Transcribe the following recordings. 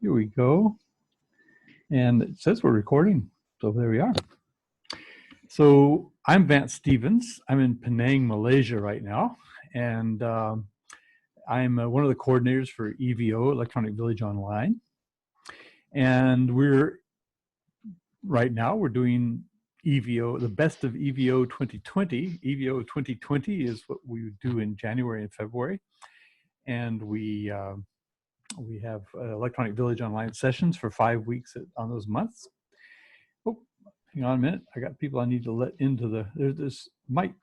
Here we go. And it says we're recording. So there we are. So I'm Vance Stevens. I'm in Penang, Malaysia right now. And I'm one of the coordinators for EVO, Electronic Village Online. And right now we're doing EVO, the best of EVO 2020. EVO 2020 is what we do in January and February. And we have Electronic Village Online sessions for 5 weeks on those months. Oh, hang on a minute. I got people I need to let into there's Mike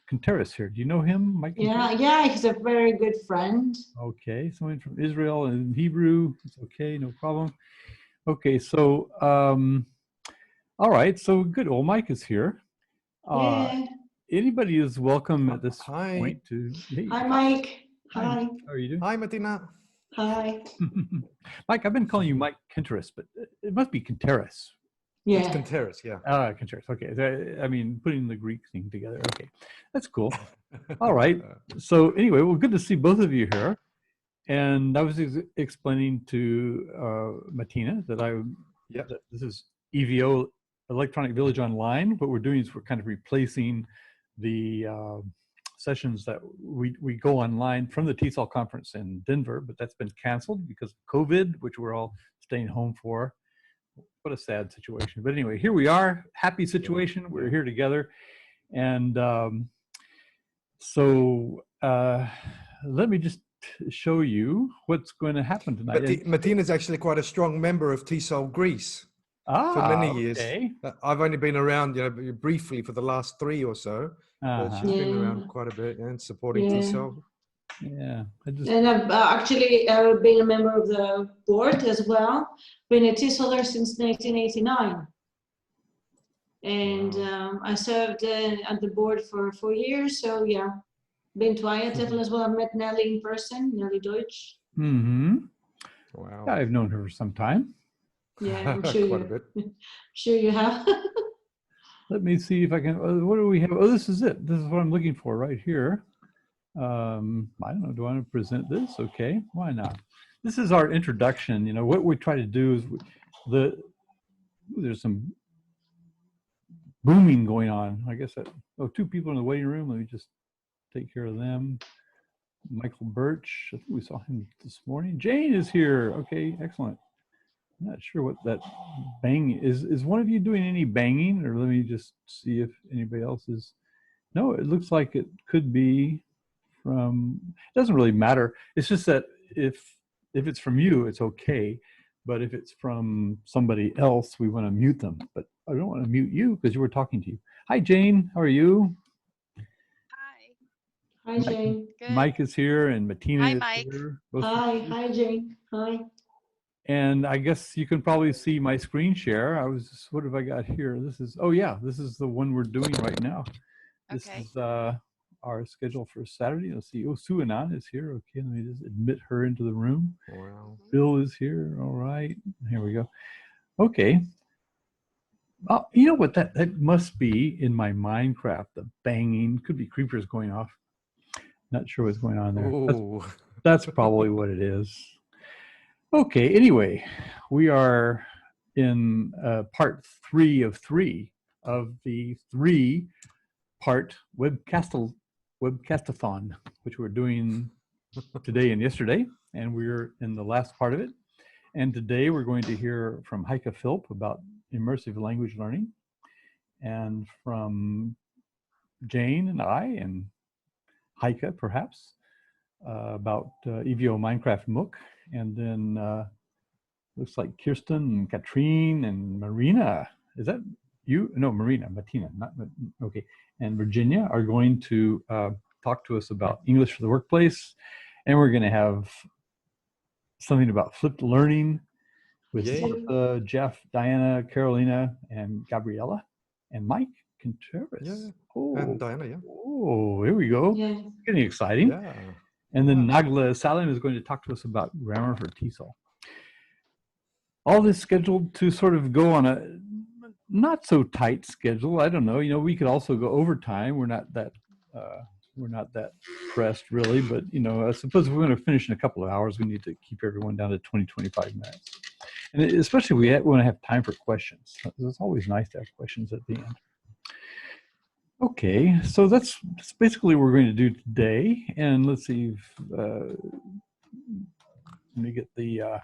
Contreras here. Do you know him, Mike? Yeah, he's a very good friend. Okay, someone from Israel and Hebrew. It's okay, no problem. Okay, so, all right, so good. Well, Mike is here. Yeah. Anybody is welcome at this Hi. point to. Hey, Hi, Mike. Hi. how are you doing? Hi, Martina. Hi. Mike, I've been calling you Mike Contreras, but it must be Contreras. It's Yeah. Contreras, yeah. Contreras. Okay. I mean, putting the Greek thing together. Okay. That's cool. All right. So anyway, well, good to see both of you here. And I was explaining to Martina that that this is EVO, Electronic Village Online. What we're doing is we're kind of replacing the sessions that we go online from the TESOL conference in Denver, but that's been canceled because of COVID, which we're all staying home for. What a sad situation. But anyway, here we are, happy situation. We're here together. And let me just show you what's going to happen tonight. Martina's actually quite a strong member of TESOL Greece for many years. Okay. I've only been around, briefly for the last 3 or so. But she's been around quite a bit and supporting TESOL. Yeah. And I've actually been a member of the board as well. Been a TESOLer since 1989. And I served at the board for 4 years. So yeah, been to IATEFL as well. I've met Nelly in person, Nelly Deutsch. Mm-hmm. Wow. Yeah, I've known her for some time. Yeah, I'm sure quite a bit. Sure you have. Let me see if I can, what do we have? Oh, this is it. This is what I'm looking for right here. I don't know, do I want to present this? Okay, why not? This is our introduction. What we try to do is there's some booming going on. I guess 2 people in the waiting room. Let me just take care of them. Michael Birch, I think we saw him this morning. Jane is here. Okay, excellent. I'm not sure what that bang is. Is one of you doing any banging, or let me just see if anybody else is? No, it looks like it could be from. It doesn't really matter. It's just that if it's from you, it's okay. But if it's from somebody else, we want to mute them. But I don't want to mute you because you were talking to you. Hi, Jane. How are you? Hi, Jane. Good. Mike is here and Martina is Mike. here. Hi, Jane. Hi. And I guess you can probably see my screen share. What have I got here? This is the one we're doing right now. This Okay. is our schedule for Saturday. Let's see. Oh, Sue Anand is here. Okay, let me just admit her into the room. Wow. Bill is here. All right. Here we go. Okay. Oh, you know what? That must be in my Minecraft. The banging. Could be creepers going off. Not sure what's going on there. That's probably what it is. Okay, anyway, we are in part 3 of 3 of the 3-part webcastathon, which we're doing today and yesterday, and we're in the last part of it. And today we're going to hear from Heike Philp about immersive language learning, and from Jane and I, and Heike perhaps, about EVO Minecraft MOOC. And then looks like Kirsten and Katrine and Marina. Is that you? No, Marina, Martina, not, okay. And Virginia are going to talk to us about English for the workplace. And we're going to have something about flipped learning with Jeff, Diana, Carolina, and Gabriella, and Mike Contreras. Yeah. Oh, And Diana, yeah. Oh, here we go. Yeah. Getting exciting. Yeah. And then Nagla Salim is going to talk to us about grammar for TESOL. All this scheduled to sort of go on a not so tight schedule. I don't know. We could also go overtime. We're not that we're not that pressed really, but you know, I suppose if we're going to finish in a couple of hours, we need to keep everyone down to 20, 25 minutes. And especially we want to have time for questions. It's always nice to have questions at the end. Okay, so that's basically what we're going to do today. And let's see, let me get the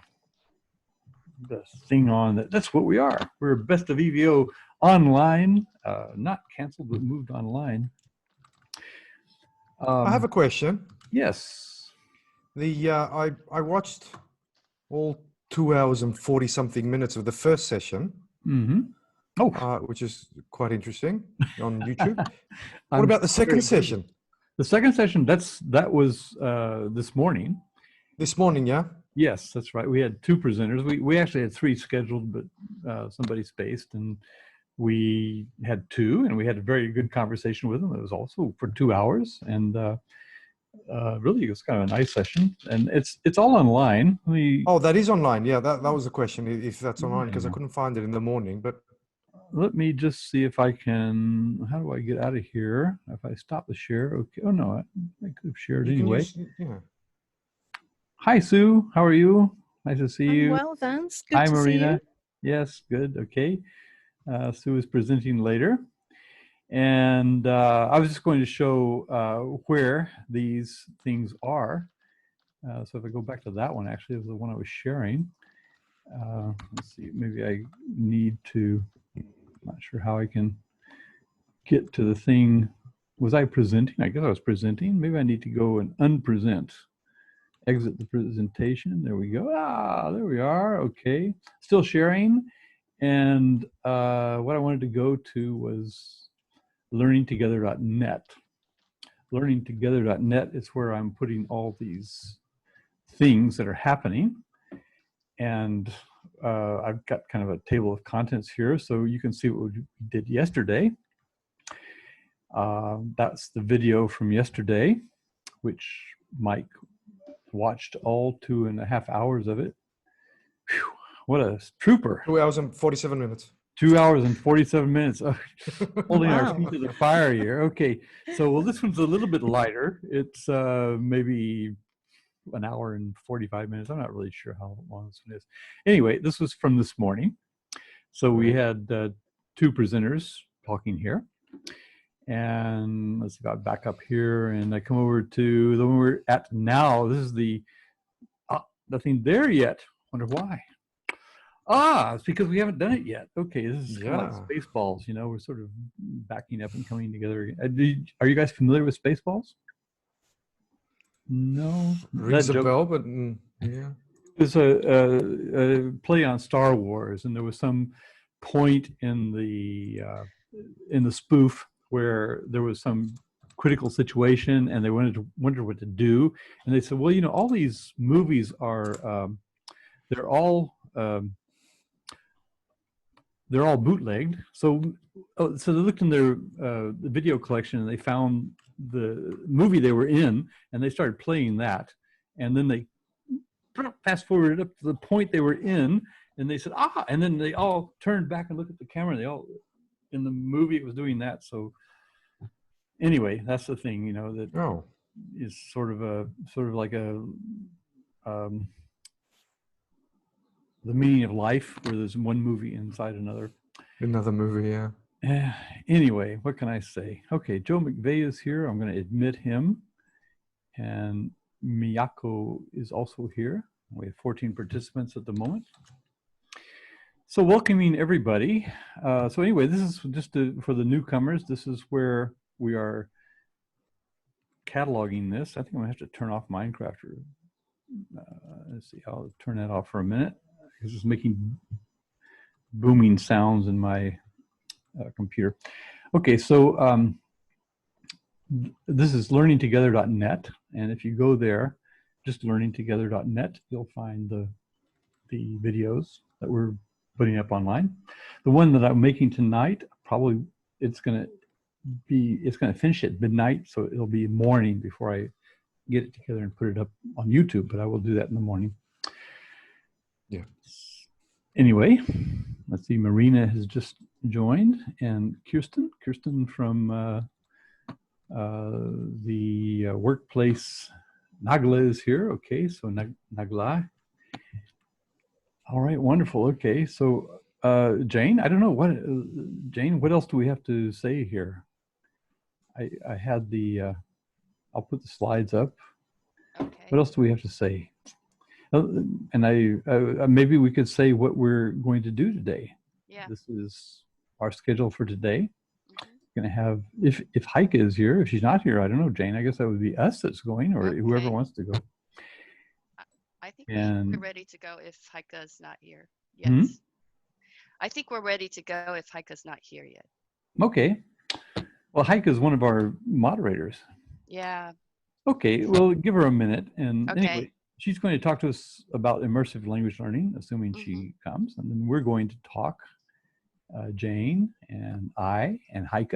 thing on. That's what we are. We're Best of EVO online, not canceled, but moved online. I have a question. Yes. I watched all 2 hours and 40 something minutes of the first session. Mm-hmm. Oh, which is quite interesting on YouTube. What about the second session? The second session, that was this morning. This morning, yeah? Yes, that's right. We had 2 presenters. We actually had 3 scheduled, but somebody spaced, and we had 2, and we had a very good conversation with them. It was also for 2 hours, and really it was kind of a nice session. And it's all online. Oh, that is online. Yeah, that was the question, if that's online, because I couldn't find it in the morning. But let me just see if I can. How do I get out of here? If I stop the share, okay. Oh no, I could have shared anyway. Yeah. Hi, Sue. How are you? Nice to see you. Well, thanks. Good Hi, to Marina. see you. Yes, good. Okay. Sue is presenting later. And I was just going to show where these things are. So if I go back to that one, actually, it was the one I was sharing. Let's see, maybe I need to, I'm not sure how I can get to the thing. Was I presenting? I guess I was presenting. Maybe I need to go and unpresent. Exit the presentation. There we go. Ah, there we are. Okay. Still sharing. And what I wanted to go to was learningtogether.net. Learningtogether.net is where I'm putting all these things that are happening. And I've got kind of a table of contents here, so you can see what we did yesterday. That's the video from yesterday, which Mike watched all 2.5 hours of it. Whew, what a trooper. 2 hours and 47 minutes. 2 hours and 47 minutes. Holding Wow. our feet to the fire here. Okay, so well, this one's a little bit lighter. It's maybe an hour and 45 minutes. I'm not really sure how long this one is. Anyway, this was from this morning. So we had 2 presenters talking here. And let's see if I back up here and I come over to the one we're at now. This is the, nothing there yet. Wonder why. It's because we haven't done it yet. Okay, this is kind of like Spaceballs, you know, we're sort of backing up and coming together. Are you guys familiar with Spaceballs? No? Rings a bell, but yeah. There's a play on Star Wars, and there was some point in the spoof where there was some critical situation and they wondered what to do. And they said, well, you know, all these movies are, they're all bootlegged. So they looked in their the video collection and they found the movie they were in and they started playing that. And then they fast forwarded up to the point they were in and they said, and then they all turned back and looked at the camera. They all, in the movie, it was doing that. So anyway, that's the thing, you know, that is sort of like a, the meaning of life, where there's one movie inside another. Another movie, yeah. Anyway, what can I say? Okay, Joe McVeigh is here. I'm going to admit him. And Miyako is also here. We have 14 participants at the moment. So welcoming everybody. So anyway, this is just for the newcomers. This is where we are cataloging this. I think I'm going to have to turn off Minecraft. Let's see, I'll turn that off for a minute. This is making booming sounds in my computer. Okay, so this is learningtogether.net, and if you go there, just learningtogether.net, you'll find the videos that we're putting up online. The one that I'm making tonight, probably it's going to finish at midnight, so it'll be morning before I get it together and put it up on YouTube, but I will do that in the morning. Yeah. Anyway, let's see, Marina has just joined, and Kirsten from The workplace, Nagla is here. Okay, so Nagla. All right, wonderful. Okay, so Jane, I don't know what Jane. What else do we have to say here? I had the. I'll put the slides up. Okay. What else do we have to say? And maybe we could say what we're going to do today. Yeah. This is our schedule for today. Mhm. Going to have if Heike is here. If she's not here, I don't know, Jane. I guess that would be us that's going, or whoever Okay. wants to go. I think And- we're ready to go if Heike's not here yet. Hmm? I think we're ready to go if Heike's not here yet. Okay. Well, Heike is one of our moderators. Yeah. Okay, we'll give her a minute. And Okay. anyway, she's going to talk to us about immersive language learning, assuming Mm-hmm. she comes. And then we're going to talk, Jane and I and Heike.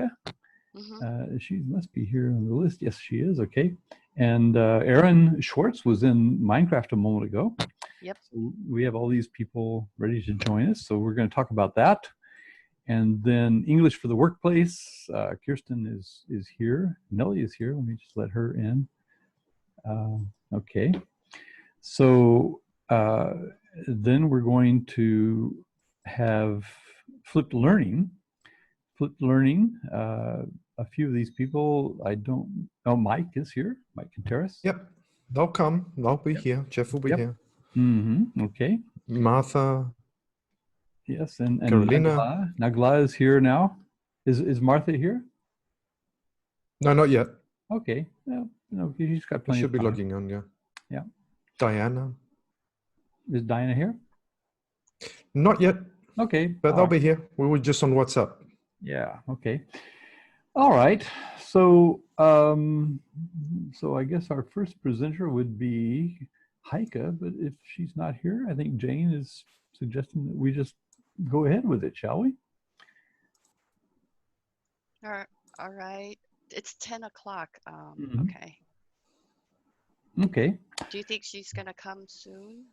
Mm-hmm. She must be here on the list. Yes, she is. Okay. And Aaron Schwartz was in Minecraft a moment ago. Yep. So we have all these people ready to join us. So we're going to talk about that. And then English for the workplace. Kirsten is here. Nellie is here. Let me just let her in. Okay. So then we're going to have flipped learning. Flipped learning. A few of these people, I don't. Oh, Mike is here. Mike Contreras. Yep. They'll come. They'll be here. Jeff will be Yep. here. Mm-hmm. Okay. Martha. Yes, and Carolina. Nagla is here now. Is Martha here? No, not yet. Okay. No, she's got I plenty should of be time. logging on, yeah. Yeah. Diana. Is Diana here? Not yet, Okay. but all they'll right. be here. We were just on WhatsApp. Yeah. Okay. All right. So, so I guess our first presenter would be Heike, but if she's not here, I think Jane is suggesting that we just go ahead with it, shall we? All right. It's 10 o'clock. Mhm. Okay. Okay. Do you think she's gonna come soon?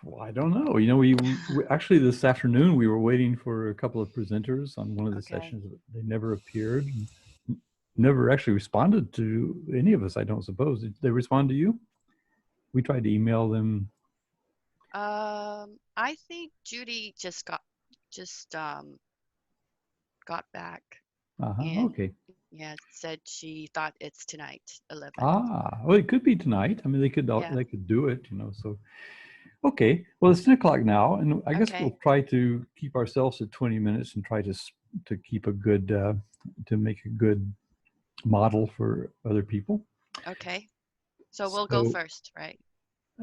Well, I don't know. You know, we actually this afternoon we were waiting for a couple of presenters on one of the Okay. sessions, but they never appeared. Never actually responded to any of us, I don't suppose. Did they respond to you? We tried to email them. I think Judy just got back. And Okay. yeah, said she thought it's tonight, 11. Well, it could be tonight. I mean, they could Yeah. they could do it, you know. So, okay. Well, it's 10 o'clock now, and I guess Okay. we'll try to keep ourselves at 20 minutes and try to keep a good to make a good model for other people. Okay. So we'll go So- first, right?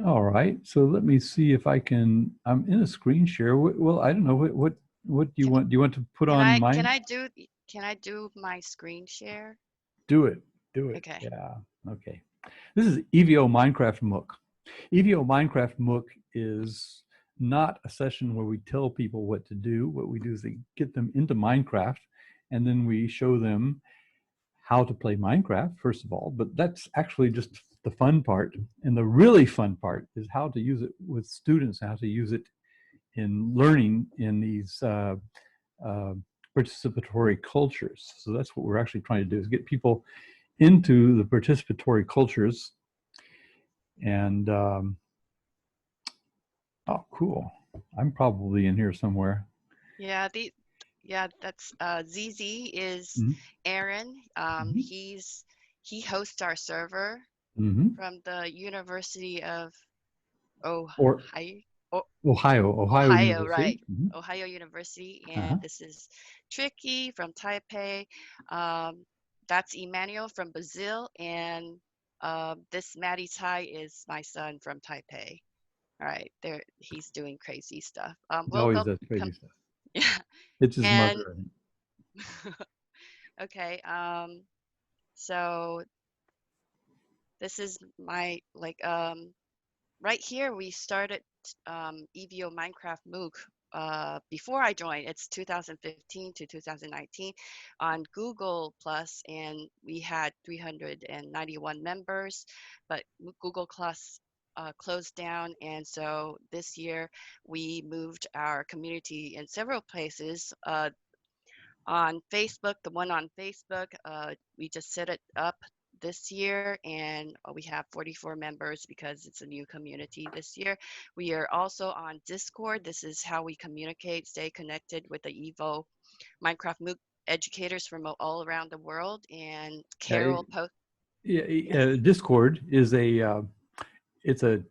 All right. So let me see if I can. I'm in a screen share. Well, I don't know what do you want? Do you want to put on mine? Can I do my screen share? Do it. Do it. Okay. Yeah. Okay. This is EVO Minecraft MOOC. EVO Minecraft MOOC is not a session where we tell people what to do. What we do is they get them into Minecraft, and then we show them how to play Minecraft, first of all. But that's actually just the fun part. And the really fun part is how to use it with students, how to use it in learning in these participatory cultures. So that's what we're actually trying to do, is get people into the participatory cultures. And oh, cool. I'm probably in here somewhere. Yeah, that's ZZ is Mhm. Aaron. Mhm. He hosts our server Mm-hmm. from the University of Ohio. Or Ohio University. Right? Mhm. Ohio University, and Uh-huh. this is Tricky from Taipei. That's Emmanuel from Brazil, and this Maddie Tai is my son from Taipei. All right, he's doing crazy stuff. He always does crazy come- stuff. Yeah. It's his And- mother, I think. Okay. So this is my right here we started EVO Minecraft MOOC before I joined. It's 2015 to 2019 on Google Plus, and we had 391 members, but Google Plus closed down, and so this year we moved our community in several places. On Facebook, the one on Facebook, we just set it up this year, and we have 44 members because it's a new community this year. We are also on Discord. This is how we communicate, stay connected with the Evo Minecraft MOOC educators from all around the world. And Carol post. Yeah, Discord is it's a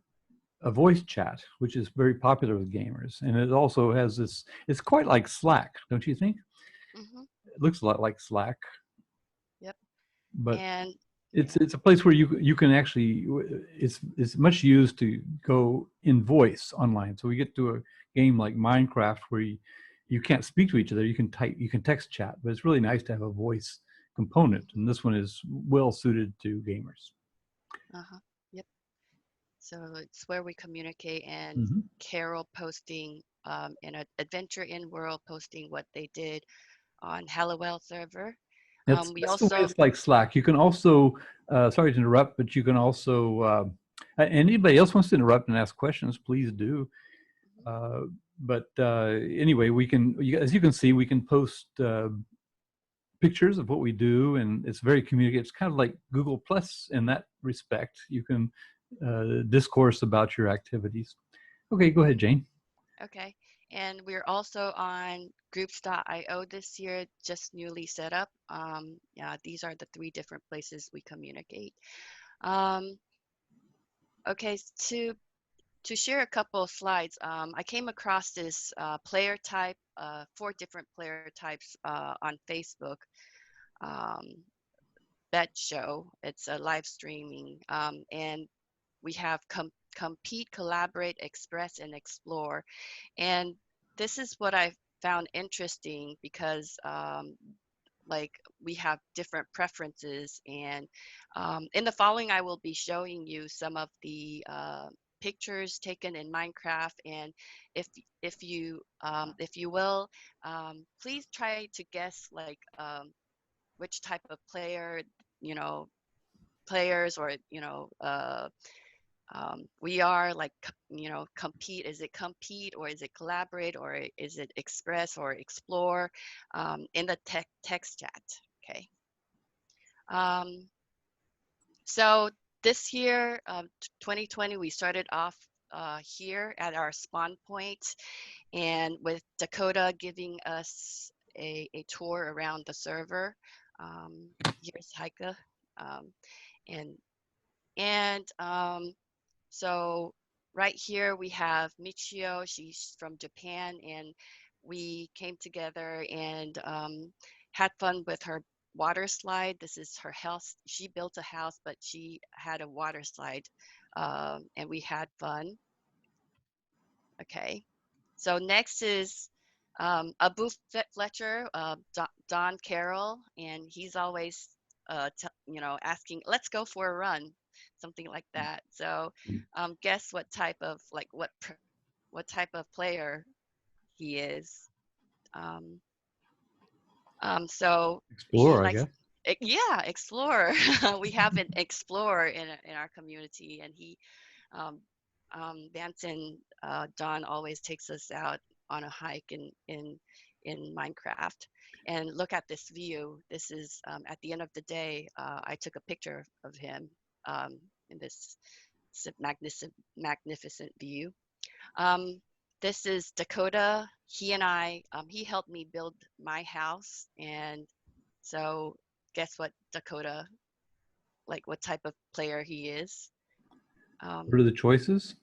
voice chat, which is very popular with gamers, and it also has this. It's quite like Slack, don't you think? Mm-hmm. It looks a lot like Slack. Yep. But And it's a place where you can actually, it's much used to go in voice online. So we get to a game like Minecraft where you can't speak to each other. You can text chat, but it's really nice to have a voice component, and this one is well suited to gamers. Yep. So it's where we communicate, and Mm-hmm. Carol posting in an Adventure in World, posting what they did on Hallowell server. That's We the way also, it's like Slack. You can also, sorry to interrupt, but you can also, anybody else wants to interrupt and ask questions, please do. Anyway, as you can see, we can post pictures of what we do, and it's very communicative. It's kind of like Google Plus in that respect. You can discourse about your activities. Okay, go ahead, Jane. okay. And we're also on groups.io this year, just newly set up. Yeah, these are the 3 different places we communicate. Okay, to share a couple of slides, I came across this player type, 4 different player types on Facebook. Bet show, it's a live streaming, and we have compete, collaborate, express, and explore. And this is what I found interesting because like we have different preferences, and in the following I will be showing you some of the pictures taken in Minecraft, and if you will, please try to guess like which type of player, players, or we are like, compete. Is it compete, or is it collaborate, or is it express or explore, in the text chat? Okay. So this year, 2020, we started off here at our spawn point, and with Dakota giving us a tour around the server. Here's Heike. And so right here we have Michio. She's from Japan, and we came together and had fun with her water slide. This is her house. She built a house, but she had a water slide, and we had fun. Okay. So next is Abu Fletcher, Don Carroll, and he's always, asking, let's go for a run, something like that. So guess what type of, what type of player he is. So he Explorer, I likes, guess. yeah, explorer. We have an explorer in our community, and he, Vance and Don always takes us out on a hike in Minecraft. And look at this view. This is at the end of the day. I took a picture of him in this magnificent view. This is Dakota. He and I, he helped me build my house, and so guess what, Dakota? Like what type of player he is? What are the choices?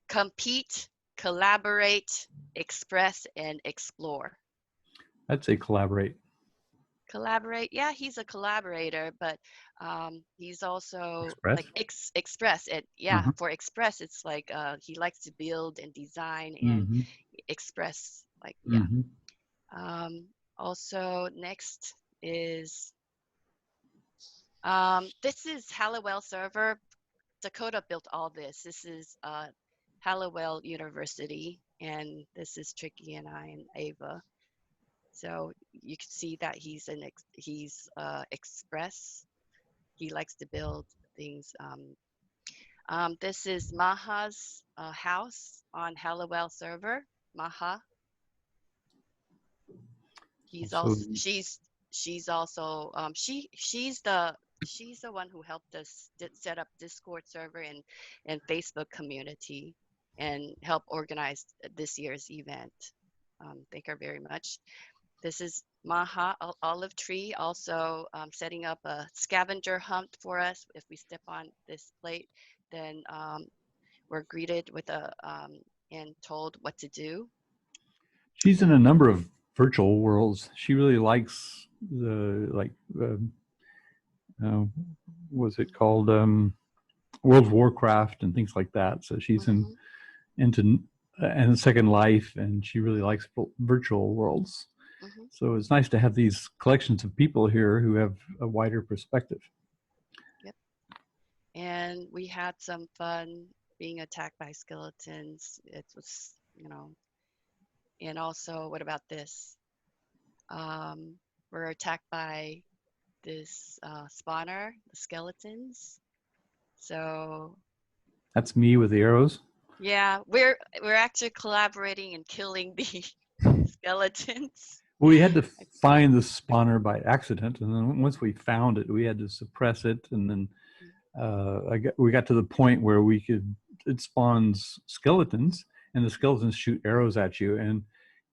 Compete, collaborate, express, and explore. I'd say collaborate. Collaborate, yeah, he's a collaborator, but he's also Express? like express it. Yeah, for express, it's like he likes to build and design and express, like, yeah. Also, next is this is Hallowell server. Dakota built all this. This is Hallowell University, and this is Tricky and I and Ava. So you can see that he's express. He likes to build things. This is Maha's house on Hallowell server. Maha. He's So also she's also she's the one who helped us set up Discord server and Facebook community and help organize this year's event. Thank her very much. This is Maha Olive Tree, also setting up a scavenger hunt for us. If we step on this plate, then we're greeted with and told what to do. she's in a number of virtual worlds. She really likes the what's it called? World of Warcraft and things like that. So she's into and Second Life, and she really likes virtual worlds. So it's nice to have these collections of people here who have a wider perspective. Yep. And we had some fun being attacked by skeletons. It was, and also, what about this? We're attacked by this spawner, the skeletons. So that's me with the arrows. Yeah, we're actually collaborating and killing the skeletons. Well, we had to find the spawner by accident, and then once we found it, we had to suppress it, and then we got to the point where it spawns skeletons, and the skeletons shoot arrows at you, and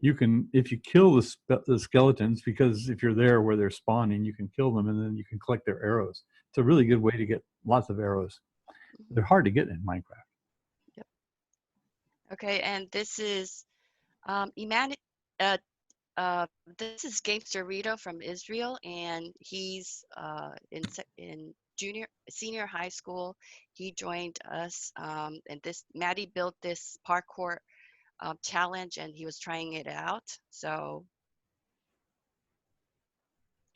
you can, if you kill the skeletons, because if you're there where they're spawning, you can kill them, and then you can collect their arrows. It's a really good way to get lots of arrows. They're hard to get in Minecraft. Yep. Okay, and this is this is Gamester Rito from Israel, and he's in senior high school. He joined us, and Maddie built this parkour challenge, and he was trying it out. So,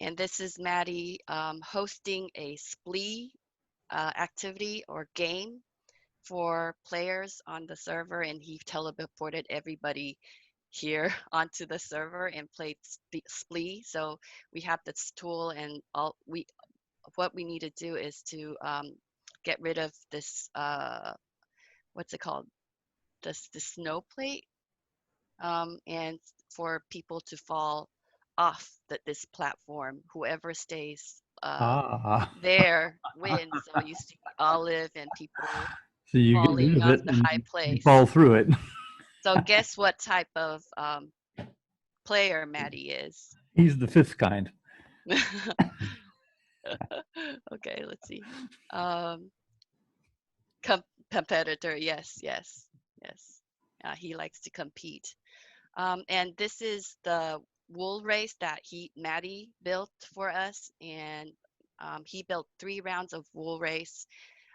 and this is Maddie hosting a Splee activity or game for players on the server, and he teleported everybody here onto the server and played Splee. So we have this tool, and what we need to do is to get rid of this what's it called, the snow plate, and for people to fall off this platform. Whoever stays there wins. So you see Olive and people so you falling get rid of off the high place. You fall through it. So guess what type of player Maddie is? He's the fifth kind. Okay, let's see. Competitor, yes. He likes to compete. And this is the wool race that Maddie built for us, and he built 3 rounds of wool race,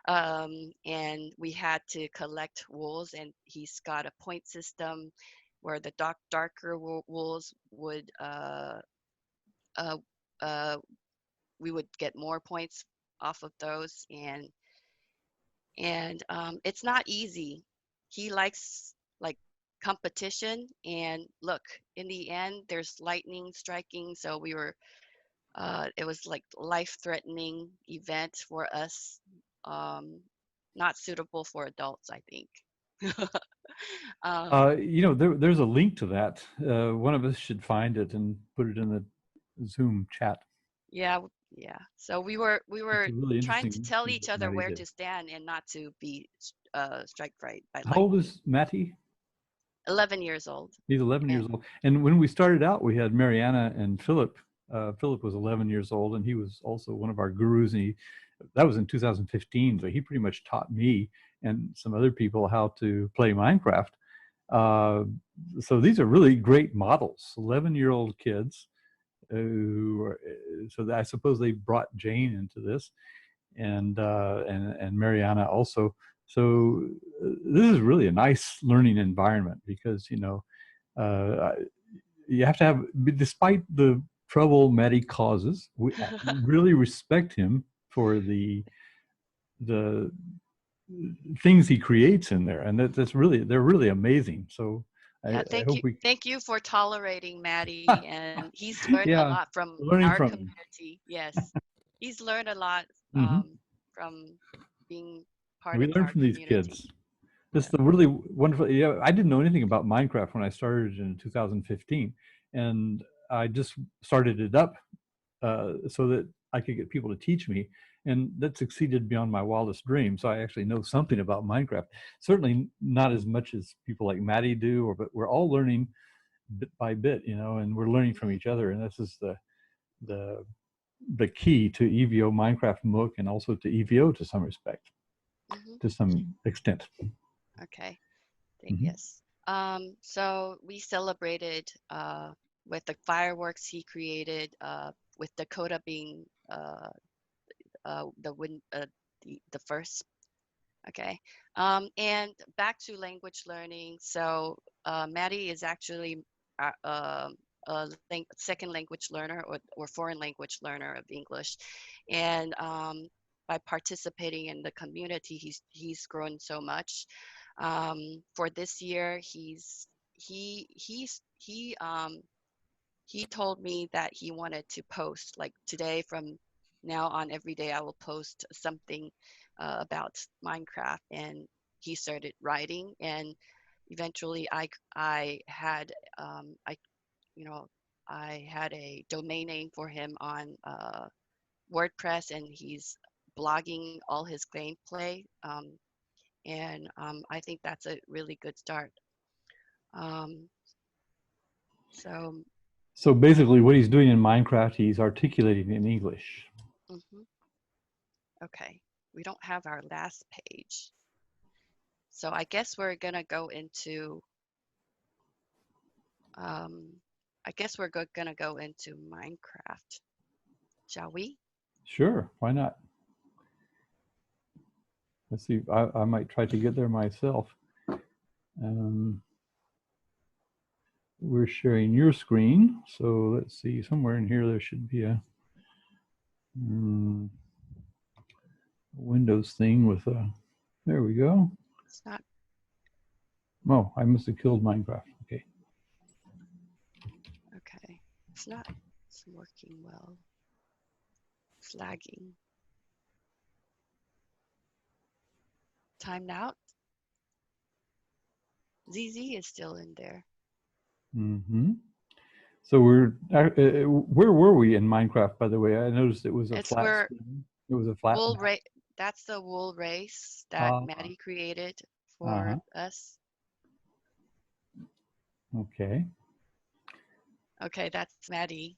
and we had to collect wools, and he's got a point system where the darker wools would we would get more points off of those, and it's not easy. He likes competition, and look, in the end there's lightning striking, so we were it was like life-threatening event for us, not suitable for adults, I think. There's a link to that. One of us should find it and put it in the Zoom chat. Yeah. So we were really trying to tell each other where did. to stand and not to be strike fright by How old is Matty? 11 years old. He's 11 years old. And when we started out, we had Mariana and Philip. Philip was 11 years old, and he was also one of our gurus. And that was in 2015. So he pretty much taught me and some other people how to play Minecraft. So these are really great models, 11-year-old kids. So I suppose they brought Jane into this, and Mariana also. So this is really a nice learning environment, because you have to have, despite the trouble Maddie causes, we really respect him for the things he creates in there, and they're really amazing. So thank you for tolerating Maddie, and he's learned a lot from our community. Yes, he's learned a lot from being part of our community. We learn from these kids. This is the really wonderful. I didn't know anything about Minecraft when I started in 2015, and I just started it up so that I could get people to teach me. And that succeeded beyond my wildest dreams. So I actually know something about Minecraft. Certainly not as much as people like Maddie do, but we're all learning bit by bit, you know, and we're learning from each other. And this is the key to EVO Minecraft MOOC and also to EVO to some respect, to some extent. Okay. Mhm. Yes. So we celebrated with the fireworks he created, with Dakota being the first. Okay. And back to language learning. So Maddie is actually a second language learner or foreign language learner of English, and by participating in the community, he's grown so much. For this year, he told me that he wanted to post, like, today from now on, every day I will post something about Minecraft, and he started writing, and eventually I had I had a domain name for him on WordPress, and he's blogging all his gameplay, and I think that's a really good start. So So basically what he's doing in Minecraft, he's articulating in English. Okay, we don't have our last page. So I guess we're gonna go into, gonna go into Minecraft, shall we? Sure, why not? Let's see, I might try to get there myself. We're sharing your screen, so let's see, somewhere in here there should be a Windows thing with a, there we go. It's not. Oh, I must have killed Minecraft. Okay. Okay, it's not working well. It's lagging. Timed out. ZZ is still in there. So we're where were we in Minecraft, by the way? I noticed it was a It's flat where screen. It was a flat map. That's the wool race that Maddie created for us. Okay. Okay, that's Maddie.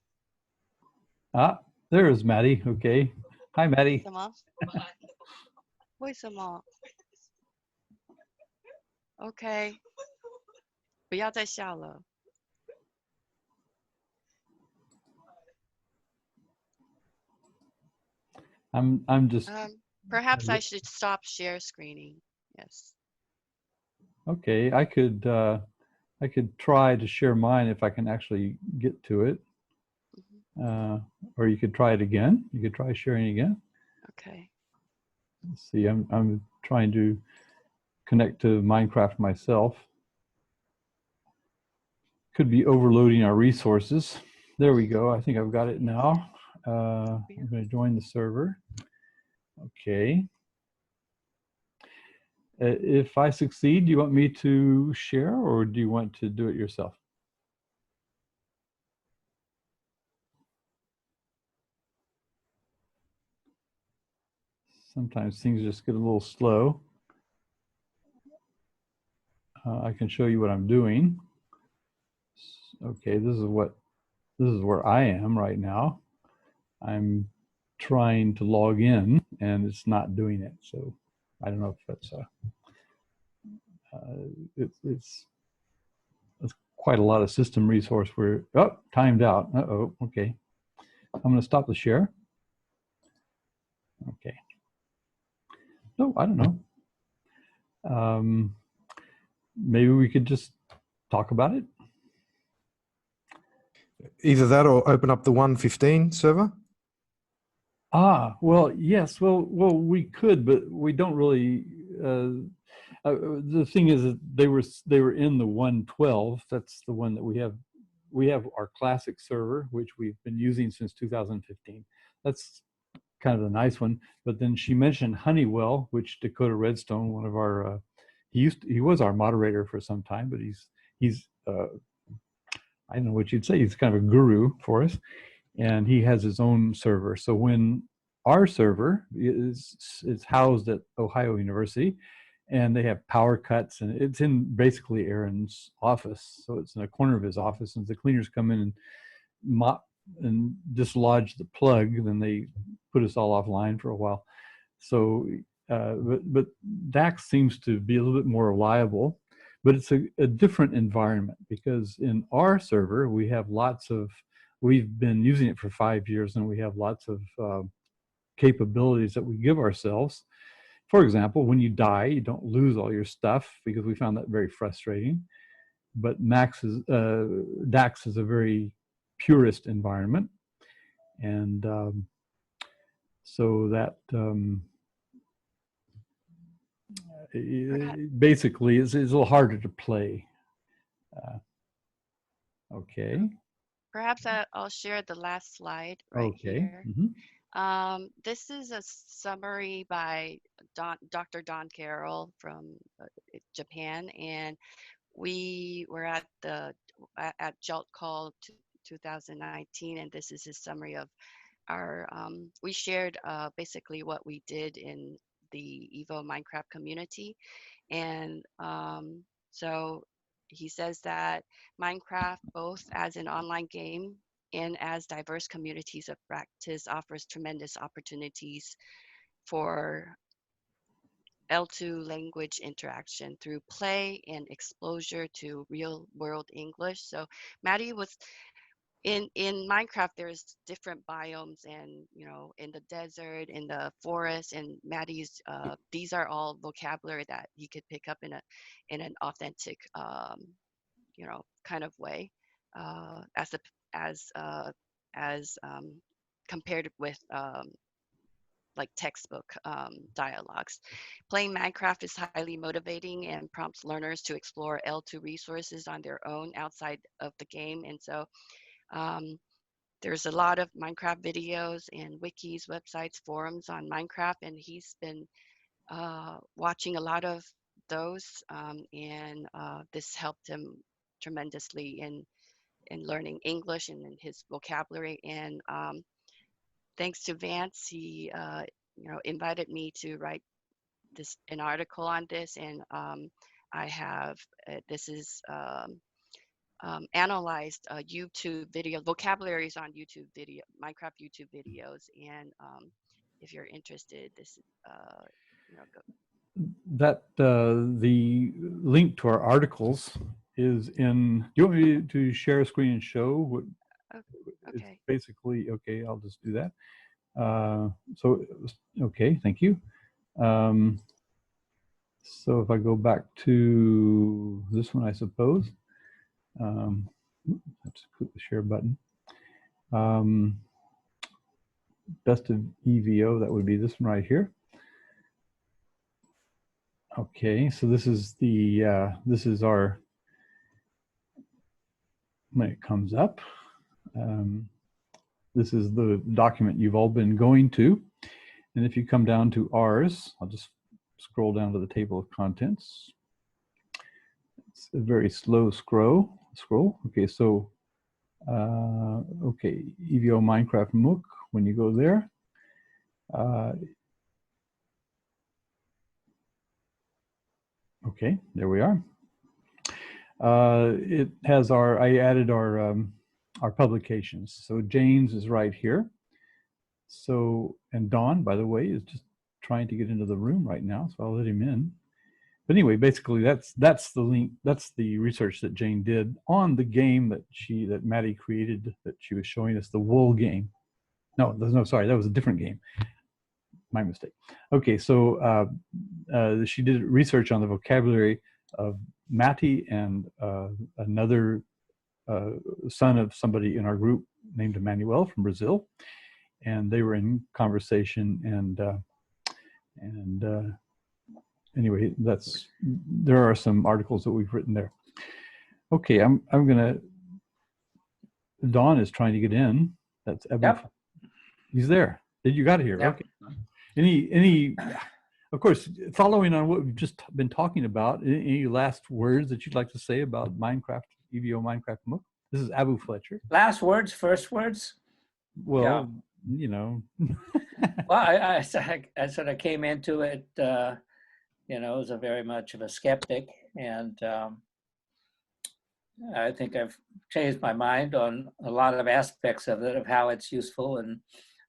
There is Maddie. Okay. Hi, Maddie. 为什么 ？OK， 不要再笑了。I'm just. Perhaps I should stop share screening. Yes. Okay, I could try to share mine if I can actually get to it. Or you could try it again. You could try sharing again. Okay. Let's see, I'm trying to connect to Minecraft myself. Could be overloading our resources. There we go. I think I've got it now. I'm going to join the server. Okay. If I succeed, do you want me to share or do you want to do it yourself? Sometimes things just get a little slow. I can show you what I'm doing. Okay, this is where I am right now. I'm trying to log in and it's not doing it. So I don't know if that's it's quite a lot of system resource where, oh, timed out. Uh-oh, okay. I'm going to stop the share. Okay. No, I don't know. Maybe we could just talk about it. Either that or open up the 115 server. Well, yes. Well, we could, but we don't really. The thing is that they were in the 112. That's the one that we have. We have our classic server, which we've been using since 2015. That's kind of the nice one. But then she mentioned Honeywell, which Dakota Redstone, one of our, he was our moderator for some time, but he's I don't know what you'd say. He's kind of a guru for us, and he has his own server. So when our server is housed at Ohio University, and they have power cuts, and it's in basically Aaron's office. So it's in a corner of his office, and the cleaners come in and mop and dislodge the plug, then they put us all offline for a while. So, but Dax seems to be a little bit more reliable, but it's a different environment because in our server, we've been using it for 5 years, and we have lots of capabilities that we give ourselves. For example, when you die, you don't lose all your stuff because we found that very frustrating. But Dax is a very purist environment, and so that basically is a little harder to play. Okay. Perhaps I'll share the last slide Okay. here. Mm-hmm. This is a summary by Dr. Don Carroll from Japan, and we were at JELTCall 2019, and this is his summary of our. We shared basically what we did in the Evo Minecraft community, and so he says that Minecraft, both as an online game and as diverse communities of practice, offers tremendous opportunities for L2 language interaction through play and exposure to real world English. So Maddie was in Minecraft, there's different biomes, and in the desert, in the forest, and Maddie's these are all vocabulary that he could pick up in an authentic kind of way, as compared with like textbook dialogues. Playing Minecraft is highly motivating and prompts learners to explore L2 resources on their own outside of the game. And so there's a lot of Minecraft videos and wikis, websites, forums on Minecraft, and he's been watching a lot of those, and this helped him tremendously in learning English and in his vocabulary. And thanks to Vance, he invited me to write an article on this, and I have this is analyzed YouTube video vocabularies on YouTube video, Minecraft YouTube videos, and if you're interested, this that the link to our articles is in. Do you want me to share a screen and show what? Okay. It's basically okay. I'll just do that. So okay, thank you. So if I go back to this one, I suppose. Let's click the share button. Best of EVO, that would be this one right here. Okay, so this is the this is our, when it comes up, this is the document you've all been going to, and if you come down to ours, I'll just scroll down to the table of contents. It's a very slow scroll. Okay, so okay, EVO Minecraft MOOC. When you go there, okay, there we are. It has I added our publications. So James is right here. So, and Don, by the way, is just trying to get into the room right now, so I'll let him in. But anyway, basically that's the link, that's the research that Jane did on the game that Maddie created, that she was showing us, the wool game. No, sorry, that was a different game. My mistake. Okay, so she did research on the vocabulary of Matty and another son of somebody in our group named Emmanuel from Brazil, and they were in conversation, and anyway, there are some articles that we've written there. Okay, I'm gonna. Don is trying to get in. That's Evan. Yep. He's there. You got it here. Yep. Okay. Any, of course, following on what we've just been talking about, any last words that you'd like to say about Minecraft, EVO Minecraft MOOC? This is Abu Fletcher. Last words, first words. Well, you know. Well, I sort of came into it, as a very much of a skeptic, and I think I've changed my mind on a lot of aspects of it, of how it's useful and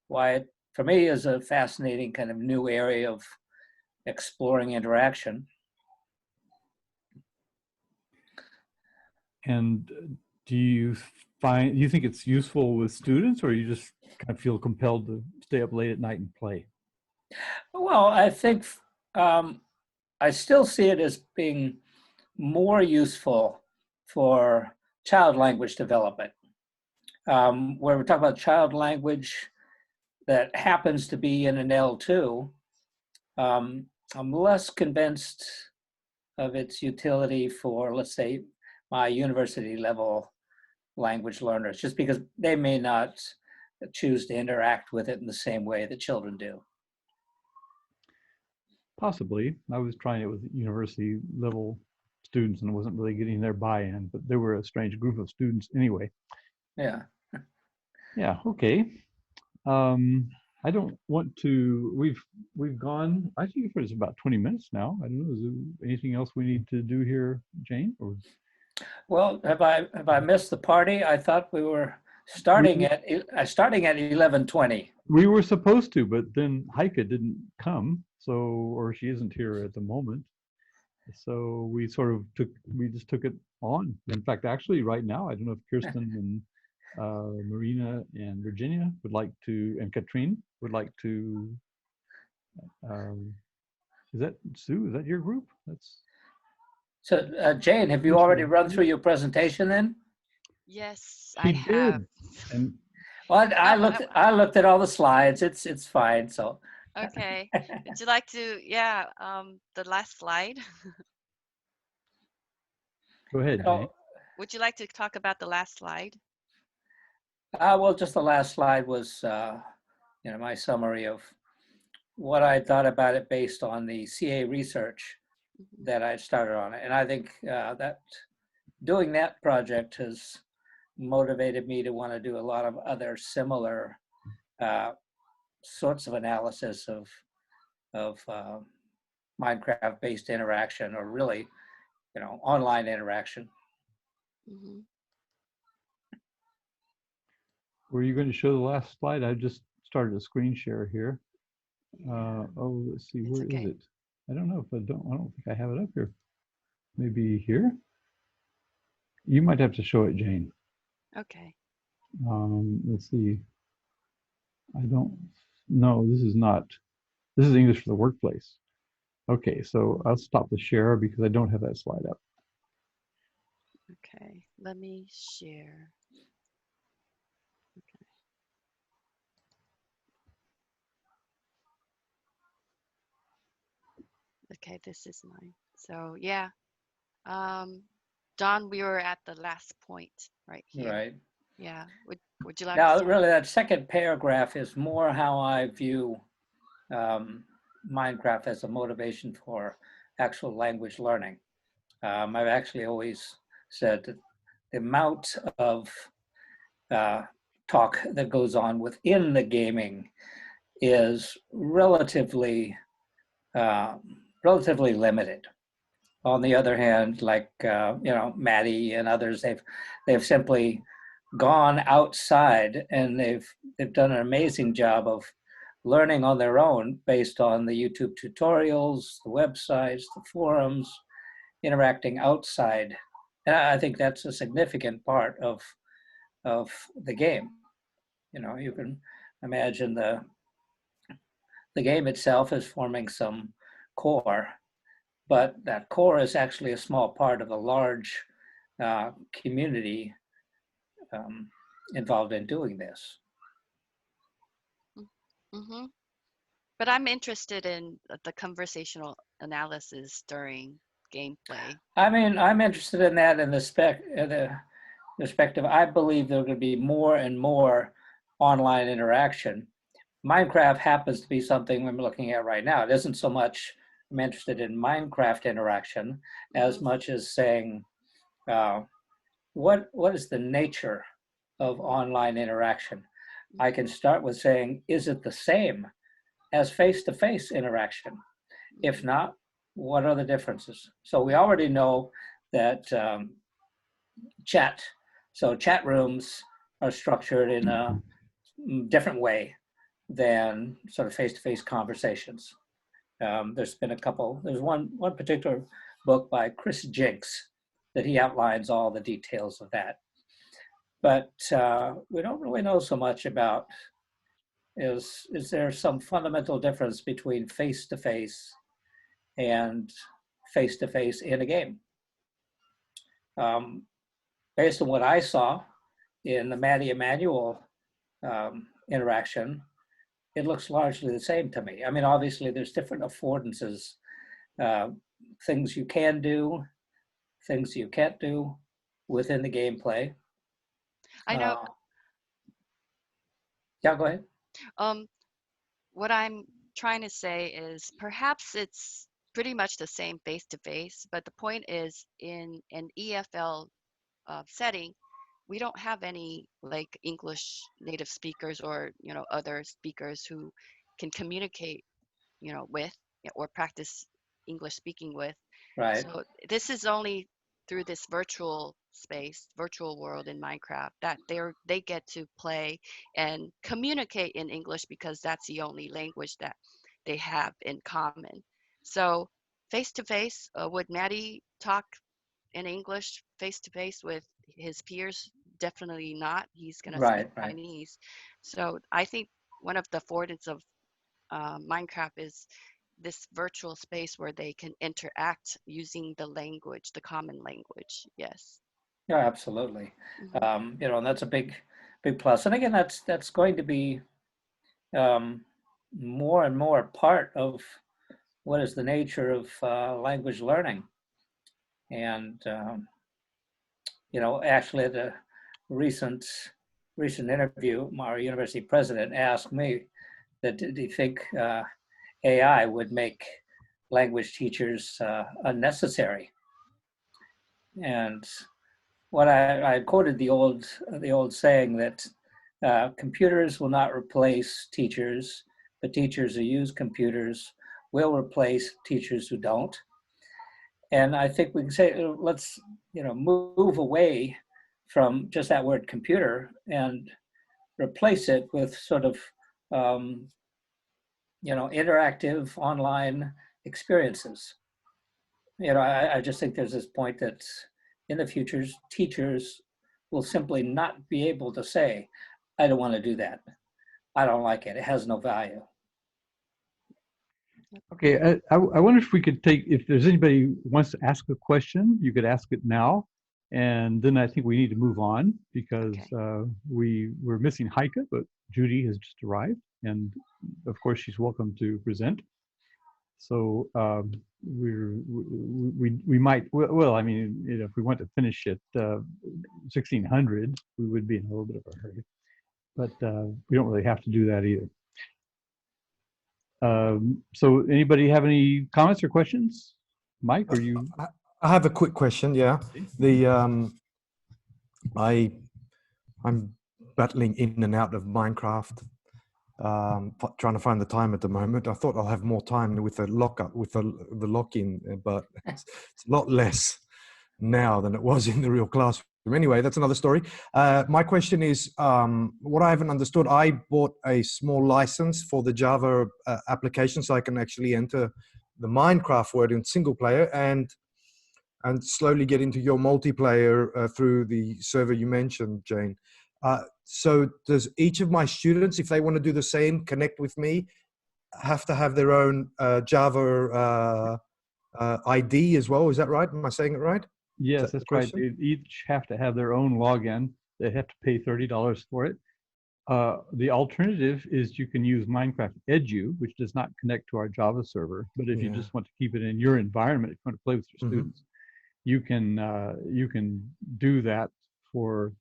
why it, for me, is a fascinating kind of new area of exploring interaction. And do you think it's useful with students, or you just kind of feel compelled to stay up late at night and play? Well, I think I still see it as being more useful for child language development. Where we're talking about child language that happens to be in an L2, I'm less convinced of its utility for, let's say, my university level language learners, just because they may not choose to interact with it in the same way that children do. Possibly. I was trying it with university level students and wasn't really getting their buy-in, but they were a strange group of students anyway. Yeah. Yeah, okay. I don't want to, we've gone, I think it's about 20 minutes now. I don't know, is there anything else we need to do here, Jane? Or? Well, have I missed the party? I thought we were starting at 11:20. We were supposed to, but then Heike didn't come, or she isn't here at the moment. So we just took it on. In fact, actually right now, I don't know if Kirsten and Marina and Virginia would like to, and Katrine would like to, is that Sue? Is that your group? So Jane, have you already run through your presentation then? Yes, She I have. did. And Well, I looked at all the slides. It's fine. So Okay. Would you like to, the last slide? go ahead, Jane. Would you like to talk about the last slide? Well, just the last slide was my summary of what I thought about it based on the CA research that I started on it. And I think that doing that project has motivated me to want to do a lot of other similar sorts of analysis of Minecraft-based interaction, or really, online interaction. Mm-hmm. Were you going to show the last slide? I just started a screen share here. Let's see, where is it? I don't know if I don't think I have it up here. Maybe here? You might have to show it, Jane. Okay. Let's see. No, this is English for the Workplace. Okay, so I'll stop the share because I don't have that slide up. Okay, let me share. Okay, this is mine. So yeah, Don, we were at the last point right here. Right. Yeah. Would you like Now, to really, that second paragraph is more how I view Minecraft as a motivation for actual language learning. I've actually always said that the amount of talk that goes on within the gaming is relatively limited. On the other hand, like Maddie and others, they've simply gone outside and they've done an amazing job of learning on their own based on the YouTube tutorials, the websites, the forums, interacting outside. And I think that's a significant part of the game. You can imagine the game itself is forming some core, but that core is actually a small part of a large community involved in doing this. Mm-hmm. But I'm interested in the conversational analysis during gameplay. I mean, I'm interested in that in the perspective. I believe there are going to be more and more online interaction. Minecraft happens to be something I'm looking at right now. It isn't so much I'm interested in Minecraft interaction as much as saying, what is the nature of online interaction? I can start with saying, is it the same as face-to-face interaction? If not, what are the differences? So we already know that chat rooms are structured in a different way than sort of face-to-face conversations. There's been there's one particular book by Chris Jinks that he outlines all the details of that. But we don't really know so much about, is there some fundamental difference between face-to-face and face-to-face in a game? Based on what I saw in the Maddie Emanuel interaction, it looks largely the same to me. I mean, obviously there's different affordances, things you can do, things you can't do within the gameplay. I know. Yeah, go ahead. What I'm trying to say is perhaps it's pretty much the same face to face, but the point is in an EFL setting, we don't have any like English native speakers or, you know, other speakers who can communicate, you know, with or practice English speaking with. Right. So this is only through this virtual space, virtual world in Minecraft that they get to play and communicate in English because that's the only language that they have in common. So face to face, would Maddie talk in English face to face with his peers? Definitely not. He's going to speak Chinese. So I think one of the affordances of Minecraft is this virtual space where they can interact using the language, the common language. Yes. Yeah, absolutely. You know, and that's a big plus. And again, that's going to be more and more part of what is the nature of language learning. And you know, actually, the recent interview, our university president asked me that, do you think AI would make language teachers unnecessary? And what I quoted the old saying that computers will not replace teachers, but teachers who use computers will replace teachers who don't. And I think we can say, let's, you know, move away from just that word computer and replace it with sort of, you know, interactive online experiences. You know, I just think there's this point that in the future, teachers will simply not be able to say, I don't want to do that. I don't like it. It has no value. Okay, I wonder if we could take, if there's anybody who wants to ask a question, you could ask it now. And then I think we need to move on because we're missing Heike, but Judy has just arrived. And of course, she's welcome to present. So we might, well, I mean, you know, if we want to finish at 1600, we would be in a little bit of a hurry. But we don't really have to do that either. So anybody have any comments or questions? Mike, are you? I have a quick question. Yeah, the I'm battling in and out of Minecraft, trying to find the time at the moment. I thought I'll have more time with the lockup, with the lock-in, but it's a lot less now than it was in the real classroom. Anyway, that's another story. My question is, what I haven't understood, I bought a small license for the Java application so I can actually enter the Minecraft world in single player and slowly get into your multiplayer through the server you mentioned, Jane. So does each of my students, if they want to do the same, connect with me, have to have their own Java ID as well? Is that right? Am I saying it right? Yes, that's right. They each have to have their own login. They have to pay $30 for it. The alternative is you can use Minecraft Edu, which does not connect to our Java server. But if you just want to keep it in your environment, if you want to play with your students, you can do that for,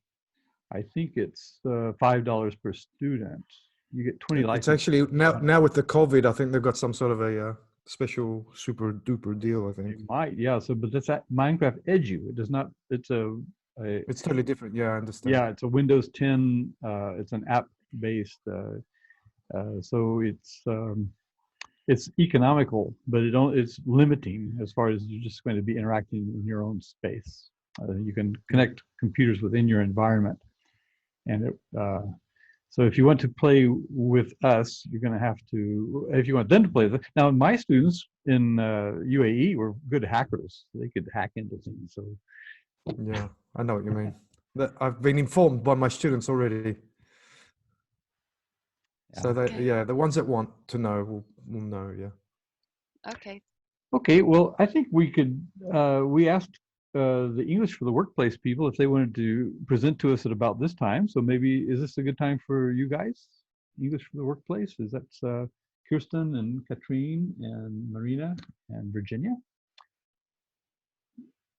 I think it's $5 per student. You get 20 licenses. It's actually now with the COVID, I think they've got some sort of a special super duper deal, I think. It might, yeah. So, but that's at Minecraft Edu. It does not. It's a It's totally different. Yeah, I understand. Yeah, it's a Windows 10. It's an app-based, so it's economical, but it's limiting as far as you're just going to be interacting in your own space. You can connect computers within your environment, and so if you want to play with us, you're going to have to. If you want them to play with it. Now, my students in UAE were good hackers; they could hack into things. So Yeah, I know what you mean. I've been informed by my students already. So they, Okay. yeah, the ones that want to know will know. Yeah. Okay. okay, well, I think we could. We asked the English for the Workplace people if they wanted to present to us at about this time. So maybe is this a good time for you guys? English for the Workplace. Is that Kirsten and Katrine and Marina and Virginia?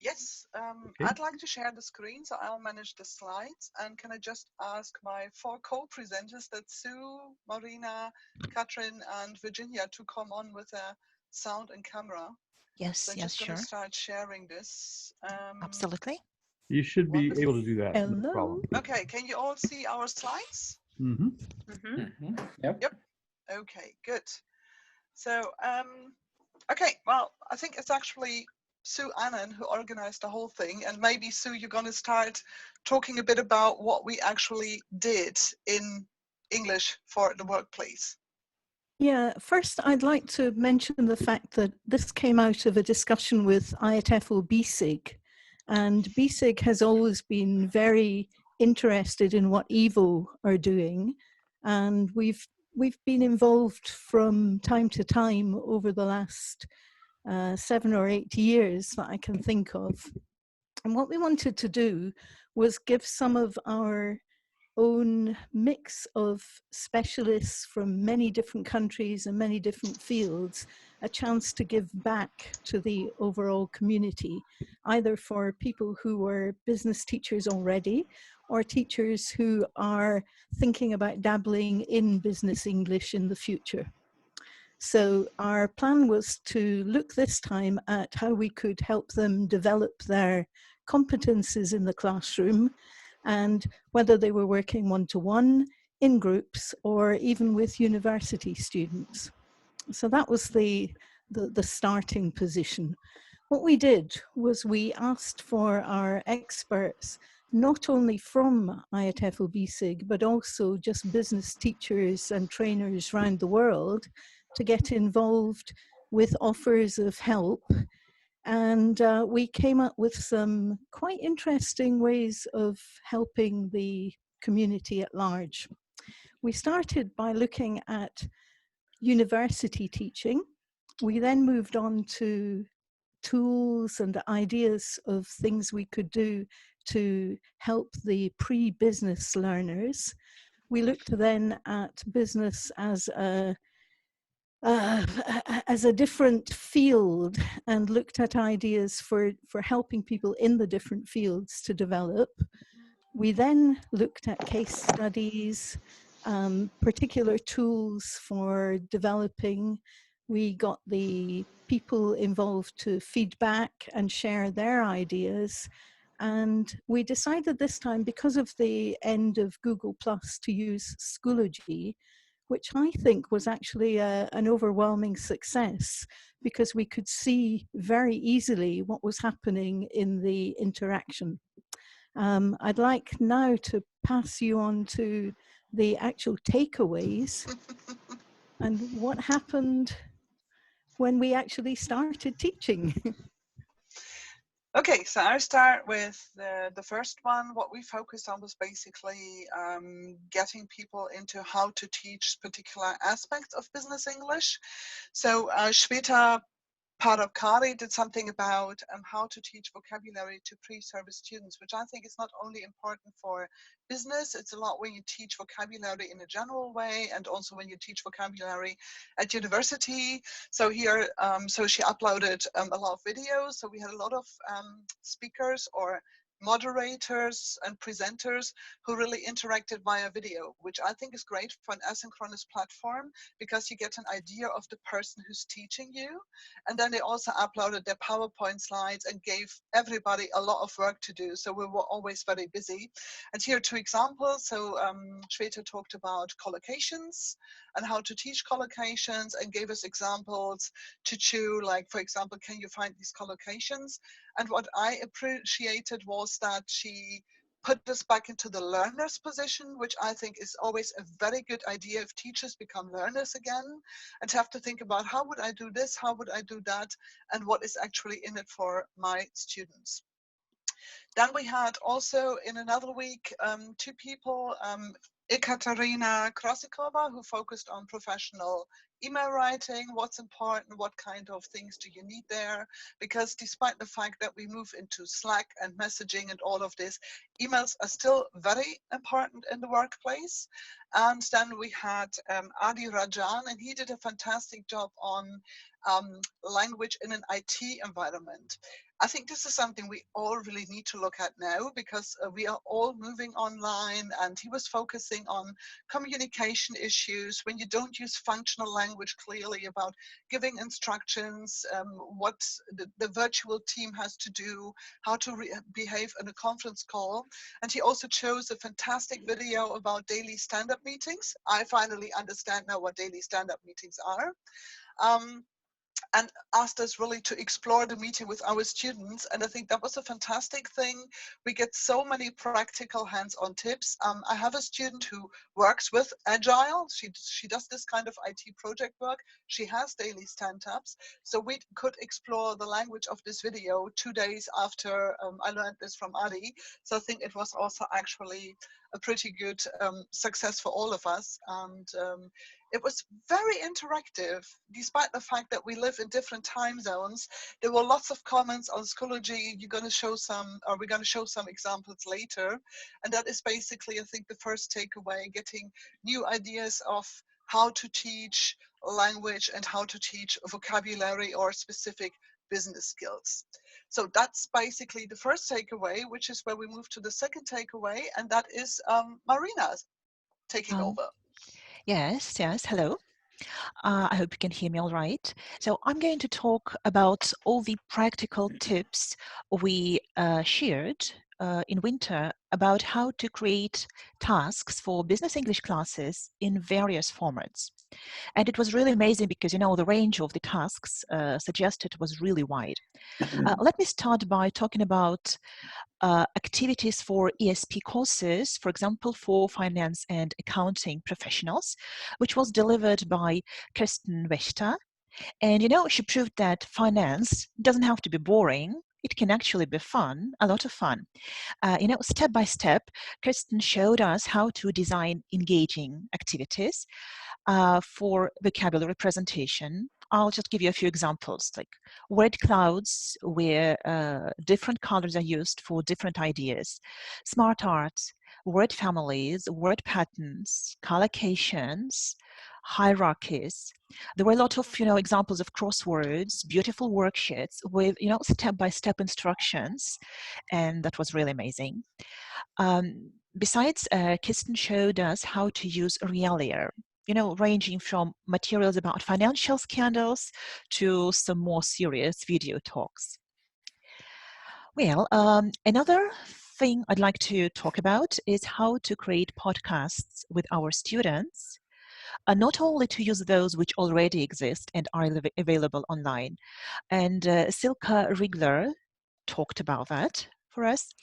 Yes, Okay. I'd like to share the screen, so I'll manage the slides. And can I just ask my 4 co-presenters, that's Sue, Marina, Katrin, and Virginia, to come on with a sound and camera? Yes, So I'm yes, just going sure. to start sharing this. Absolutely. You should be Wonderful. able to do that. No Hello. problem. Okay, can you all see our slides? Mm-hmm. Yep. Yep. Okay, good. So, okay, well, I think it's actually Sue Annan who organized the whole thing. And maybe, Sue, you're going to start talking a bit about what we actually did in English for the Workplace. Yeah, first I'd like to mention the fact that this came out of a discussion with IATEFL BSIG, and BSIG has always been very interested in what EVO are doing, and we've been involved from time to time over the last 7 or 8 years that I can think of. And what we wanted to do was give some of our own mix of specialists from many different countries and many different fields a chance to give back to the overall community, either for people who were business teachers already or teachers who are thinking about dabbling in business English in the future. So our plan was to look this time at how we could help them develop their competences in the classroom, and whether they were working one-to-one, in groups, or even with university students. So that was the starting position. What we did was we asked for our experts, not only from IATEFL BSIG, but also just business teachers and trainers around the world, to get involved with offers of help. And we came up with some quite interesting ways of helping the community at large. We started by looking at university teaching. We then moved on to tools and ideas of things we could do to help the pre-business learners. We looked then at business as a different field, and looked at ideas for helping people in the different fields to develop. We then looked at case studies, particular tools for developing. We got the people involved to feedback and share their ideas. And we decided this time, because of the end of Google Plus, to use Schoology, which I think was actually an overwhelming success, because we could see very easily what was happening in the interaction. I'd like now to pass you on to the actual takeaways and what happened when we actually started teaching. Okay, so I'll start with the first one. What we focused on was basically getting people into how to teach particular aspects of business English. So Shweta Padavkari did something about how to teach vocabulary to pre-service students, which I think is not only important for business, it's a lot when you teach vocabulary in a general way, and also when you teach vocabulary at university. So here, so she uploaded a lot of videos. So we had a lot of speakers or moderators and presenters who really interacted via video, which I think is great for an asynchronous platform because you get an idea of the person who's teaching you. And then they also uploaded their PowerPoint slides and gave everybody a lot of work to do. So we were always very busy. And here are two examples. So Shweta talked about collocations and how to teach collocations and gave us examples to chew, like, for example, can you find these collocations? And what I appreciated was that she put us back into the learner's position, which I think is always a very good idea if teachers become learners again, and to have to think about how would I do this, how would I do that, and what is actually in it for my students. Then we had also in another week, two people, Ekaterina Krasikova, who focused on professional email writing, what's important, what kind of things do you need there, because despite the fact that we move into Slack and messaging and all of this, emails are still very important in the workplace. And then we had Adi Rajan, and he did a fantastic job on language in an IT environment. I think this is something we all really need to look at now because we are all moving online, and he was focusing on communication issues when you don't use functional language clearly, about giving instructions, what the virtual team has to do, how to behave in a conference call. And he also chose a fantastic video about daily stand-up meetings. I finally understand now what daily stand-up meetings are. And asked us really to explore the meeting with our students. And I think that was a fantastic thing. We get so many practical hands-on tips. I have a student who works with Agile. She does this kind of IT project work. She has daily stand-ups. So we could explore the language of this video 2 days after I learned this from Adi. So I think it was also actually a pretty good success for all of us. And it was very interactive, despite the fact that we live in different time zones. There were lots of comments on Schoology. We're going to show some examples later. And that is basically, I think, the first takeaway, getting new ideas of how to teach language and how to teach vocabulary or specific business skills. So that's basically the first takeaway, which is where we move to the second takeaway, and that is Marina taking over. Yes, hello. I hope you can hear me all right. So I'm going to talk about all the practical tips we shared in winter about how to create tasks for business English classes in various formats. And it was really amazing because, the range of the tasks suggested was really wide. Let me start by talking about activities for ESP courses, for example, for finance and accounting professionals, which was delivered by Kirsten Wächter. And, she proved that finance doesn't have to be boring. It can actually be fun, a lot of fun. Step by step, Kirsten showed us how to design engaging activities for vocabulary presentation. I'll just give you a few examples, like word clouds where different colors are used for different ideas, smart art, word families, word patterns, collocations, hierarchies. There were a lot of, examples of crosswords, beautiful worksheets with, step-by-step instructions, and that was really amazing. Besides, Kirsten showed us how to use Realia, ranging from materials about financial scandals to some more serious video talks. Well, another thing I'd like to talk about is how to create podcasts with our students, not only to use those which already exist and are available online. And Silke Riegler talked about that for us.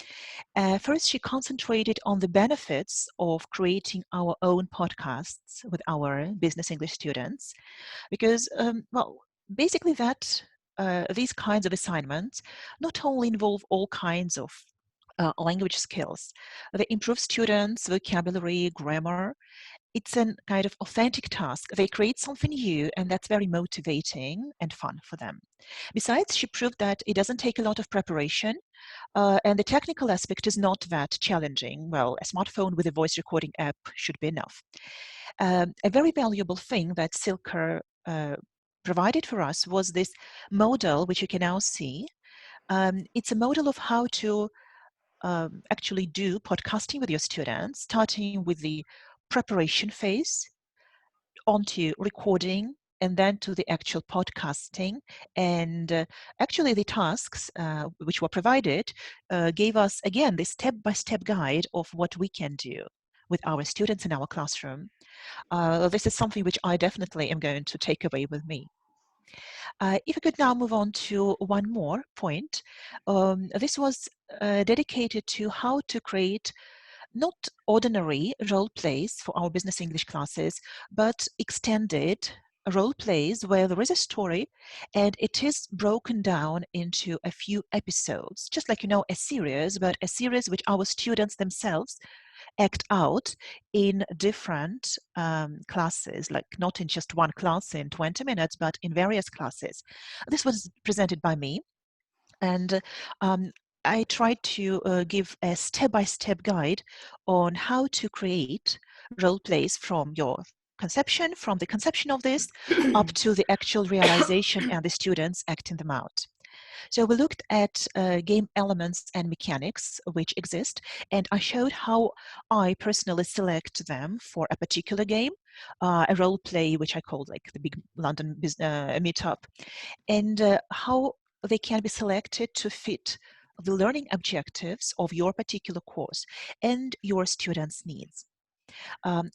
First, she concentrated on the benefits of creating our own podcasts with our business English students, because, basically these kinds of assignments not only involve all kinds of language skills, they improve students' vocabulary, grammar. It's a kind of authentic task. They create something new, and that's very motivating and fun for them. Besides, she proved that it doesn't take a lot of preparation, and the technical aspect is not that challenging. Well, a smartphone with a voice recording app should be enough. A very valuable thing that Silke provided for us was this model, which you can now see. It's a model of how to actually do podcasting with your students, starting with the preparation phase, onto recording, and then to the actual podcasting. And actually the tasks which were provided gave us, again, the step-by-step guide of what we can do with our students in our classroom. This is something which I definitely am going to take away with me. If we could now move on to one more point. This was dedicated to how to create not ordinary role plays for our business English classes, but extended role plays where there is a story and it is broken down into a few episodes, just like, a series, but a series which our students themselves act out in different classes, like not in just one class in 20 minutes, but in various classes. This was presented by me, and I tried to give a step-by-step guide on how to create role plays from your conception, from the conception of this up to the actual realization and the students acting them out. So we looked at game elements and mechanics which exist, and I showed how I personally select them for a particular game, a role play which I called like the Big London Meetup, and how they can be selected to fit the learning objectives of your particular course and your students' needs.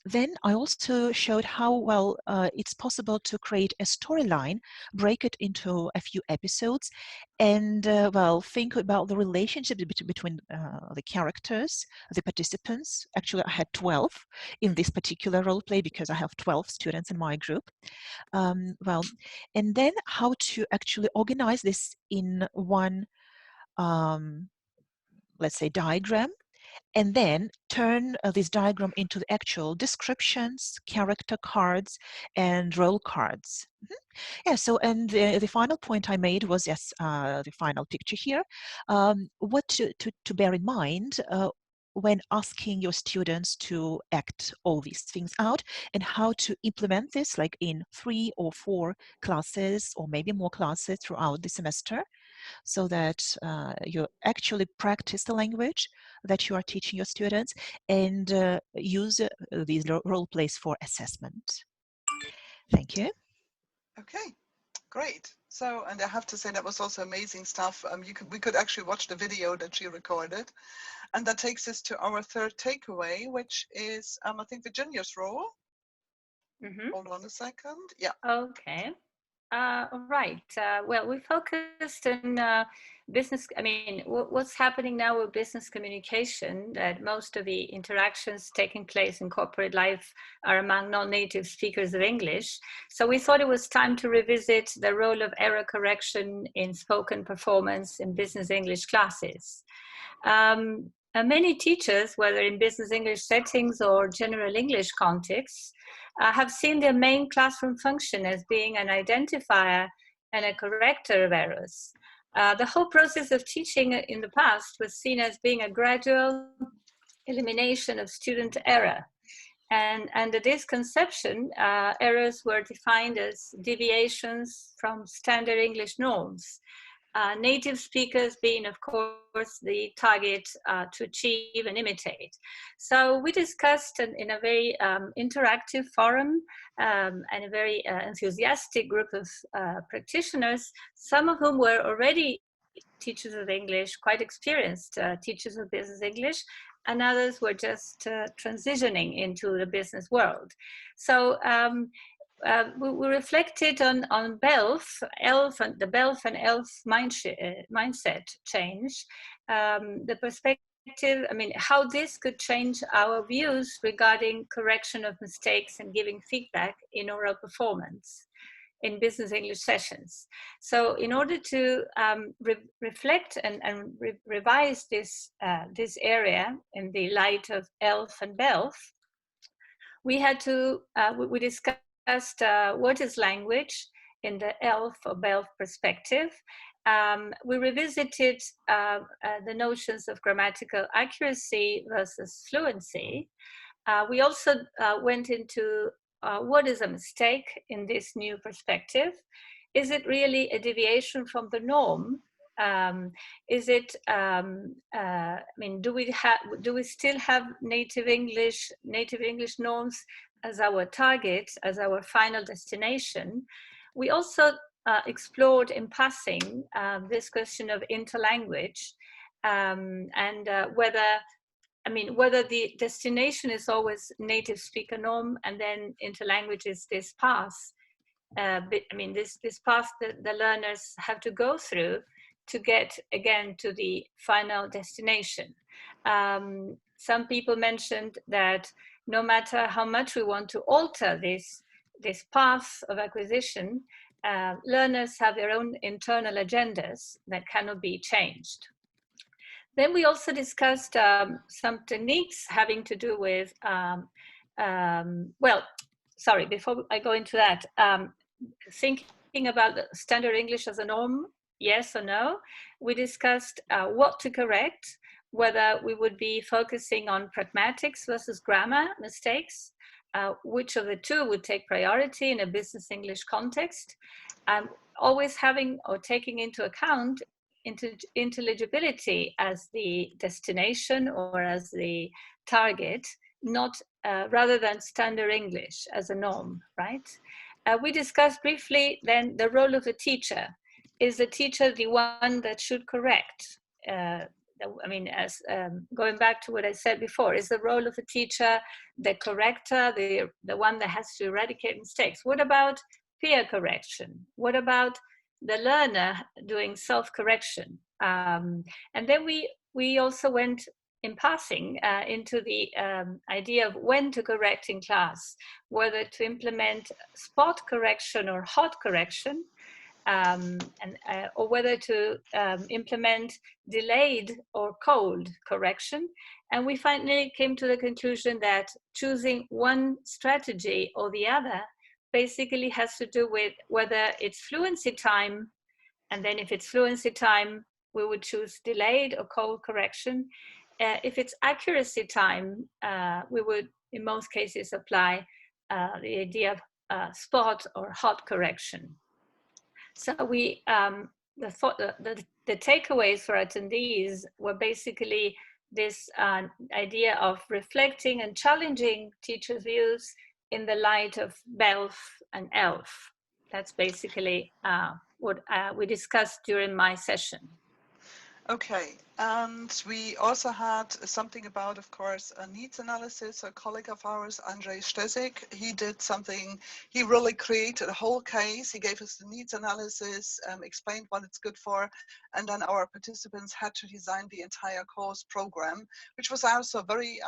Then I also showed how well it's possible to create a storyline, break it into a few episodes, and well, think about the relationship between the characters, the participants. Actually, I had 12 in this particular role play because I have 12 students in my group. Well, and then how to actually organize this in one, let's say, diagram, and then turn this diagram into the actual descriptions, character cards, and role cards. Yeah, so, and the final point I made was, yes, the final picture here, what to bear in mind when asking your students to act all these things out, and how to implement this like in 3 or 4 classes or maybe more classes throughout the semester, so that you actually practice the language that you are teaching your students and use these role plays for assessment. Thank you. Okay, great. So, and I have to say that was also amazing stuff. We could actually watch the video that she recorded, and that takes us to our third takeaway, which is I think Virginia's role. Hold on a second. Yeah. Okay. Right. Well, we focused on business. I mean, what's happening now with business communication, that most of the interactions taking place in corporate life are among non-native speakers of English. So we thought it was time to revisit the role of error correction in spoken performance in business English classes. Many teachers, whether in business English settings or general English contexts, have seen their main classroom function as being an identifier and a corrector of errors. The whole process of teaching in the past was seen as being a gradual elimination of student error. And under this conception, errors were defined as deviations from standard English norms. Native speakers being, of course, the target to achieve and imitate. So we discussed in a very interactive forum and a very enthusiastic group of practitioners, some of whom were already teachers of English, quite experienced teachers of business English, and others were just transitioning into the business world. So we reflected on BELF, the BELF and ELF mindset change, the perspective, I mean, how this could change our views regarding correction of mistakes and giving feedback in oral performance in business English sessions. So in order to reflect and revise this area in the light of ELF and BELF, we had to, we discussed what is language in the ELF or BELF perspective. We revisited the notions of grammatical accuracy versus fluency. We also went into what is a mistake in this new perspective? Is it really a deviation from the norm, Is it? I mean, do we still have native English norms as our target, as our final destination? We also explored in passing this question of interlanguage and whether the destination is always native speaker norm, and then interlanguage is this path. This path that the learners have to go through to get again to the final destination. Some people mentioned that no matter how much we want to alter this path of acquisition, learners have their own internal agendas that cannot be changed. Then we also discussed some techniques having to do with, before I go into that, thinking about the standard English as a norm, yes or no. We discussed what to correct, whether we would be focusing on pragmatics versus grammar mistakes, which of the two would take priority in a business English context, always having or taking into account intelligibility as the destination or as the target, not rather than standard English as a norm, right? We discussed briefly then the role of the teacher. Is the teacher the one that should correct? Going back to what I said before, is the role of the teacher the corrector, the one that has to eradicate mistakes? What about peer correction? What about the learner doing self-correction? And then we also went in passing into the idea of when to correct in class, whether to implement spot correction or hot correction, or whether to implement delayed or cold correction. And we finally came to the conclusion that choosing one strategy or the other basically has to do with whether it's fluency time, and then if it's fluency time, we would choose delayed or cold correction. If it's accuracy time, we would, in most cases, apply the idea of spot or hot correction. So we, the takeaways for attendees were basically this idea of reflecting and challenging teachers' views in the light of BELF and ELF. That's basically what we discussed during my session. Okay, and we also had something about, of course, a needs analysis. A colleague of ours, Andrzej Stesik, he did something, he really created a whole case. He gave us the needs analysis, explained what it's good for, and then our participants had to design the entire course program, which was also very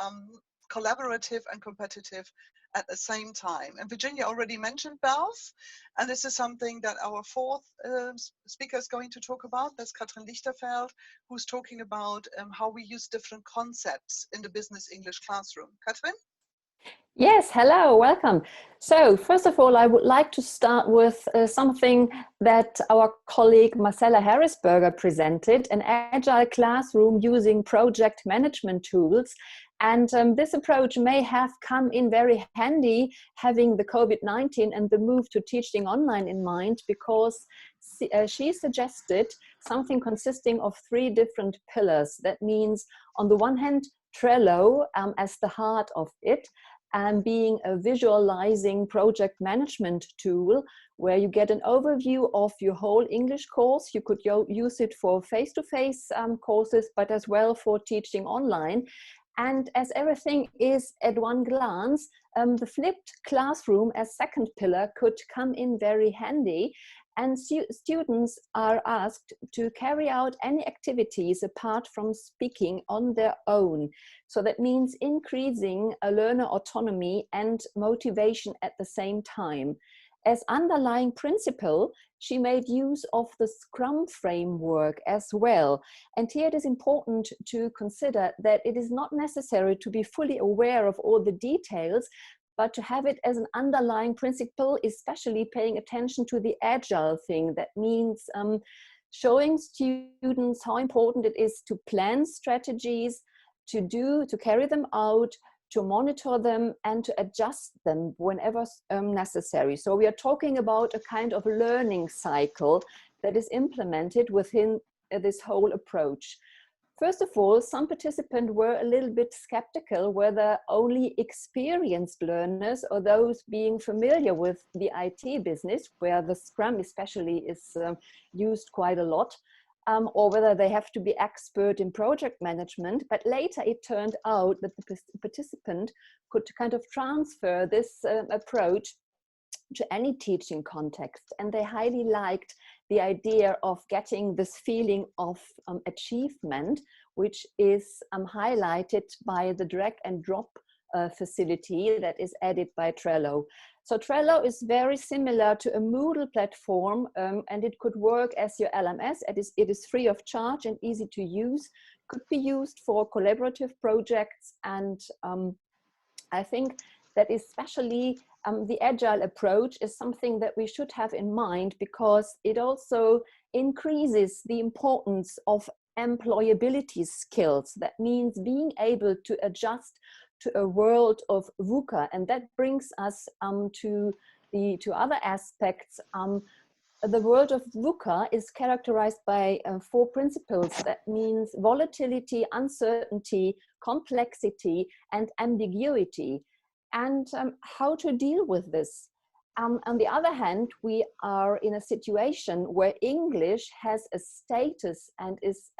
collaborative and competitive at the same time. And Virginia already mentioned BELF, and this is something that our fourth speaker is going to talk about. That's Katrin Lichterfeld, who's talking about how we use different concepts in the business English classroom. Katrin? Yes, hello, welcome. So first of all, I would like to start with something that our colleague Marcella Harrisberger presented, an agile classroom using project management tools. And this approach may have come in very handy having the COVID-19 and the move to teaching online in mind, because she suggested something consisting of 3 different pillars. That means, on the one hand, Trello as the heart of it, and being a visualizing project management tool where you get an overview of your whole English course. You could use it for face-to-face courses, but as well for teaching online. And as everything is at one glance, the flipped classroom as second pillar could come in very handy. And students are asked to carry out any activities apart from speaking on their own. So that means increasing a learner autonomy and motivation at the same time. As underlying principle, she made use of the Scrum framework as well. And here it is important to consider that it is not necessary to be fully aware of all the details, but to have it as an underlying principle, especially paying attention to the agile thing. That means showing students how important it is to plan strategies, to carry them out, to monitor them, and to adjust them whenever necessary. So we are talking about a kind of learning cycle that is implemented within this whole approach. First of all, some participants were a little bit skeptical whether only experienced learners or those being familiar with the IT business, where the Scrum especially is used quite a lot, or whether they have to be expert in project management. But later it turned out that the participant could kind of transfer this approach to any teaching context, and they highly liked the idea of getting this feeling of achievement, which is highlighted by the drag and drop facility that is added by Trello. So Trello is very similar to a Moodle platform, and it could work as your LMS. It is free of charge and easy to use, could be used for collaborative projects, and I think that especially the agile approach is something that we should have in mind, because it also increases the importance of employability skills. That means being able to adjust to a world of VUCA, and that brings us to other aspects. The world of VUCA is characterized by 4 principles. That means volatility, uncertainty, complexity, and ambiguity. And how to deal with this. On the other hand, we are in a situation where English has a status and is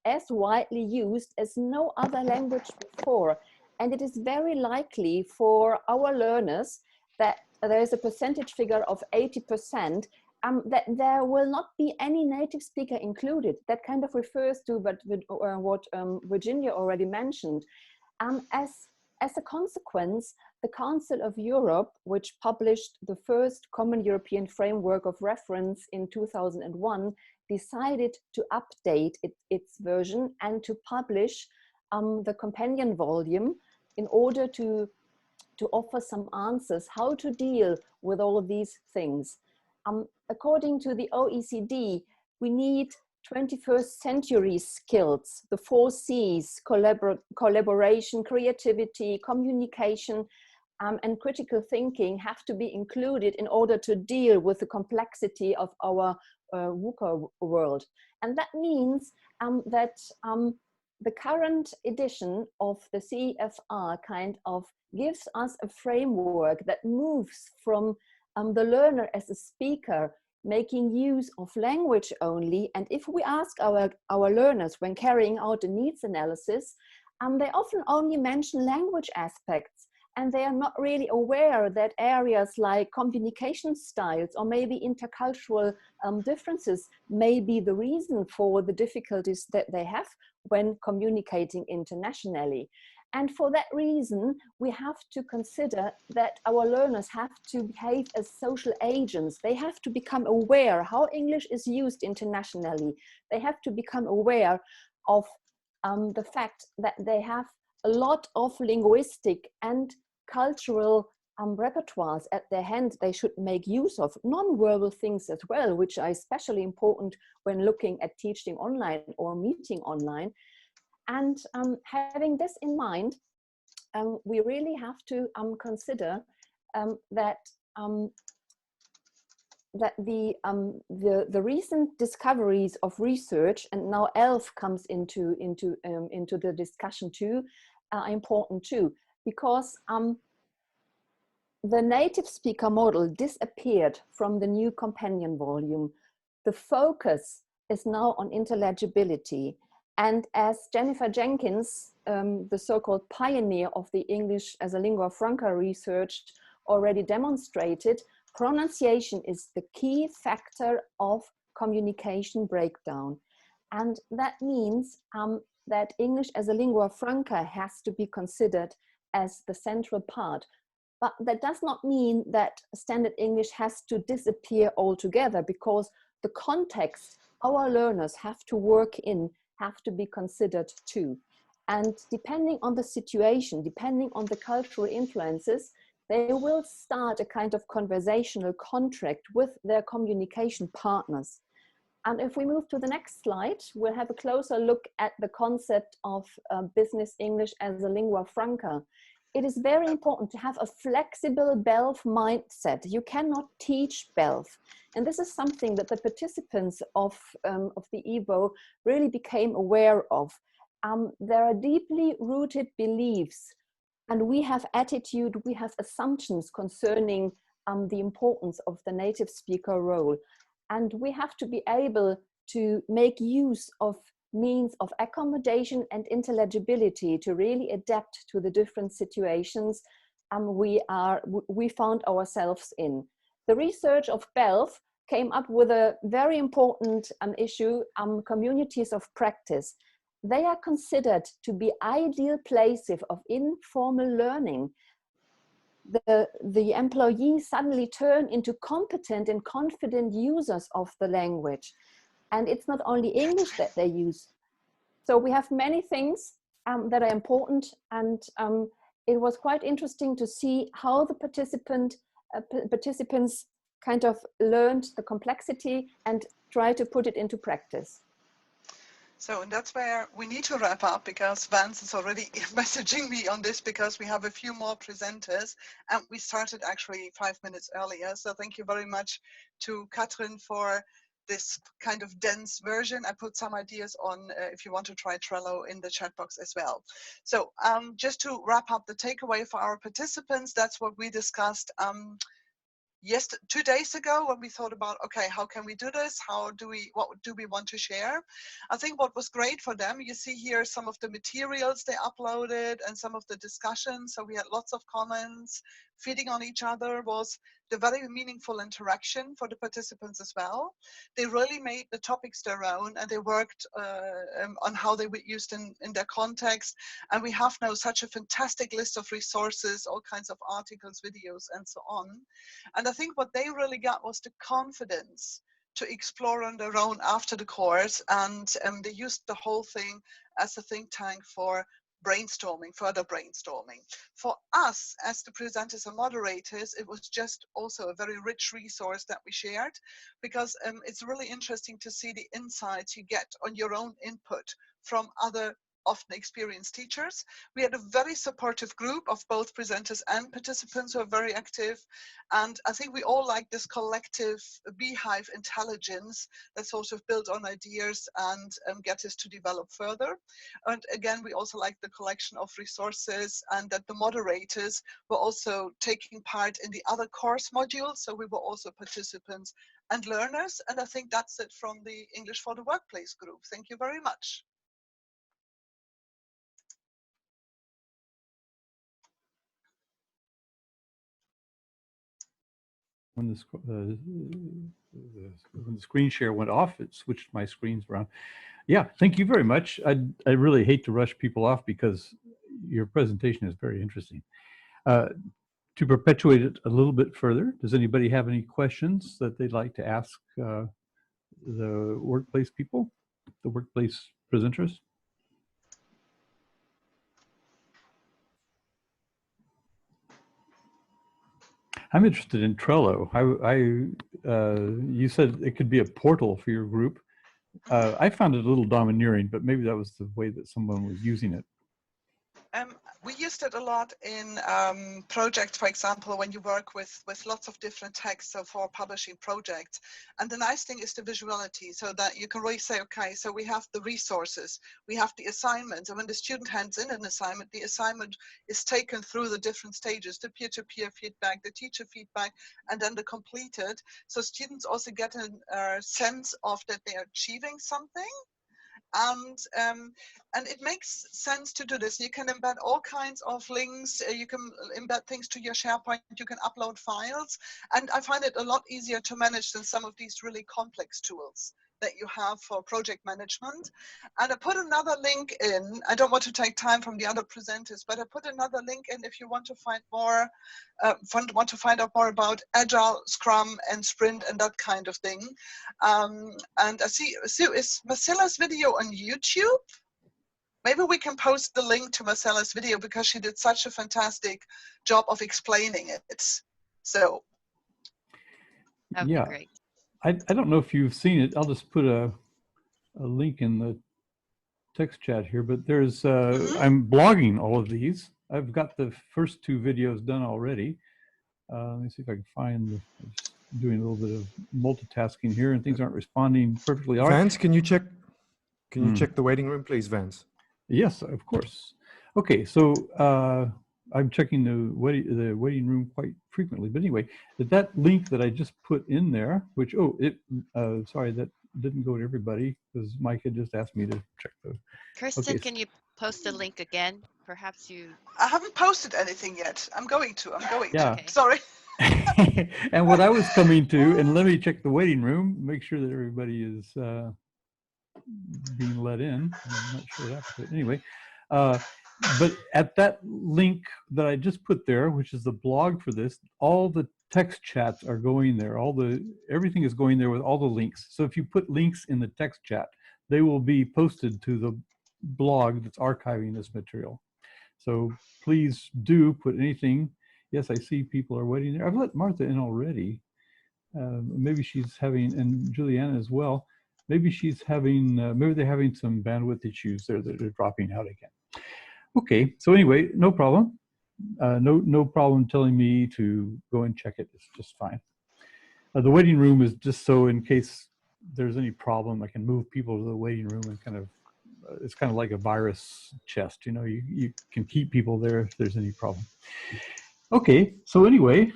as widely used as no other language before. And it is very likely for our learners that there is a percentage figure of 80%, that there will not be any native speaker included. That kind of refers to what Virginia already mentioned. As a consequence, the Council of Europe, which published the first Common European Framework of Reference in 2001, decided to update its version and to publish the companion volume in order to offer some answers how to deal with all of these things. According to the OECD, we need 21st century skills, the 4 C's, collaboration, creativity, communication, and critical thinking have to be included in order to deal with the complexity of our VUCA world. And that means that the current edition of the CEFR kind of gives us a framework that moves from the learner as a speaker, making use of language only. And if we ask our learners when carrying out a needs analysis, they often only mention language aspects, and they are not really aware that areas like communication styles or maybe intercultural differences may be the reason for the difficulties that they have when communicating internationally. And for that reason, we have to consider that our learners have to behave as social agents. They have to become aware how English is used internationally. They have to become aware of the fact that they have a lot of linguistic and cultural repertoires at their hand they should make use of. Non-verbal things as well, which are especially important when looking at teaching online or meeting online. And having this in mind, we really have to consider that the recent discoveries of research, and now ELF comes into the discussion too, are important too, because the native speaker model disappeared from the new companion volume. The focus is now on intelligibility. And as Jennifer Jenkins, the so-called pioneer of the English as a lingua franca research, already demonstrated, pronunciation is the key factor of communication breakdown. And that means that English as a lingua franca has to be considered as the central part. But that does not mean that standard English has to disappear altogether, because the context our learners have to work in have to be considered too. And depending on the situation, depending on the cultural influences, they will start a kind of conversational contract with their communication partners. And if we move to the next slide, we'll have a closer look at the concept of business English as a lingua franca. it is very important to have a flexible BELF mindset. You cannot teach BELF. And this is something that the participants of the EVO really became aware of. There are deeply rooted beliefs, and we have attitude, we have assumptions concerning the importance of the native speaker role. And we have to be able to make use of means of accommodation and intelligibility to really adapt to the different situations we found ourselves in. The research of BELF came up with a very important issue, communities of practice. They are considered to be ideal places of informal learning. The employees suddenly turn into competent and confident users of the language. And it's not only English that they use. So we have many things that are important, and it was quite interesting to see how the participants kind of learned the complexity and try to put it into practice. So and that's where we need to wrap up, because Vance is already messaging me on this, because we have a few more presenters and we started actually 5 minutes earlier. So thank you very much to Katrin for this kind of dense version. I put some ideas on if you want to try Trello in the chat box as well. So just to wrap up the takeaway for our participants, that's what we discussed 2 days ago, when we thought about, okay, how can we do this? What do we want to share? I think what was great for them, you see here some of the materials they uploaded and some of the discussions. So we had lots of comments feeding on each other, was the very meaningful interaction for the participants as well. They really made the topics their own, and they worked on how they were used in their context. And we have now such a fantastic list of resources, all kinds of articles, videos, and so on. And I think what they really got was the confidence to explore on their own after the course. And they used the whole thing as a think tank for brainstorming, further brainstorming. For us, as the presenters and moderators, it was just also a very rich resource that we shared, because it's really interesting to see the insights you get on your own input from other often experienced teachers. We had a very supportive group of both presenters and participants who are very active. And I think we all like this collective beehive intelligence that sort of build on ideas and get us to develop further. And again, we also like the collection of resources, and that the moderators were also taking part in the other course modules. So we were also participants and learners. And I think that's it from the English for the Workplace group. Thank you very much. When the screen share went off, it switched my screens around. Yeah, thank you very much. I really hate to rush people off, because your presentation is very interesting. To perpetuate it a little bit further, does anybody have any questions that they'd like to ask the workplace people, the workplace presenters? I'm interested in Trello. You said it could be a portal for your group. I found it a little domineering, but maybe that was the way that someone was using it. We used it a lot in projects, for example, when you work with lots of different texts for publishing projects. And the nice thing is the visuality, so that you can really say, okay, so we have the resources, we have the assignments, and when the student hands in an assignment, the assignment is taken through the different stages, the peer-to-peer feedback, the teacher feedback, and then the completed. So students also get a sense of that they are achieving something. And it makes sense to do this. You can embed all kinds of links. You can embed things to your SharePoint. You can upload files. And I find it a lot easier to manage than some of these really complex tools that you have for project management. And I put another link in. I don't want to take time from the other presenters, but I put another link in if you want to find more, want to find out more about Agile, Scrum, and Sprint, and that kind of thing. And I see, Sue, is Marcella's video on YouTube? Maybe we can post the link to Marcella's video, because she did such a fantastic job of explaining it. So That would be great. I don't know if you've seen it. I'll just put a link in the text chat here, but there's, I'm blogging all of these. I've got the first 2 videos done already. Let me see if I can find, I'm just doing a little bit of multitasking here and things aren't responding perfectly. All right. Vance, can you check the waiting room, please, Vance? Yes, of course. Okay, so I'm checking the waiting room quite frequently. But anyway, that link that I just put in there, which, sorry, that didn't go to everybody because Mike had just asked me to check those. Kirsten, Okay. can you post the link again? Perhaps you. I haven't posted anything yet. I'm going to. Yeah. Okay. Sorry. And what I was coming to, and let me check the waiting room, make sure that everybody is being let in. I'm not sure what happened to it. Anyway, but at that link that I just put there, which is the blog for this, all the text chats are going there. Everything is going there with all the links. So if you put links in the text chat, they will be posted to the blog that's archiving this material. So please do put anything. Yes, I see people are waiting there. I've let Martha in already. Maybe she's having, and Juliana as well. Maybe she's having, maybe they're having some bandwidth issues there that are dropping out again. Okay, so anyway, no problem. No problem telling me to go and check it. It's just fine. The waiting room is just so in case there's any problem, I can move people to the waiting room and kind of, it's kind of like a virus chest, you know, you can keep people there if there's any problem. Okay, so anyway,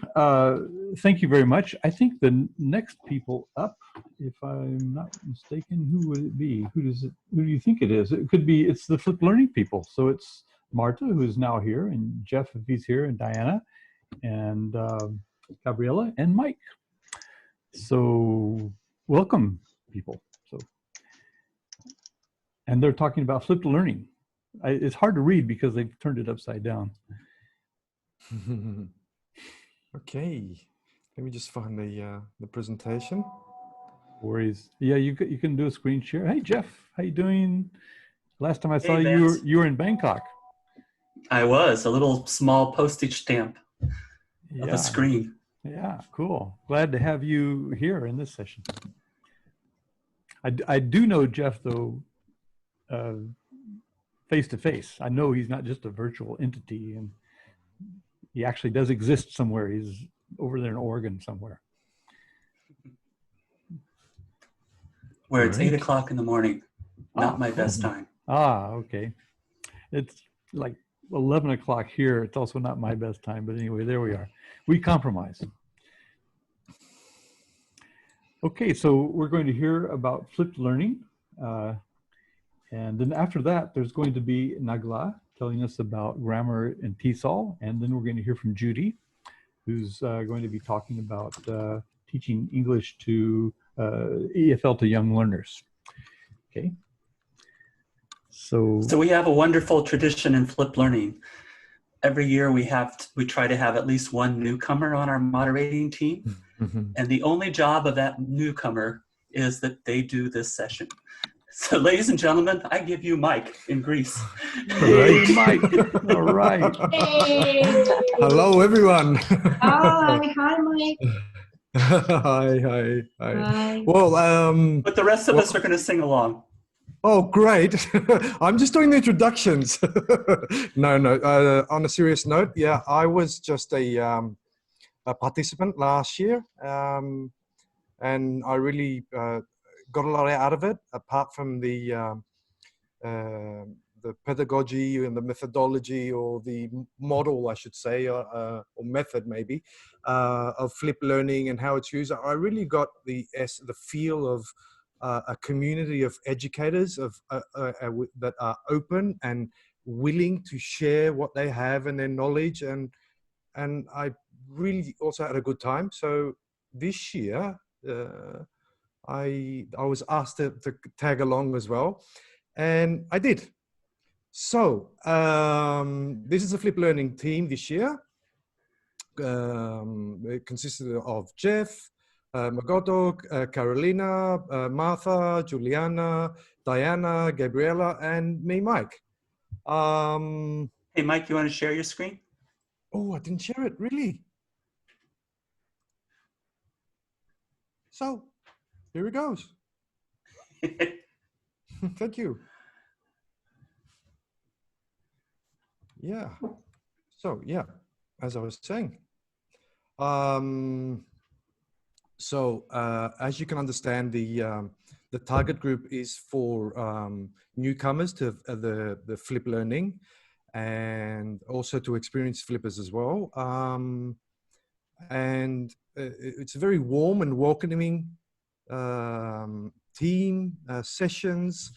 thank you very much. I think the next people up, if I'm not mistaken, who would it be? Who do you think it is? It could be, it's the Flip Learning people. So it's Marta, who is now here, and Jeff, if he's here, and Diana, and Gabriella, and Mike. So welcome, people. So, and they're talking about flipped learning. It's hard to read because they've turned it upside down. Okay, let me just find the presentation. No worries. Yeah, you can do a screen share. Hey Jeff, how you doing? Last time I saw Hey, you, Vance. you were in Bangkok. I was a little small postage stamp of Yeah. a screen. Yeah, cool. Glad to have you here in this session. I do know Jeff though, face to face. I know he's not just a virtual entity, and he actually does exist somewhere. He's over there in Oregon somewhere. Where it's All right. 8 o'clock in the morning. Not my cool. best time. Okay. It's like 11 o'clock here. It's also not my best time, but anyway, there we are. We compromise. Okay, so we're going to hear about flipped learning. And then after that, there's going to be Nagla telling us about grammar and TESOL. And then we're going to hear from Judy, who's going to be talking about teaching English to EFL to young learners. Okay. So we have a wonderful tradition in flipped learning. Every year we try to have at least one newcomer on our moderating team. And the only job of that newcomer is that they do this session. So ladies and gentlemen, I give you Mike in Greece. Hey, Mike. All right. Hey. Hello, everyone. Hi, Mike. Hi. Hi. Well, But the rest of us are going to sing along. oh, great. I'm just doing the introductions. No. On a serious note, yeah, I was just a participant last year. And I really got a lot out of it, apart from the pedagogy and the methodology, or the model, I should say, or method maybe, of flip learning and how it's used. I really got the feel of a community of educators that are open and willing to share what they have and their knowledge, and I really also had a good time. So this year, I was asked to tag along as well, and I did. So this is a flip learning team this year. It consisted of Jeff, Magoto, Carolina, Martha, Juliana, Diana, Gabriella, and me, Mike. Hey, Mike, you want to share your screen? Oh, I didn't share it, really? So here it goes. Thank you. Yeah. So yeah, as I was saying, as you can understand, the target group is for newcomers to the Flip learning, and also to experienced flippers as well. It's a very warm and welcoming team, sessions,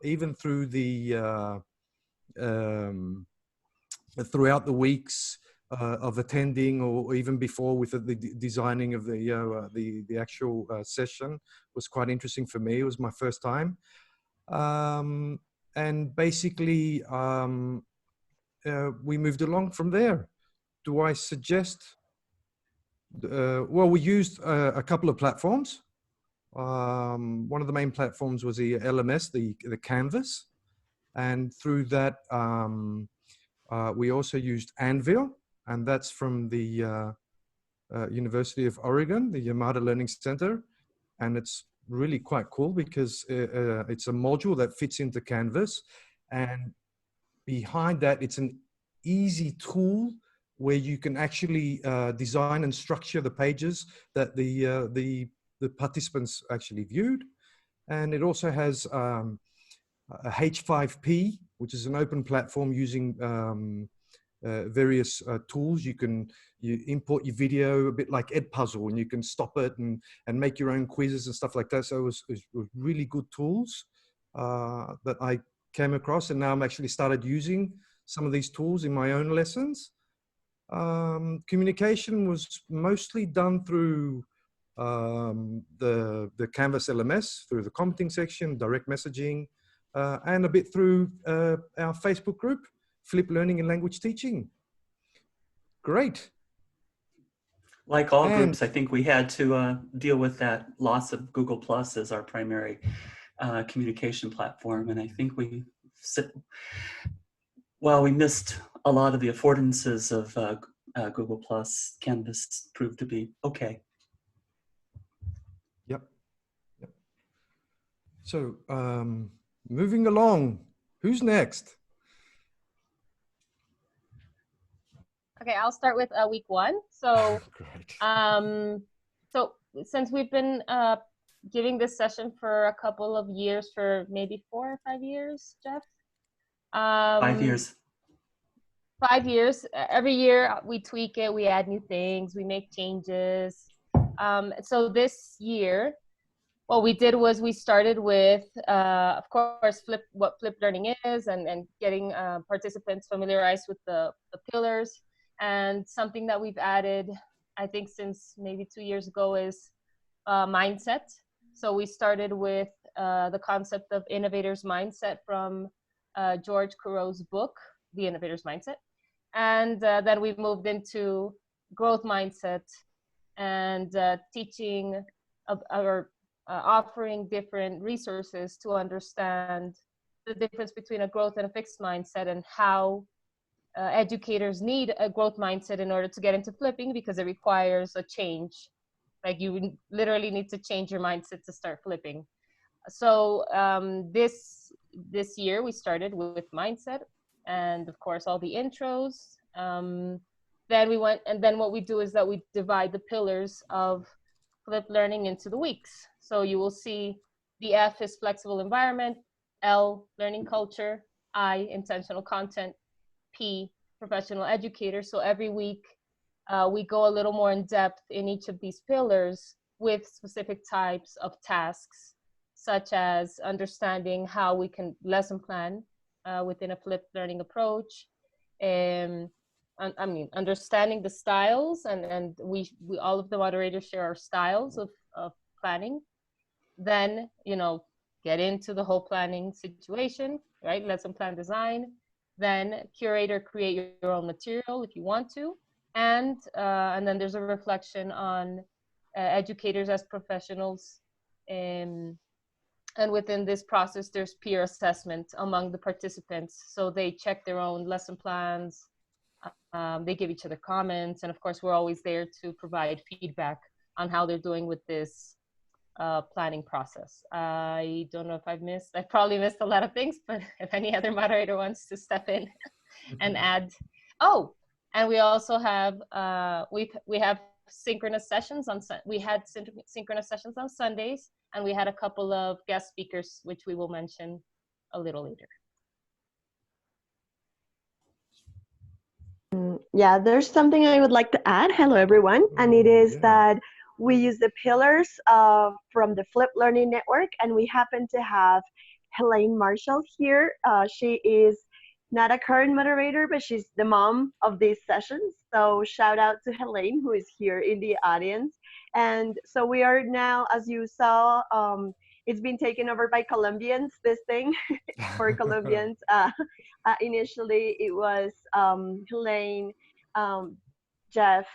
even through the throughout the weeks of attending, or even before with the designing of the actual session was quite interesting for me. It was my first time, and basically we moved along from there. Do I suggest? Well, we used a couple of platforms. One of the main platforms was the LMS, the Canvas, and through that we also used Anvil, and that's from the University of Oregon, the Yamada Learning Center, and it's really quite cool because it's a module that fits into Canvas, and behind that it's an easy tool where you can actually design and structure the pages that the participants actually viewed. And it also has a H5P, which is an open platform using various tools. You import your video a bit like Edpuzzle, and you can stop it and make your own quizzes and stuff like that. So it was really good tools that I came across, and now I'm actually started using some of these tools in my own lessons. Communication was mostly done through the Canvas LMS, through the commenting section, direct messaging, and a bit through our Facebook group, Flip Learning and Language Teaching. Great. Like all groups, I think we had to deal with that loss of Google Plus as our primary communication platform. And I think we missed a lot of the affordances of Google Plus. Canvas proved to be okay. Yep. So moving along, who's next? Okay, I'll start with week one. So, so since we've been giving this session for a couple of years, for maybe 4 or 5 years, Jeff? 5 years. 5 years. Every year we tweak it, we add new things, we make changes. So this year, what we did was we started with, of course, what Flip Learning is, and getting participants familiarized with the pillars. And something that we've added, I think since maybe 2 years ago, is mindset. So we started with the concept of innovator's mindset from George Coureau's book, The Innovator's Mindset. And then we moved into growth mindset and teaching or offering different resources to understand the difference between a growth and a fixed mindset, and how educators need a growth mindset in order to get into flipping, because it requires a change. Like you literally need to change your mindset to start flipping. So this year we started with mindset, and of course all the intros. Then we went, and then what we do is that we divide the pillars of Flip Learning into the weeks. So you will see the F is flexible environment, L, learning culture, I, intentional content, P, professional educator. So every week we go a little more in depth in each of these pillars with specific types of tasks, such as understanding how we can lesson plan within a flipped learning approach. I mean, understanding the styles, and we all of the moderators share our styles of planning. Then, you know, get into the whole planning situation, right? Lesson plan design. Then curate or create your own material if you want to. And then there's a reflection on educators as professionals. And within this process, there's peer assessment among the participants. So they check their own lesson plans. They give each other comments. And of course, we're always there to provide feedback on how they're doing with this planning process. I don't know if I probably missed a lot of things, but if any other moderator wants to step in. and add. Oh, and we also have we have synchronous sessions on we had synchronous sessions on Sundays, and we had a couple of guest speakers, which we will mention a little later. Yeah, there's something I would like to add. Hello, everyone. And it is that we use the pillars from the Flip Learning Network, and we happen to have Helene Marshall here. She is not a current moderator, but she's the mom of these sessions. So shout out to Helene, who is here in the audience. And so we are now, as you saw, it's been taken over by Colombians, this thing, for Colombians. Initially, it was Helene, Jeff,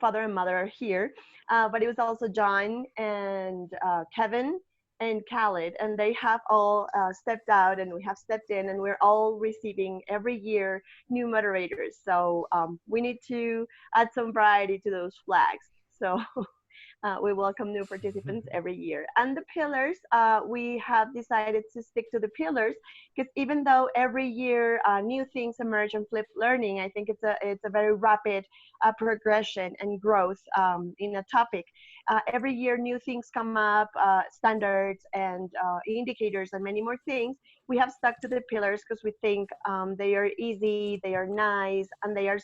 father and mother are here, but it was also John and Kevin and Khaled, and they have all stepped out, and we have stepped in, and we're all receiving every year new moderators. So we need to add some variety to those flags. So we welcome new participants every year. And the pillars, we have decided to stick to the pillars because even though every year new things emerge in Flip Learning, I think it's a very rapid progression and growth in a topic. Every year new things come up, standards and indicators and many more things. We have stuck to the pillars because we think they are easy, they are nice, and they are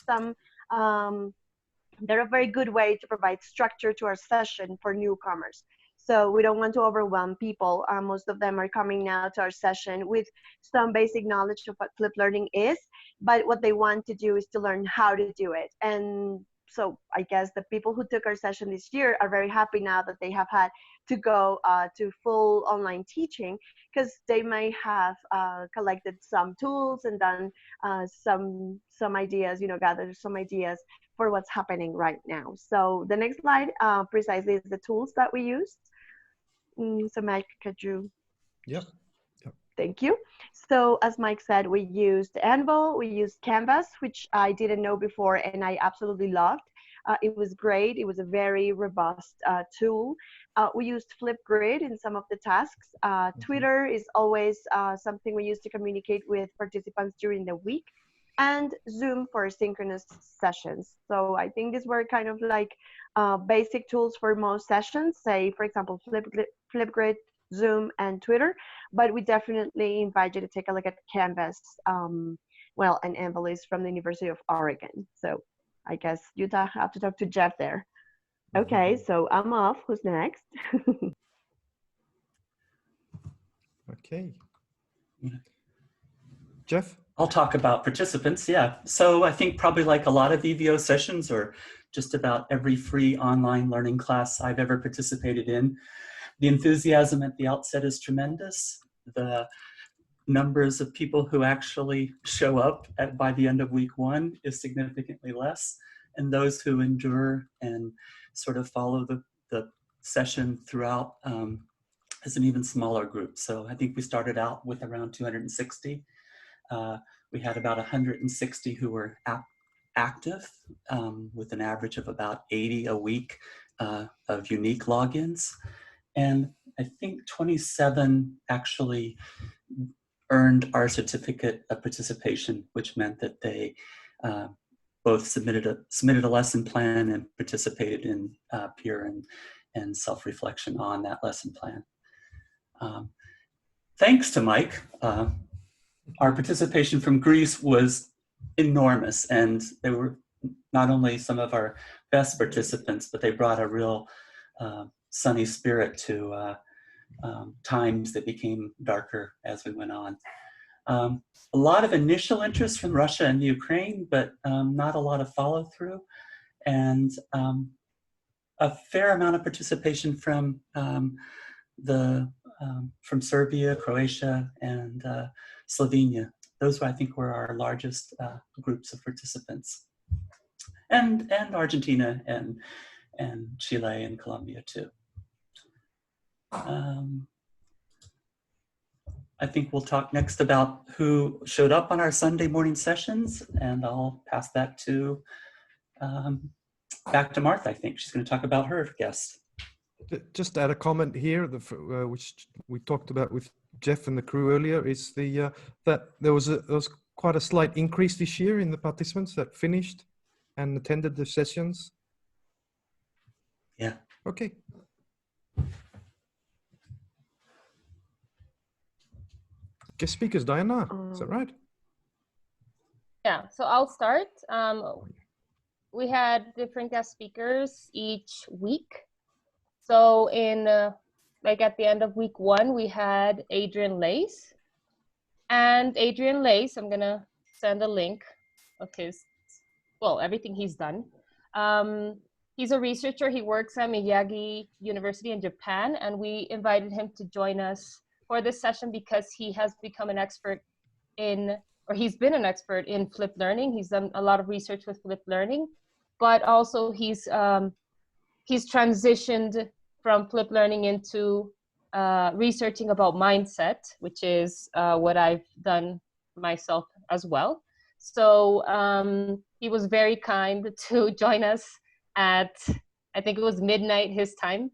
they're a very good way to provide structure to our session for newcomers. So we don't want to overwhelm people. Most of them are coming now to our session with some basic knowledge of what Flip Learning is, but what they want to do is to learn how to do it. And so I guess the people who took our session this year are very happy now that they have had to go to full online teaching, because they may have collected some tools and done some ideas, gathered some ideas for what's happening right now. So the next slide precisely is the tools that we used. So Mike, could you? Yep. Thank you. So as Mike said, we used Anvil, we used Canvas, which I didn't know before and I absolutely loved. It was great. It was a very robust tool. We used Flipgrid in some of the tasks. Twitter is always something we use to communicate with participants during the week, and Zoom for synchronous sessions. So I think these were kind of like basic tools for most sessions, say, for example, Flipgrid, Zoom, and Twitter, but we definitely invite you to take a look at Canvas. Well, and Anvil is from the University of Oregon. So I guess you have to talk to Jeff there. Okay, so I'm off. Who's next? Okay. Jeff? I'll talk about participants, yeah. So I think probably like a lot of EVO sessions, or just about every free online learning class I've ever participated in, the enthusiasm at the outset is tremendous. The numbers of people who actually show up by the end of week one is significantly less, and those who endure and sort of follow the session throughout is an even smaller group. So I think we started out with around 260. We had about 160 who were active, with an average of about 80 a week of unique logins. And I think 27 actually earned our certificate of participation, which meant that they both submitted a lesson plan and participated in peer and self-reflection on that lesson plan. Thanks to Mike, our participation from Greece was enormous, and they were not only some of our best participants, but they brought a real sunny spirit to times that became darker as we went on. A lot of initial interest from Russia and Ukraine, but not a lot of follow through, and a fair amount of participation from from Serbia, Croatia, and Slovenia. Those, I think, were our largest groups of participants, and Argentina and Chile and Colombia too. I think we'll talk next about who showed up on our Sunday morning sessions, and I'll pass that to back to Martha. I think she's going to talk about her guests. Just add a comment here, which we talked about with Jeff and the crew earlier, is that there was quite a slight increase this year in the participants that finished and attended the sessions? Yeah. Okay. Guest speakers, Diana, is that right? Yeah, so I'll start. We had different guest speakers each week. So in like at the end of week 1, we had Adrian Lace. And Adrian Lace, I'm gonna send a link of his, well, everything he's done. He's a researcher. He works at Miyagi University in Japan, and we invited him to join us for this session because he has become an expert in, or he's been an expert in flipped learning. He's done a lot of research with flipped learning, but also he's transitioned from flipped learning into researching about mindset, which is what I've done myself as well. So he was very kind to join us at, I think it was midnight his time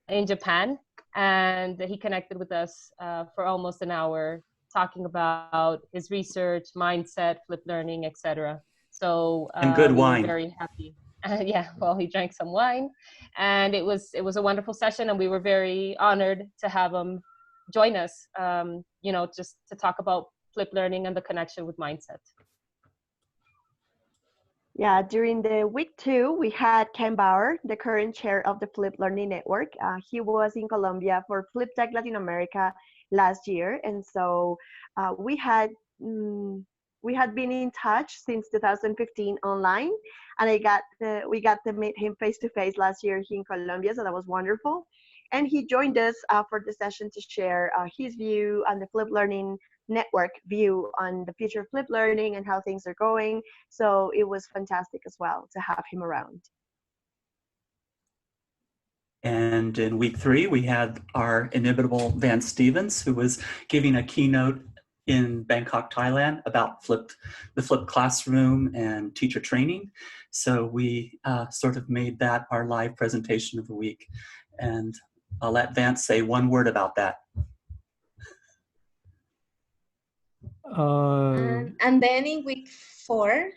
in Japan. And he connected with us for almost an hour, talking about his research, mindset, flipped learning, etc. So and good we wine. were very happy. Yeah, well, he drank some wine, and it was a wonderful session, and we were very honored to have him join us. You know, just to talk about flipped learning and the connection with mindset. Yeah, during the week 2, we had Ken Bauer, the current chair of the Flipped Learning Network. He was in Colombia for FlipTech Latin America last year, and so we had been in touch since 2015 online, and we got to meet him face to face last year here in Colombia, so that was wonderful. And he joined us for the session to share his view on the Flipped Learning Network view on the future of flipped learning and how things are going. So it was fantastic as well to have him around. And in week 3, we had our inimitable Vance Stevens, who was giving a keynote in Bangkok, Thailand about the flipped classroom and teacher training. So we sort of made that our live presentation of the week. And I'll let Vance say one word about that. And then in week 4,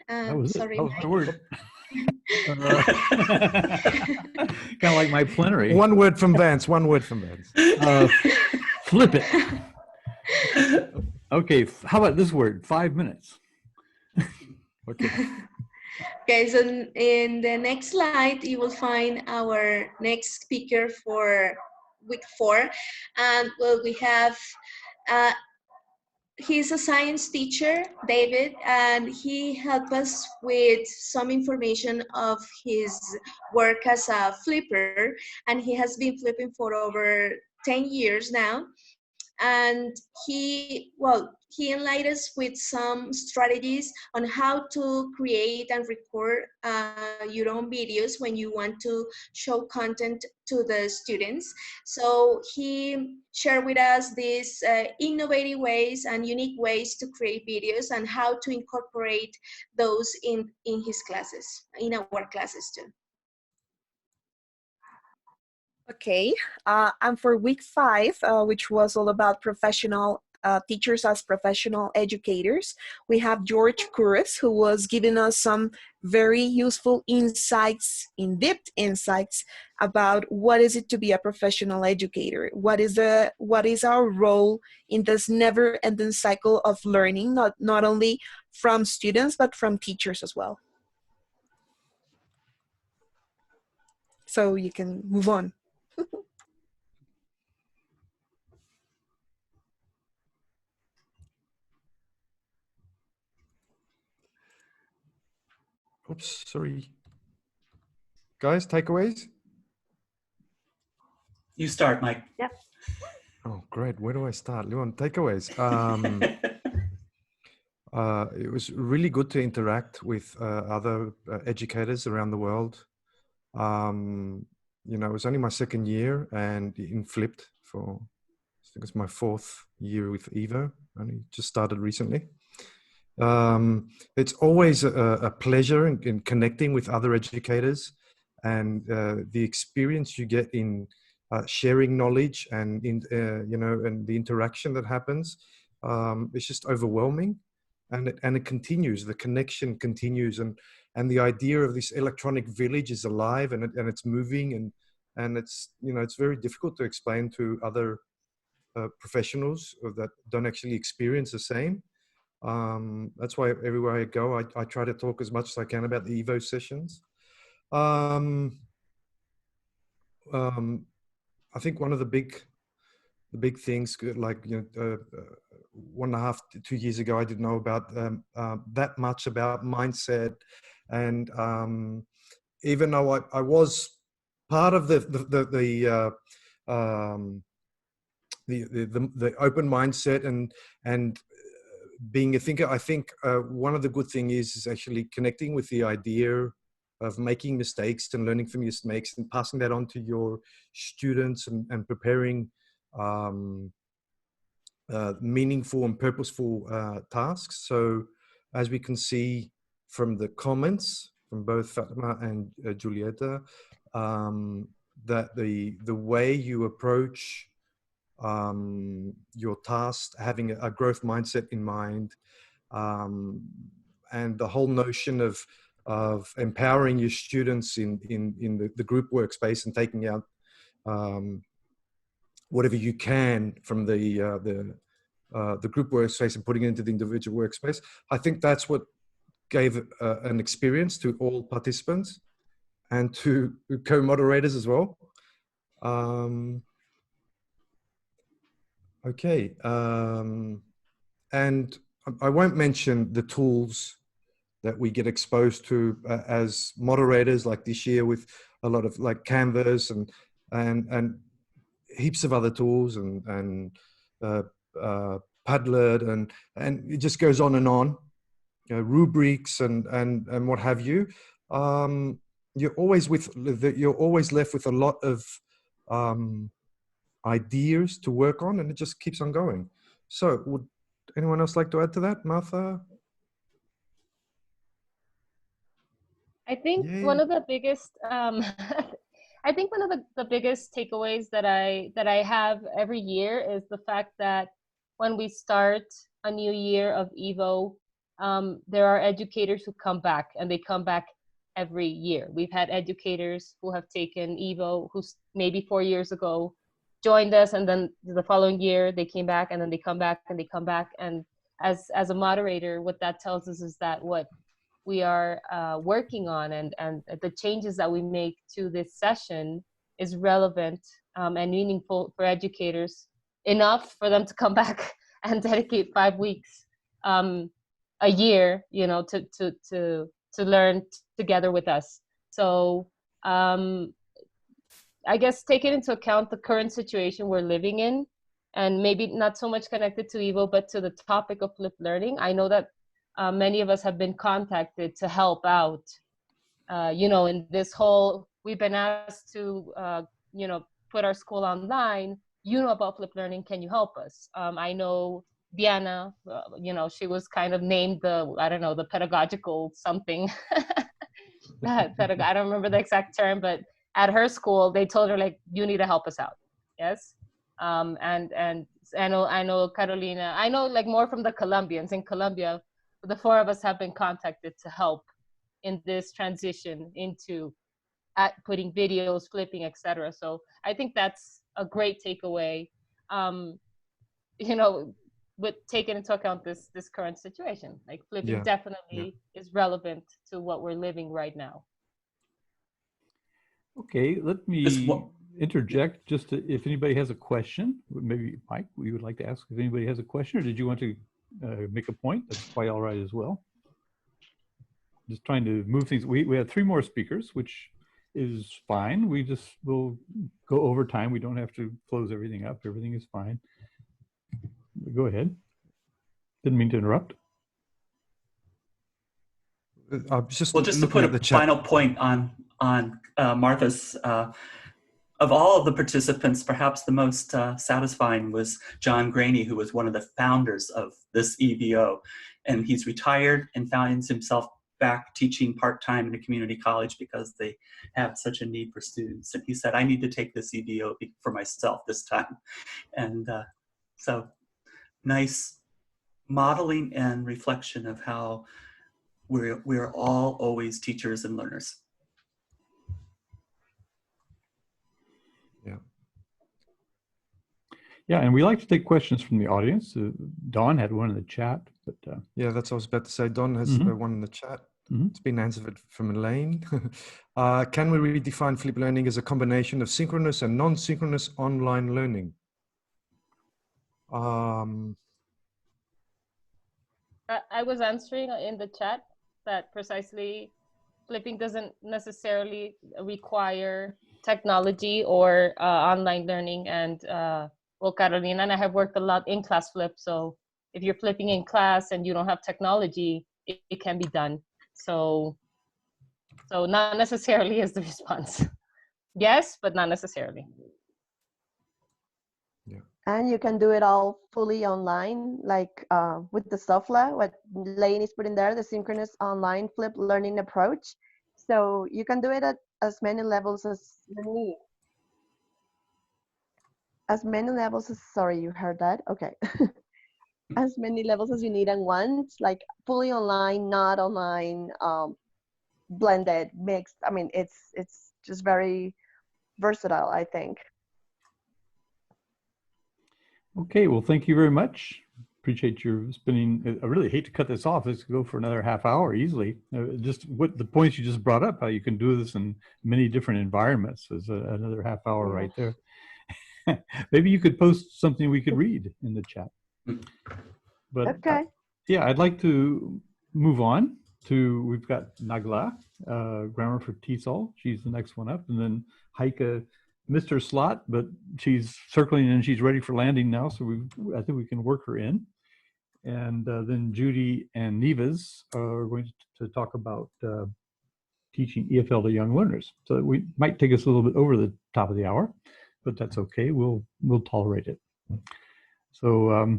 sorry, that was my word. Kind of like my plenary. One word from Vance. One word from Vance. Flip it. Okay, how about this word? 5 minutes. Okay. Okay, so in the next slide, you will find our next speaker for week 4. And well, we have he's a science teacher, David, and he helped us with some information of his work as a flipper, and he has been flipping for over 10 years now. And he enlightened us with some strategies on how to create and record your own videos when you want to show content to the students. So he shared with us these innovative ways and unique ways to create videos and how to incorporate those in his classes, in our classes too. Okay, and for week 5, which was all about professional teachers as professional educators, we have George Couros, who was giving us some very useful insights, in-depth insights about what is it to be a professional educator, what is our role in this never-ending cycle of learning, not only from students but from teachers as well. So you can move on. Oops, sorry. Guys, takeaways? You start, Mike. Yep. Oh, great. Where do I start? Leon, takeaways. It was really good to interact with other educators around the world. You know, it was only my 2nd year and in Flipped for, I think it's my 4th year with Evo. Only just started recently. It's always a pleasure in connecting with other educators, and the experience you get in sharing knowledge and in you know, and the interaction that happens, it's just overwhelming. and it continues. The connection continues, and the idea of this electronic village is alive, and it's moving, and it's, you know, it's very difficult to explain to other professionals that don't actually experience the same. That's why everywhere I go, I try to talk as much as I can about the Evo sessions. I think one of the big things, like, you know, 1.5 to 2 years ago, I didn't know about that much about mindset, and even though I was part of the open mindset and being a thinker, I think one of the good things is actually connecting with the idea of making mistakes and learning from your mistakes and passing that on to your students, and preparing meaningful and purposeful tasks. So as we can see from the comments from both Fatima and Julieta, that the way you approach your task, having a growth mindset in mind, and the whole notion of empowering your students in the group workspace and taking out whatever you can from the group workspace and putting it into the individual workspace. I think that's what gave an experience to all participants and to co-moderators as well. Okay, and I won't mention the tools that we get exposed to as moderators, like this year with a lot of like Canvas and heaps of other tools and Padlet and it just goes on and on. You know, rubrics and what have you. You're always left with a lot of ideas to work on, and it just keeps on going. So would anyone else like to add to that? Martha? I think one of the biggest I think one of the biggest takeaways that I have every year is the fact that when we start a new year of Evo, there are educators who come back, and they come back every year. We've had educators who have taken Evo, who maybe 4 years ago joined us, and then the following year they came back, and then they come back, and they come back. And as a moderator, what that tells us is that what we are working on and the changes that we make to this session is relevant and meaningful for educators, enough for them to come back and dedicate 5 weeks a year, you know, to learn together with us. So I guess taking into account the current situation we're living in, and maybe not so much connected to Evo, but to the topic of flipped learning, I know that many of us have been contacted to help out, you know, in this whole, we've been asked to, you know, put our school online. You know about flipped learning, can you help us? I know Diana, you know, she was kind of named the, I don't know, the pedagogical something. I don't remember the exact term, but at her school, they told her, like, you need to help us out. Yes. And I know Carolina, I know like more from the Colombians in Colombia. The 4 of us have been contacted to help in this transition into putting videos, flipping, etc. So I think that's a great takeaway, you know, with taking into account this current situation. Like flipping definitely is relevant to what we're living right now. Okay, let me interject just to, if anybody has a question, maybe Mike, we would like to ask if anybody has a question, or did you want to make a point? That's quite all right as well. Just trying to move things. We have 3 more speakers, which is fine. We just will go over time. We don't have to close everything up. Everything is fine. Go ahead. Didn't mean to interrupt. Just to put a final point on Martha's, of all of the participants, perhaps the most satisfying was John Graney, who was one of the founders of this EVO. And he's retired and finds himself back teaching part-time in a community college because they have such a need for students. And he said, I need to take this EVO for myself this time. And so nice modeling and reflection of how we're all always teachers and learners. Yeah. Yeah, and we like to take questions from the audience. Dawn had one in the chat, but yeah, that's what I was about to say. Don has one in the chat. It's been answered from Elaine. Can we redefine flipped learning as a combination of synchronous and non-synchronous online learning? I was answering in the chat that precisely flipping doesn't necessarily require technology or online learning. And well, Carolina and I have worked a lot in class flip. So if you're flipping in class and you don't have technology, it can be done. So not necessarily is the response. Yes, but not necessarily. And you can do it all fully online, like with the SOFLA, what Lane is putting there, the synchronous online flipped learning approach. So you can do it at as many levels as you need. As many levels as, sorry, you heard that? Okay. As many levels as you need and want, like fully online, not online, blended, mixed. I mean, it's just very versatile, I think. okay, well, thank you very much. Appreciate your spending. I really hate to cut this off. This could go for another half hour easily. Just what the points you just brought up, how you can do this in many different environments, is another half hour right there. Maybe you could post something we could read in the chat. But okay. Yeah, I'd like to move on to, we've got Nagla, Grammar for TESOL. She's the next one up. And then Heike, Mr. Slot, but she's circling and she's ready for landing now. So I think we can work her in. And then Judy and Neves are going to talk about teaching EFL to young learners. So we might take us a little bit over the top of the hour, but that's okay. We'll tolerate it. So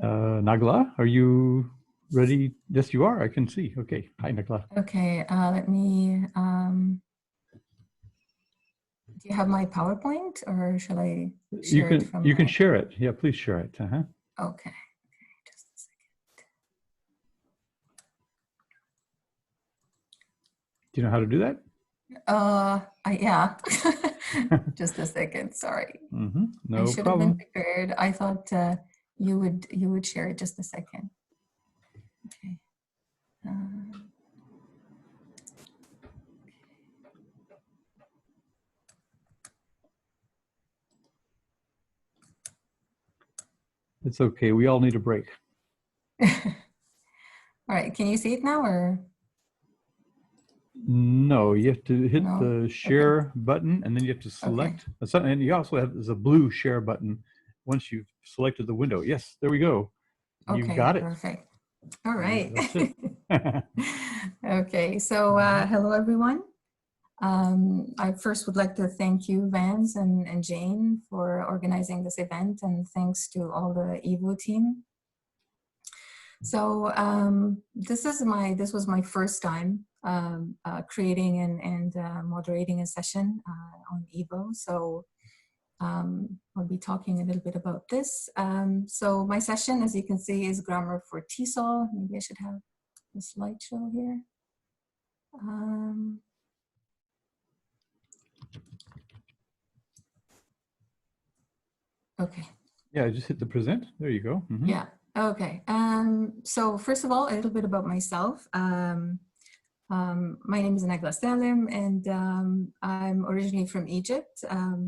Nagla, are you ready? Yes, you are. I can see. Okay. Hi, Nagla. Okay. Let me. Do you have my PowerPoint, or shall I share it from? You can share it. Yeah, please share it. Okay. Okay. Just a second. Do you know how to do that? Yeah. Just a second. Sorry. No I should problem. have been prepared. I thought you would share it. Just a second. Okay. It's okay. We all need a break. All right. Can you see it now, or? No, you have to hit the share button, and then you have to select something. And you also have, there's a blue share button once you've selected the window. Yes, there we go. You've got it. Perfect. All right. That's it. Okay. So hello, everyone. I first would like to thank you, Vance and Jane, for organizing this event, and thanks to all the EVO team. So this was my first time creating and moderating a session on EVO. So I'll be talking a little bit about this. So my session, as you can see, is Grammar for TESOL. Maybe I should have the slideshow here. Okay. Yeah, just hit the present. There you go. Yeah. Okay. So first of all, a little bit about myself. My name is Nagla Salim, and I'm originally from Egypt.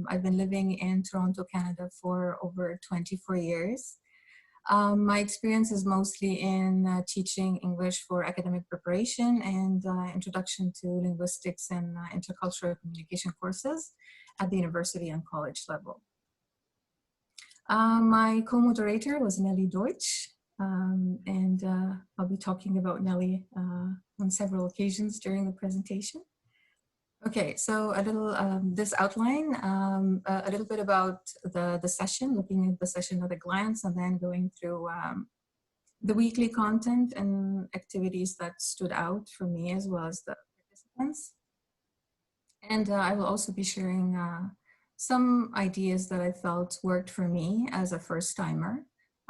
I've been living in Toronto, Canada for over 24 years. My experience is mostly in teaching English for academic preparation and introduction to linguistics and intercultural communication courses at the university and college level. My co-moderator was Nelly Deutsch, and I'll be talking about Nelly on several occasions during the presentation. Okay, so a little, this outline, a little bit about the session, looking at the session at a glance, and then going through the weekly content and activities that stood out for me as well as the participants. And I will also be sharing some ideas that I felt worked for me as a first timer,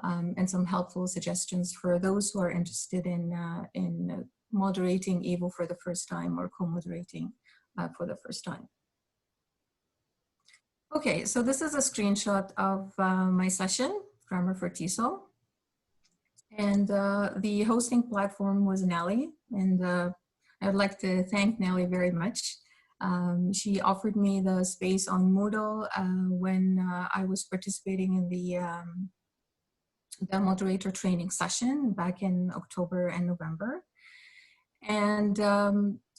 and some helpful suggestions for those who are interested in moderating EVO for the first time or co-moderating for the first time. Okay, so this is a screenshot of my session, Grammar for TESOL. And the hosting platform was Nelly, and I'd like to thank Nelly very much. She offered me the space on Moodle when I was participating in the moderator training session back in October and November. And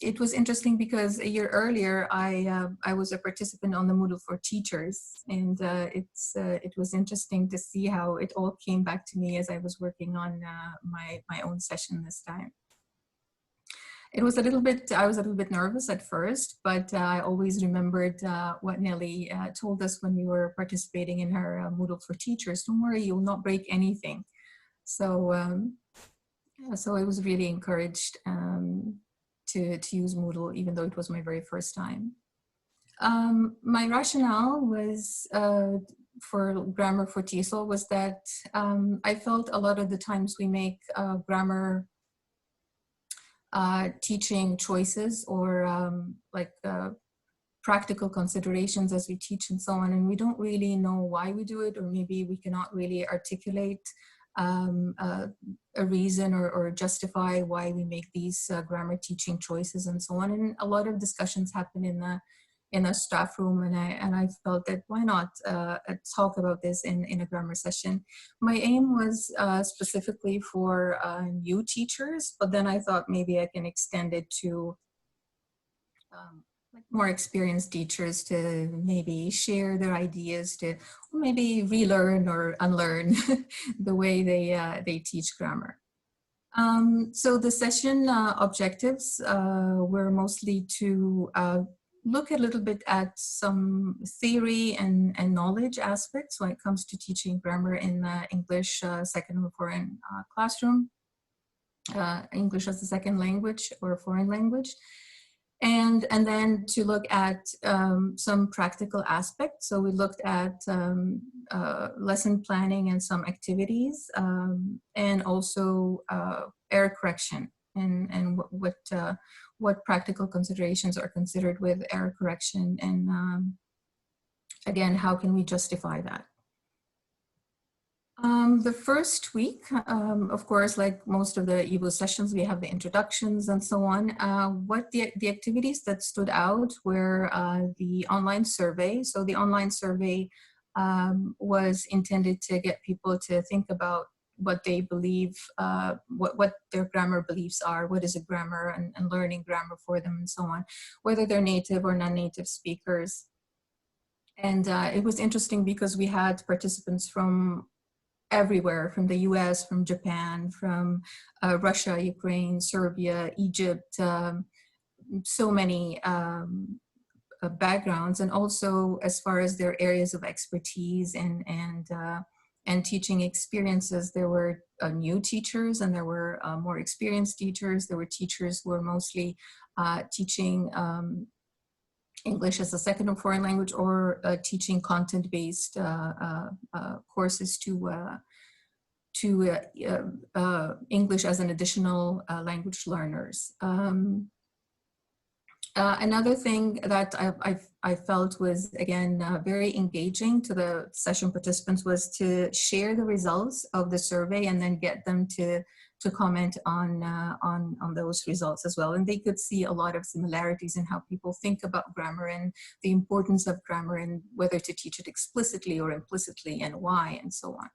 it was interesting because a year earlier, I was a participant on the Moodle for Teachers, and it was interesting to see how it all came back to me as I was working on my own session this time. It was I was a little bit nervous at first, but I always remembered what Nelly told us when we were participating in her Moodle for Teachers. Don't worry, you'll not break anything. So, so I was really encouraged to use Moodle, even though it was my very first time. My rationale was for Grammar for TESOL was that I felt a lot of the times we make grammar teaching choices or practical considerations as we teach and so on, and we don't really know why we do it, or maybe we cannot really articulate a reason or justify why we make these grammar teaching choices and so on. And a lot of discussions happen in a staff room, and I felt that why not talk about this in a grammar session. My aim was specifically for new teachers, but then I thought maybe I can extend it to more experienced teachers to maybe share their ideas, to maybe relearn or unlearn the way they teach grammar. So the session objectives were mostly to look a little bit at some theory and knowledge aspects when it comes to teaching grammar in the English second or foreign classroom, English as a second language or a foreign language. And then to look at some practical aspects. So we looked at lesson planning and some activities, and also error correction and what practical considerations are considered with error correction, and again, how can we justify that? The first week, of course, like most of the EVO sessions, we have the introductions and so on. What the activities that stood out were the online survey. So the online survey was intended to get people to think about what they believe, what their grammar beliefs are, what is a grammar, and learning grammar for them and so on, whether they're native or non-native speakers. And it was interesting because we had participants from everywhere, from the US, from Japan, from Russia, Ukraine, Serbia, Egypt, so many backgrounds, and also as far as their areas of expertise and teaching experiences. There were new teachers, and there were more experienced teachers. There were teachers who were mostly teaching English as a second or foreign language, or teaching content-based courses to English as an additional language learners. Another thing that I felt was, again, very engaging to the session participants was to share the results of the survey and then get them to comment on those results as well. And they could see a lot of similarities in how people think about grammar and the importance of grammar and whether to teach it explicitly or implicitly and why and so on.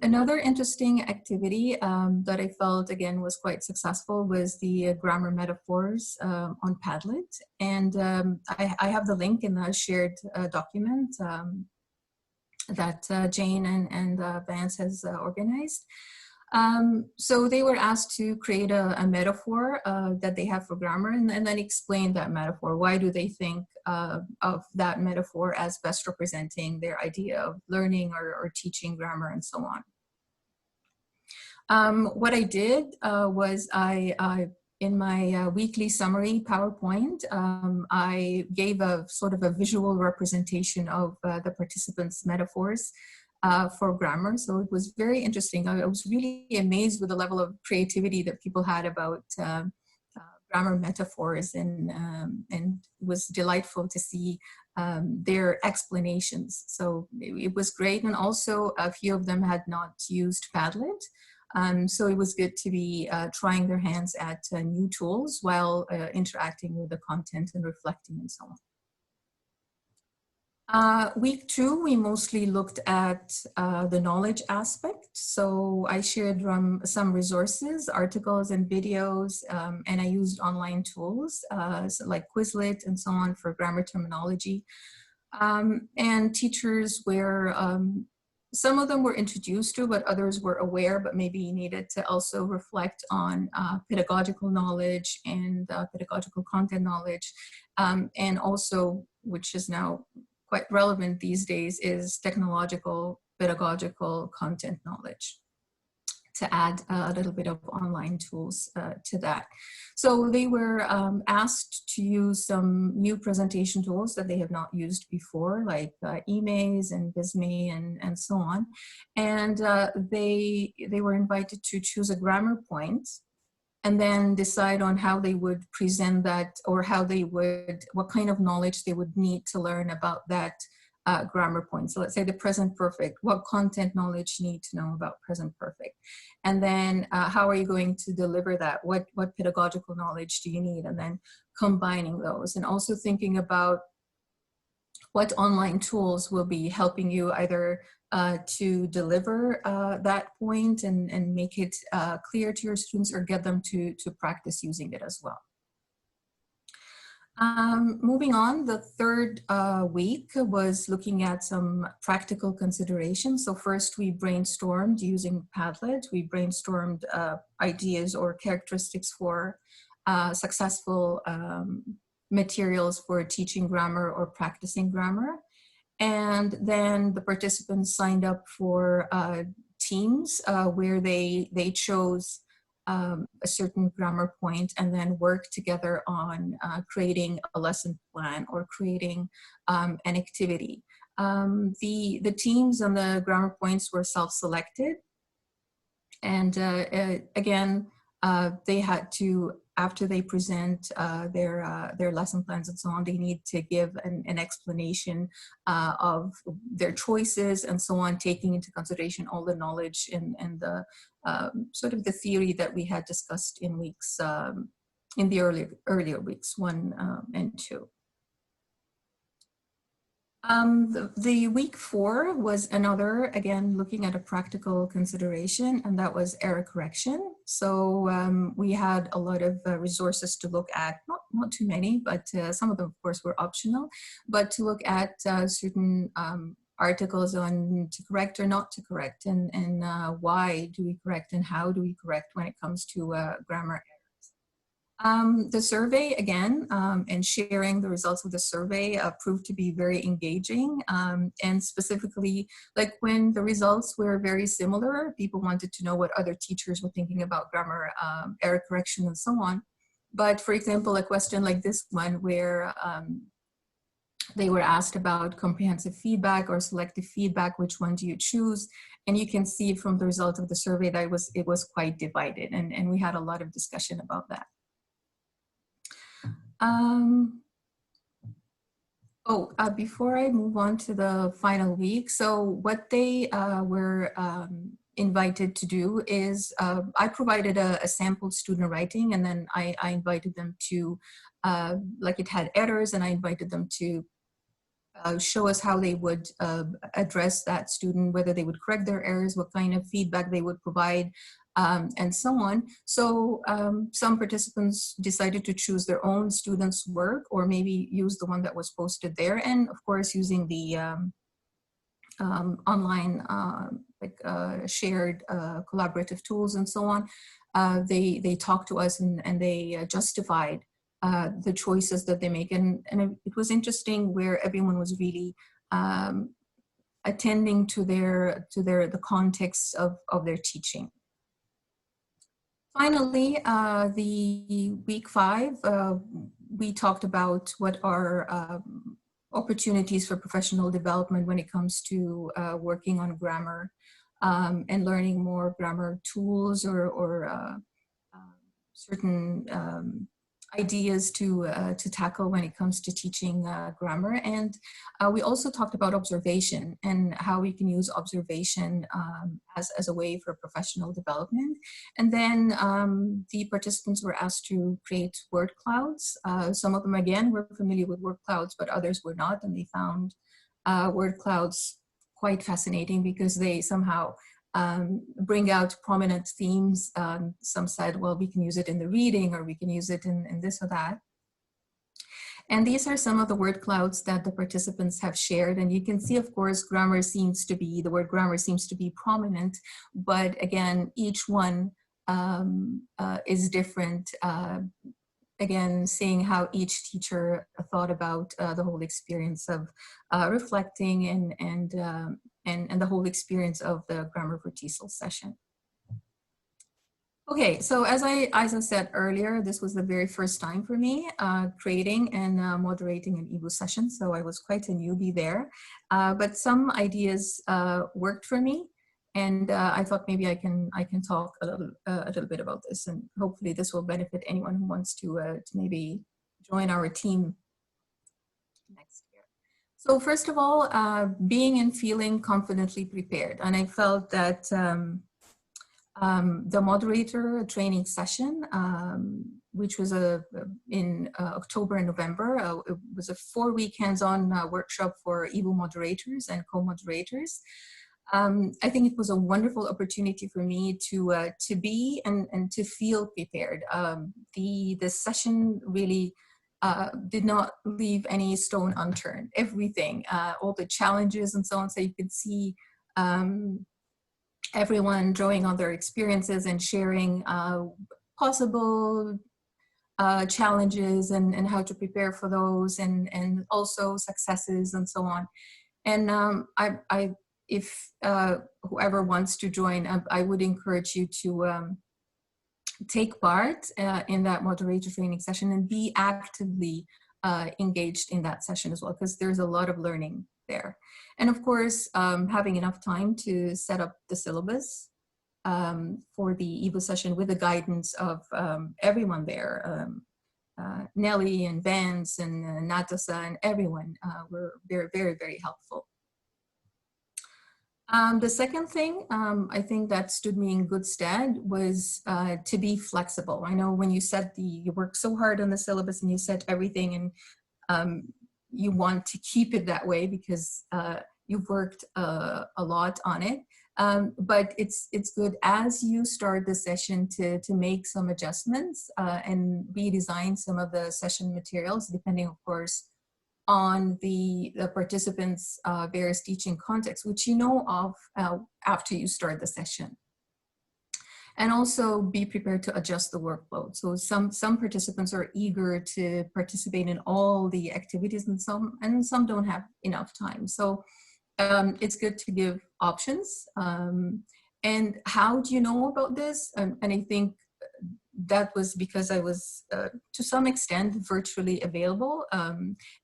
Another interesting activity that I felt, again, was quite successful was the grammar metaphors on Padlet. And I have the link in the shared document that Jane and Vance has organized. So they were asked to create a metaphor that they have for grammar, and then explain that metaphor. Why do they think of that metaphor as best representing their idea of learning or teaching grammar and so on? What I did was in my weekly summary PowerPoint, I gave a sort of a visual representation of the participants' metaphors. for grammar. So it was very interesting. I was really amazed with the level of creativity that people had about grammar metaphors, and it was delightful to see their explanations. So it was great. And also a few of them had not used Padlet. So it was good to be trying their hands at new tools while interacting with the content and reflecting and so on. Week 2, we mostly looked at the knowledge aspect. So I shared some resources, articles and videos, and I used online tools so like Quizlet and so on for grammar terminology. And teachers were, some of them were introduced to, but others were aware, but maybe needed to also reflect on pedagogical knowledge and pedagogical content knowledge. And also, which is now quite relevant these days, is technological pedagogical content knowledge, to add a little bit of online tools to that. So they were asked to use some new presentation tools that they have not used before, like eMaze and Visme and so on. And they were invited to choose a grammar point and then decide on how they would present that, or how they would, what kind of knowledge they would need to learn about that grammar point. So let's say the present perfect, what content knowledge you need to know about present perfect? And then how are you going to deliver that? What pedagogical knowledge do you need? And then combining those, and also thinking about what online tools will be helping you either to deliver that point and make it clear to your students, or get them to practice using it as well. Moving on, the third week was looking at some practical considerations. So first we brainstormed using Padlet. We brainstormed ideas or characteristics for successful materials for teaching grammar or practicing grammar. And then the participants signed up for teams where they chose a certain grammar point and then work together on creating a lesson plan or creating an activity. The teams and the grammar points were self-selected. And again, they had to, after they present their lesson plans and so on, they need to give an explanation of their choices and so on, taking into consideration all the knowledge and the sort of the theory that we had discussed in weeks, in the earlier weeks 1 and 2. The week 4 was another, again, looking at a practical consideration, and that was error correction. So we had a lot of resources to look at, not too many, but some of them, of course, were optional, but to look at certain articles on to correct or not to correct, and why do we correct and how do we correct when it comes to grammar errors. The survey, again, and sharing the results of the survey proved to be very engaging, and specifically, like when the results were very similar, people wanted to know what other teachers were thinking about grammar error correction and so on. But for example, a question like this one where they were asked about comprehensive feedback or selective feedback, which one do you choose? And you can see from the result of the survey that it was quite divided, and we had a lot of discussion about that. Before I move on to the final week, so what they were invited to do is I provided a sample student writing, and then I invited them to, like it had errors, and I invited them to show us how they would address that student, whether they would correct their errors, what kind of feedback they would provide, and so on. So some participants decided to choose their own students' work, or maybe use the one that was posted there, and of course using the online shared collaborative tools and so on. They talked to us and they justified the choices that they make, and it was interesting where everyone was really attending to the context of their teaching. Finally, the week 5, we talked about what our opportunities for professional development when it comes to working on grammar and learning more grammar tools or certain ideas to tackle when it comes to teaching grammar. And we also talked about observation and how we can use observation as a way for professional development. And then the participants were asked to create word clouds. Some of them, again, were familiar with word clouds, but others were not, and they found word clouds quite fascinating because they somehow bring out prominent themes. Some said, well, we can use it in the reading, or we can use it in this or that. And these are some of the word clouds that the participants have shared. And you can see, of course, the word grammar seems to be prominent, but again, each one is different. Again, seeing how each teacher thought about the whole experience of reflecting and the whole experience of the Grammar for TESOL session. Okay, so as I said earlier, this was the very first time for me creating and moderating an EBO session, so I was quite a newbie there. But some ideas worked for me, and I thought maybe I can talk a little bit about this, and hopefully this will benefit anyone who wants to maybe join our team next year. So first of all, being and feeling confidently prepared, and I felt that the moderator training session, which was in October and November, it was a 4-week hands-on workshop for EBO moderators and co-moderators. I think it was a wonderful opportunity for me to be and to feel prepared. The session really did not leave any stone unturned. Everything, all the challenges and so on, so you could see everyone drawing on their experiences and sharing possible challenges and how to prepare for those, and also successes and so on. And if whoever wants to join, I would encourage you to take part in that moderator training session and be actively engaged in that session as well, because there's a lot of learning there. And of course, having enough time to set up the syllabus for the EBO session with the guidance of everyone there. Nelly and Vance and Natasa and everyone were very, very, very helpful. The second thing I think that stood me in good stead was to be flexible. I know when you work so hard on the syllabus and you set everything, and you want to keep it that way because you've worked a lot on it. But it's good as you start the session to make some adjustments and redesign some of the session materials, depending, of course, on the participants' various teaching contexts, which you know of after you start the session. And also be prepared to adjust the workload. So some participants are eager to participate in all the activities, and some don't have enough time. So it's good to give options. And how do you know about this? And I think that was because I was, to some extent, virtually available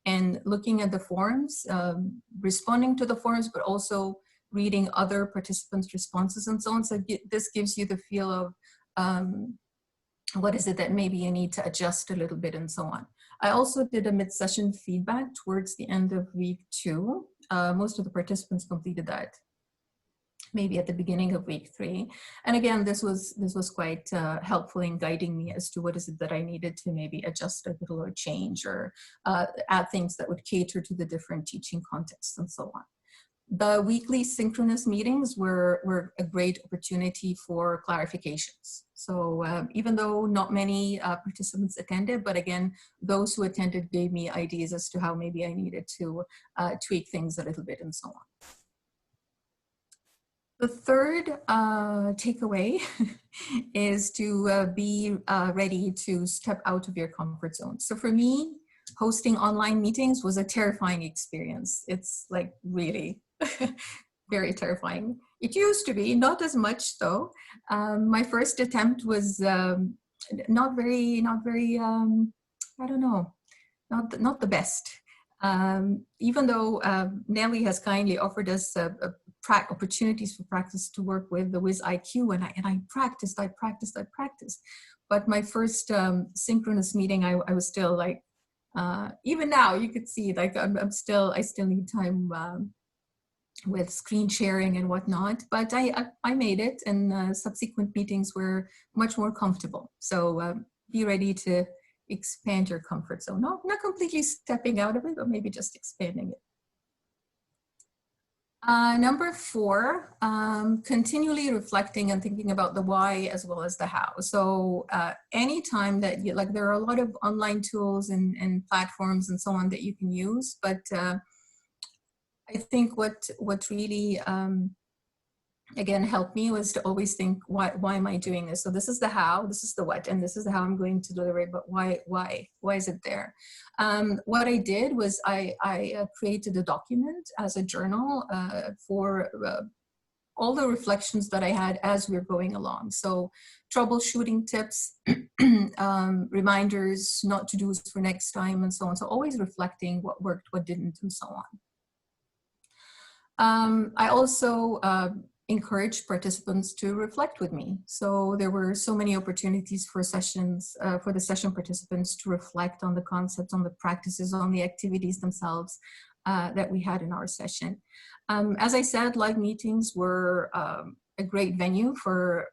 and looking at the forums, responding to the forums, but also reading other participants' responses and so on. So this gives you the feel of what is it that maybe you need to adjust a little bit and so on. I also did a mid-session feedback towards the end of week 2. Most of the participants completed that maybe at the beginning of week 3. And again, this was quite helpful in guiding me as to what is it that I needed to maybe adjust a little or change or add things that would cater to the different teaching contexts and so on. The weekly synchronous meetings were a great opportunity for clarifications. So even though not many participants attended, but again, those who attended gave me ideas as to how maybe I needed to tweak things a little bit and so on. The third takeaway is to be ready to step out of your comfort zone. So for me, hosting online meetings was a terrifying experience. It's like really very terrifying. It used to be, not as much though. My first attempt was not very, I don't know, not the best. Even though Nelly has kindly offered us opportunities for practice to work with the Wiz IQ, and I practiced. But my first synchronous meeting, I was still like, even now you could see like I still need time with screen sharing and whatnot. But I made it, and subsequent meetings were much more comfortable. So be ready to expand your comfort zone. Not completely stepping out of it, but maybe just expanding it. Number 4, continually reflecting and thinking about the why as well as the how. So anytime that you, like, there are a lot of online tools and platforms and so on that you can use, but I think what really again helped me was to always think, why am I doing this? So this is the how, this is the what, and this is how I'm going to deliver it, but why is it there? What I did was I created a document as a journal for all the reflections that I had as we were going along. So troubleshooting tips, reminders, not to do's for next time, and so on. So always reflecting what worked, what didn't, and so on. I also encourage participants to reflect with me. So there were so many opportunities for sessions, for the session participants to reflect on the concepts, on the practices, on the activities themselves that we had in our session. As I said, live meetings were a great venue for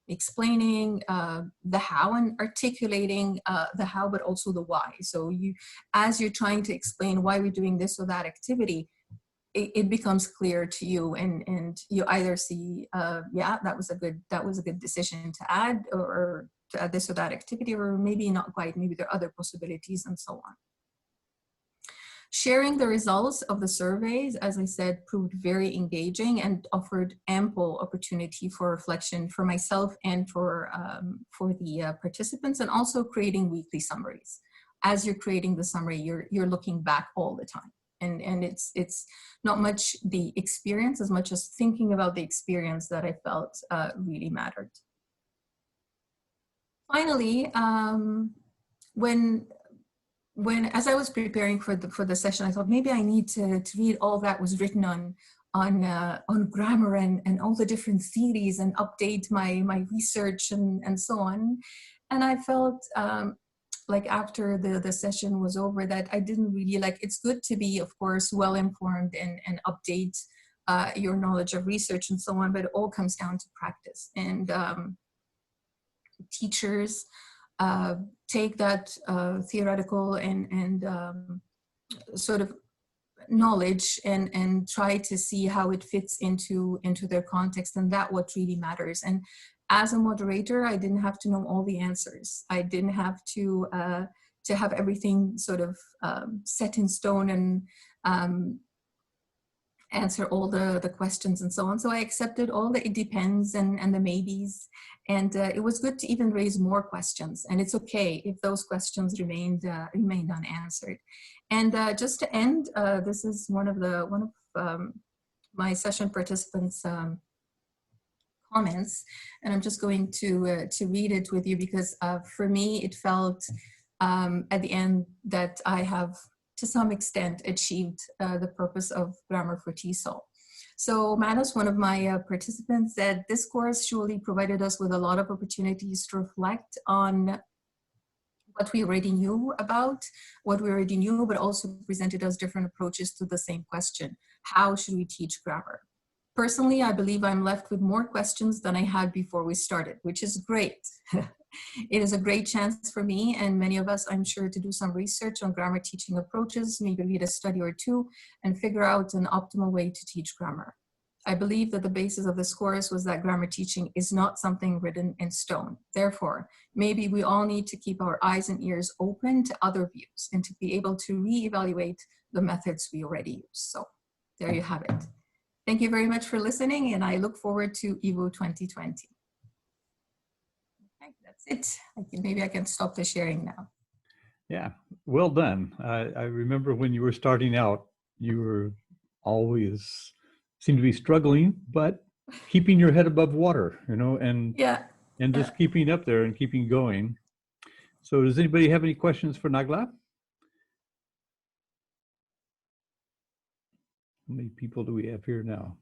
explaining the how and articulating the how, but also the why. So as you're trying to explain why we're doing this or that activity, it becomes clear to you, and you either see, yeah, that was a good decision to add, or to add this or that activity, or maybe not quite, maybe there are other possibilities, and so on. Sharing the results of the surveys, as I said, proved very engaging and offered ample opportunity for reflection for myself and for the participants, and also creating weekly summaries. As you're creating the summary, you're looking back all the time. And it's not much the experience as much as thinking about the experience that I felt really mattered. Finally, as I was preparing for the session, I thought maybe I need to read all that was written on grammar and all the different theories, and update my research and so on. And I felt like after the session was over that I didn't really it's good to be, of course, well informed and update your knowledge of research and so on, but it all comes down to practice. And teachers take that theoretical and sort of knowledge and try to see how it fits into their context, and that what really matters. And as a moderator, I didn't have to know all the answers. I didn't have to have everything sort of set in stone and answer all the questions and so on. So I accepted all the it depends and the maybes. And it was good to even raise more questions. And it's okay if those questions remained unanswered. And just to end, this is one of my session participants' comments, and I'm just going to read it with you, because for me it felt at the end that I have to some extent achieved the purpose of Grammar for TESOL. So Manos, one of my participants, said this course surely provided us with a lot of opportunities to reflect on what we already knew, but also presented us different approaches to the same question: how should we teach grammar? Personally, I believe I'm left with more questions than I had before we started, which is great. It is a great chance for me and many of us, I'm sure, to do some research on grammar teaching approaches, maybe read a study or two, and figure out an optimal way to teach grammar. I believe that the basis of this course was that grammar teaching is not something written in stone. Therefore, maybe we all need to keep our eyes and ears open to other views and to be able to reevaluate the methods we already use. So there you have it. Thank you very much for listening, and I look forward to EVO 2020. Okay, that's it. Maybe I can stop the sharing now. Yeah, well done. I remember when you were starting out, you were always seemed to be struggling, but keeping your head above water, and just keeping up there and keeping going. So does anybody have any questions for Nagla? How many people do we have here now?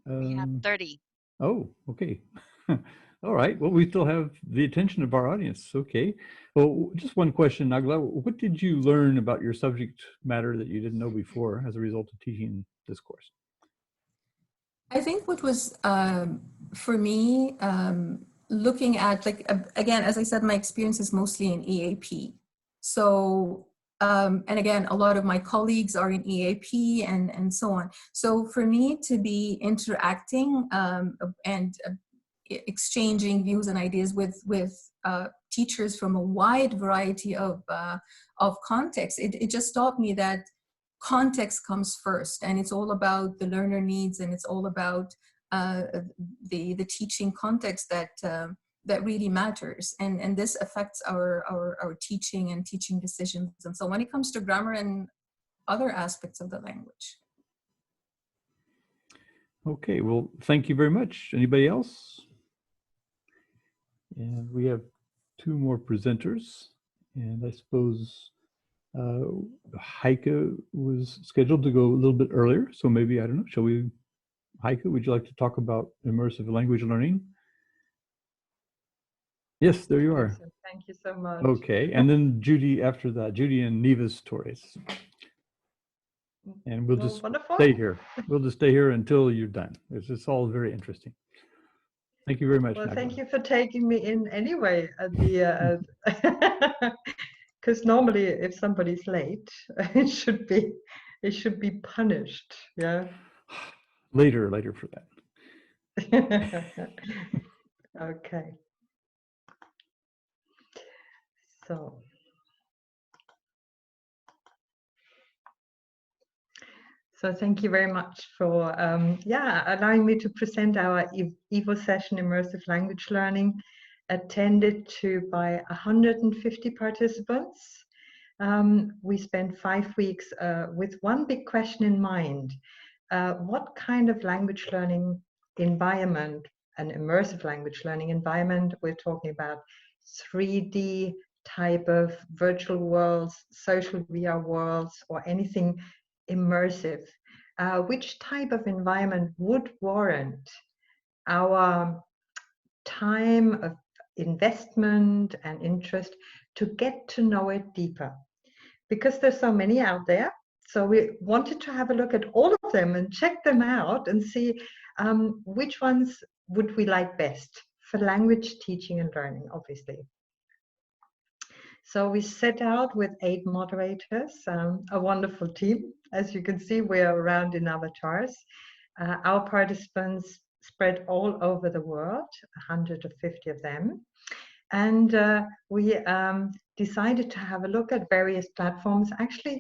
We have 30. Oh, okay. All right. Well, we still have the attention of our audience. Okay. Well, just one question, Nagla. What did you learn about your subject matter that you didn't know before as a result of teaching this course? I think what was, for me, looking at, like, again, as I said, my experience is mostly in EAP. So, and again, a lot of my colleagues are in EAP and so on. So for me to be interacting and exchanging views and ideas with teachers from a wide variety of contexts, it just taught me that context comes first, and it's all about the learner needs, and it's all about the teaching context that really matters, and this affects our teaching and teaching decisions, and so when it comes to grammar and other aspects of the language. Okay, well, thank you very much. Anybody else? And we have two more presenters, and I suppose Heike was scheduled to go a little bit earlier, so maybe, I don't know, shall we, Heike, would you like to talk about immersive language learning? Yes, there you are. Thank you so much. Okay, and then Judy after that, Judy and Neves Torres. And we'll just stay here. We'll just stay here until you're done. It's all very interesting. Thank you very much. Well, Nagla. thank you for taking me in anyway at the because normally if somebody's late, it should be punished. Yeah. Later for that. Okay. So thank you very much for allowing me to present our EVO session, Immersive Language Learning, attended to by 150 participants. We spent 5 weeks with one big question in mind. What kind of language learning environment, an immersive language learning environment, we're talking about 3D type of virtual worlds, social VR worlds, or anything immersive, which type of environment would warrant our time of investment and interest to get to know it deeper? Because there's so many out there, so we wanted to have a look at all of them and check them out and see which ones would we like best for language teaching and learning, obviously. So we set out with 8 moderators, a wonderful team. As you can see, we're around in avatars. Our participants spread all over the world, 150 of them. And we decided to have a look at various platforms. Actually,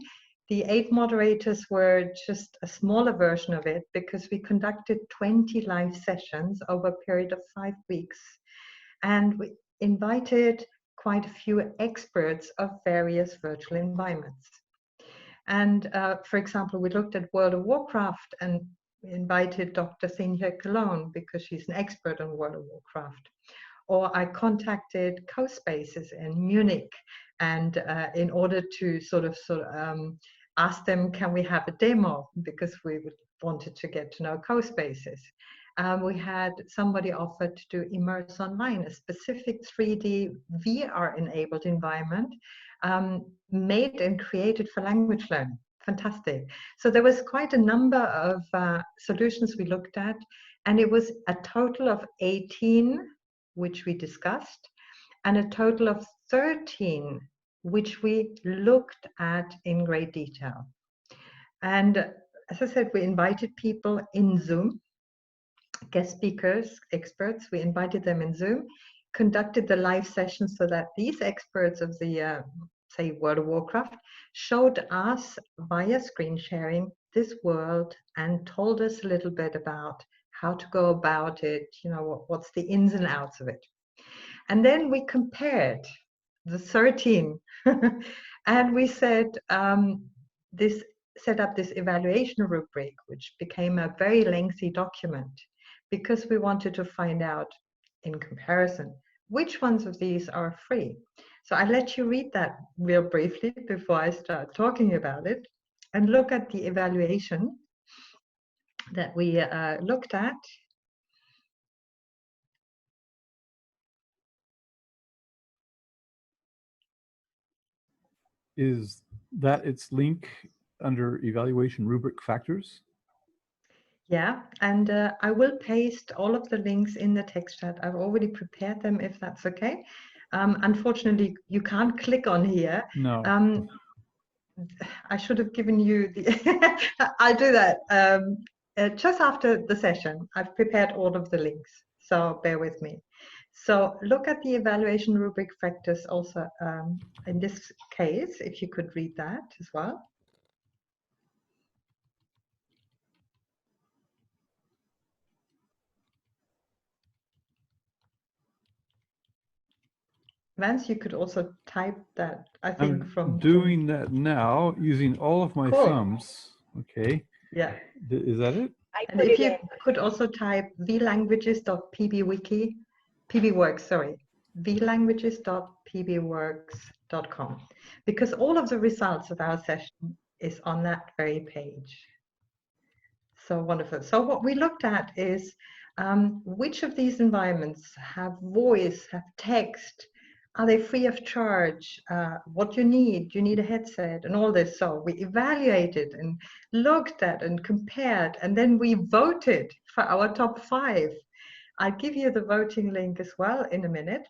the 8 moderators were just a smaller version of it because we conducted 20 live sessions over a period of 5 weeks. And we invited quite a few experts of various virtual environments. And for example, we looked at World of Warcraft and we invited Dr. Sinja Cologne because she's an expert on World of Warcraft. Or I contacted CoSpaces in Munich, and in order to sort of ask them, can we have a demo, because we wanted to get to know CoSpaces. We had somebody offered to do Immerse Online, a specific 3D VR-enabled environment made and created for language learning. Fantastic. So there was quite a number of solutions we looked at, and it was a total of 18 which we discussed, and a total of 13 which we looked at in great detail. And as I said, we invited people in Zoom, guest speakers, experts, we invited them in Zoom, conducted the live sessions so that these experts of the, say, World of Warcraft, showed us via screen sharing this world and told us a little bit about how to go about it, you know, what's the ins and outs of it. And then we compared the 13 and we said, set up this evaluation rubric, which became a very lengthy document because we wanted to find out in comparison which ones of these are free. So I'll let you read that real briefly before I start talking about it. and look at the evaluation that we looked at. Is that its link under evaluation rubric factors? Yeah, and I will paste all of the links in the text chat. I've already prepared them, if that's okay. Unfortunately, you can't click on here. No. I should have given you the, I'll do that just after the session. I've prepared all of the links, so bear with me. So look at the evaluation rubric factors also in this case, if you could read that as well. Vance, you could also type that, I think, I'm doing that now using all of my Cool. thumbs. Okay. Yeah. Is that it? And if you could also type vlanguages.pbwiki, pbworks, sorry, vlanguages.pbworks.com, because all of the results of our session is on that very page. So wonderful. So what we looked at is which of these environments have voice, have text, are they free of charge? What you need a headset and all this. So we evaluated and looked at and compared, and then we voted for our top 5. I'll give you the voting link as well in a minute.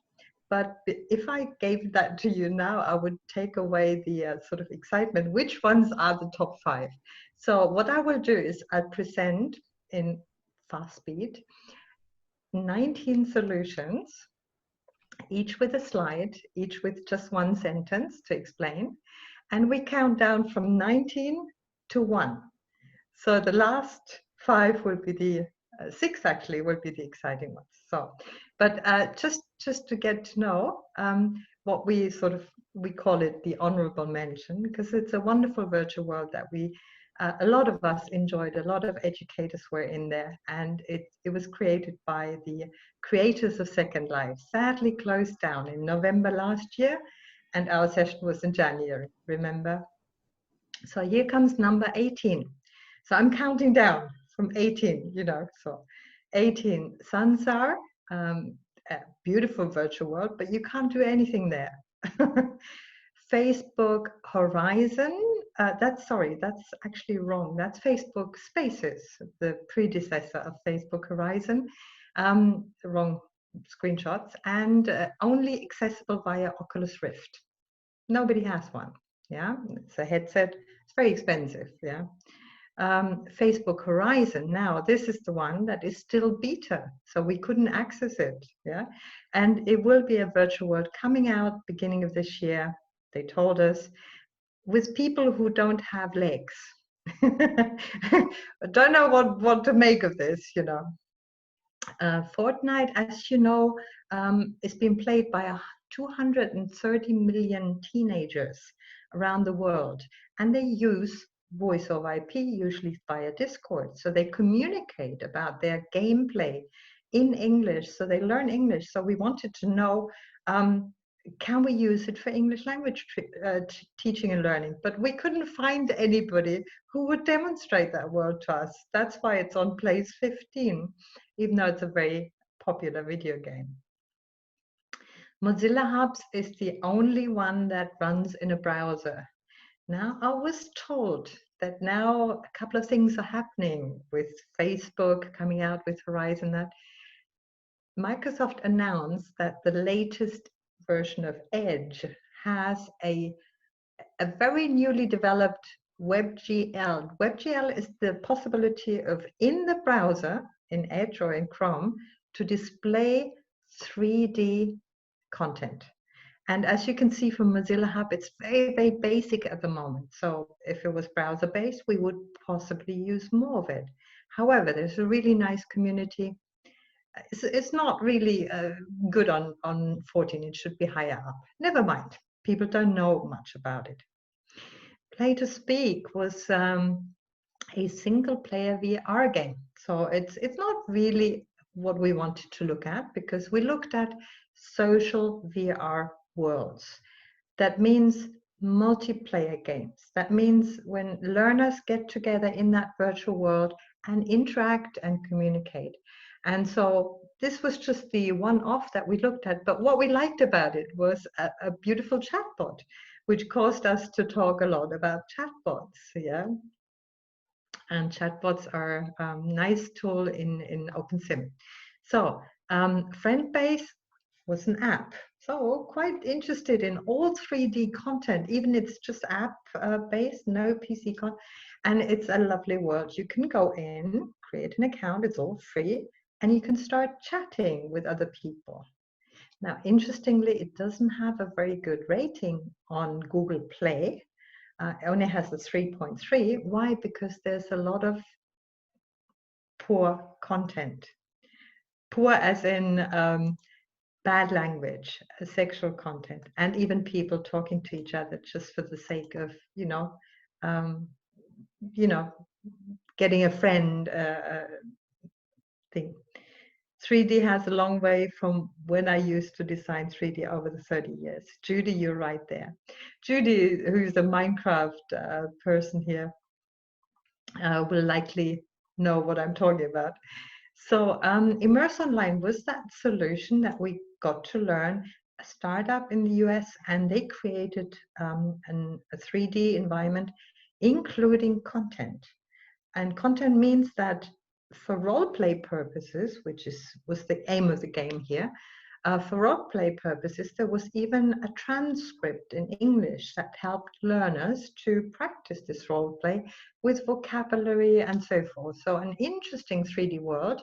But if I gave that to you now, I would take away the sort of excitement. Which ones are the top 5? So what I will do is I'll present in fast speed 19 solutions, each with a slide, each with just one sentence to explain. And we count down from 19 to 1. So the last 5 will be the, 6 actually will be the exciting ones. So, but just to get to know what we call it the honorable mention, because it's a wonderful virtual world that we, a lot of us enjoyed, a lot of educators were in there, and it was created by the creators of Second Life. Sadly closed down in November last year, and our session was in January, remember? So here comes number 18. So I'm counting down from 18, you know, so 18, Sansar, a beautiful virtual world, but you can't do anything there. Facebook Horizon, that's actually wrong. That's Facebook Spaces, the predecessor of Facebook Horizon. Wrong screenshots, and only accessible via Oculus Rift. Nobody has one, yeah? It's a headset, it's very expensive, yeah? Facebook Horizon, now this is the one that is still beta, so we couldn't access it, yeah? And it will be a virtual world coming out beginning of this year, they told us, with people who don't have legs. Don't know what to make of this, you know. Fortnite, as you know, is being played by 230 million teenagers around the world, and they use voice over IP, usually via Discord. So they communicate about their gameplay in English, so they learn English. So we wanted to know, can we use it for English language teaching and learning? But we couldn't find anybody who would demonstrate that world to us. That's why it's on place 15, even though it's a very popular video game. Mozilla Hubs is the only one that runs in a browser. Now, I was told that now a couple of things are happening with Facebook coming out with Horizon, that Microsoft announced that the latest version of Edge has a very newly developed WebGL. WebGL is the possibility of, in the browser, in Edge or in Chrome, to display 3D content. And as you can see from Mozilla Hub, it's very, very basic at the moment. So if it was browser-based, we would possibly use more of it. However, there's a really nice community. It's not really good on 14. It should be higher up. Never mind. People don't know much about it. Play to Speak was a single-player VR game. So it's not really what we wanted to look at, because we looked at social VR worlds. That means multiplayer games. That means when learners get together in that virtual world and interact and communicate. And so this was just the one-off that we looked at, but what we liked about it was a beautiful chatbot, which caused us to talk a lot about chatbots, yeah? And chatbots are a nice tool in OpenSim. So FriendBase was an app. So quite interested in all 3D content, even it's just app based, no PC content. And it's a lovely world. You can go in, create an account, it's all free, and you can start chatting with other people. Now, interestingly, it doesn't have a very good rating on Google Play. It only has a 3.3. Why? Because there's a lot of poor content. Poor as in bad language, sexual content, and even people talking to each other just for the sake of, getting a friend thing. 3D has a long way from when I used to design 3D over the 30 years. Judy, you're right there. Judy, who's a Minecraft person here, will likely know what I'm talking about. So Immerse Online was that solution that we got to learn, a startup in the US, and they created a 3D environment, including content. And content means that for role-play purposes, which was the aim of the game here, for role-play purposes, there was even a transcript in English that helped learners to practice this role-play with vocabulary and so forth. So an interesting 3D world,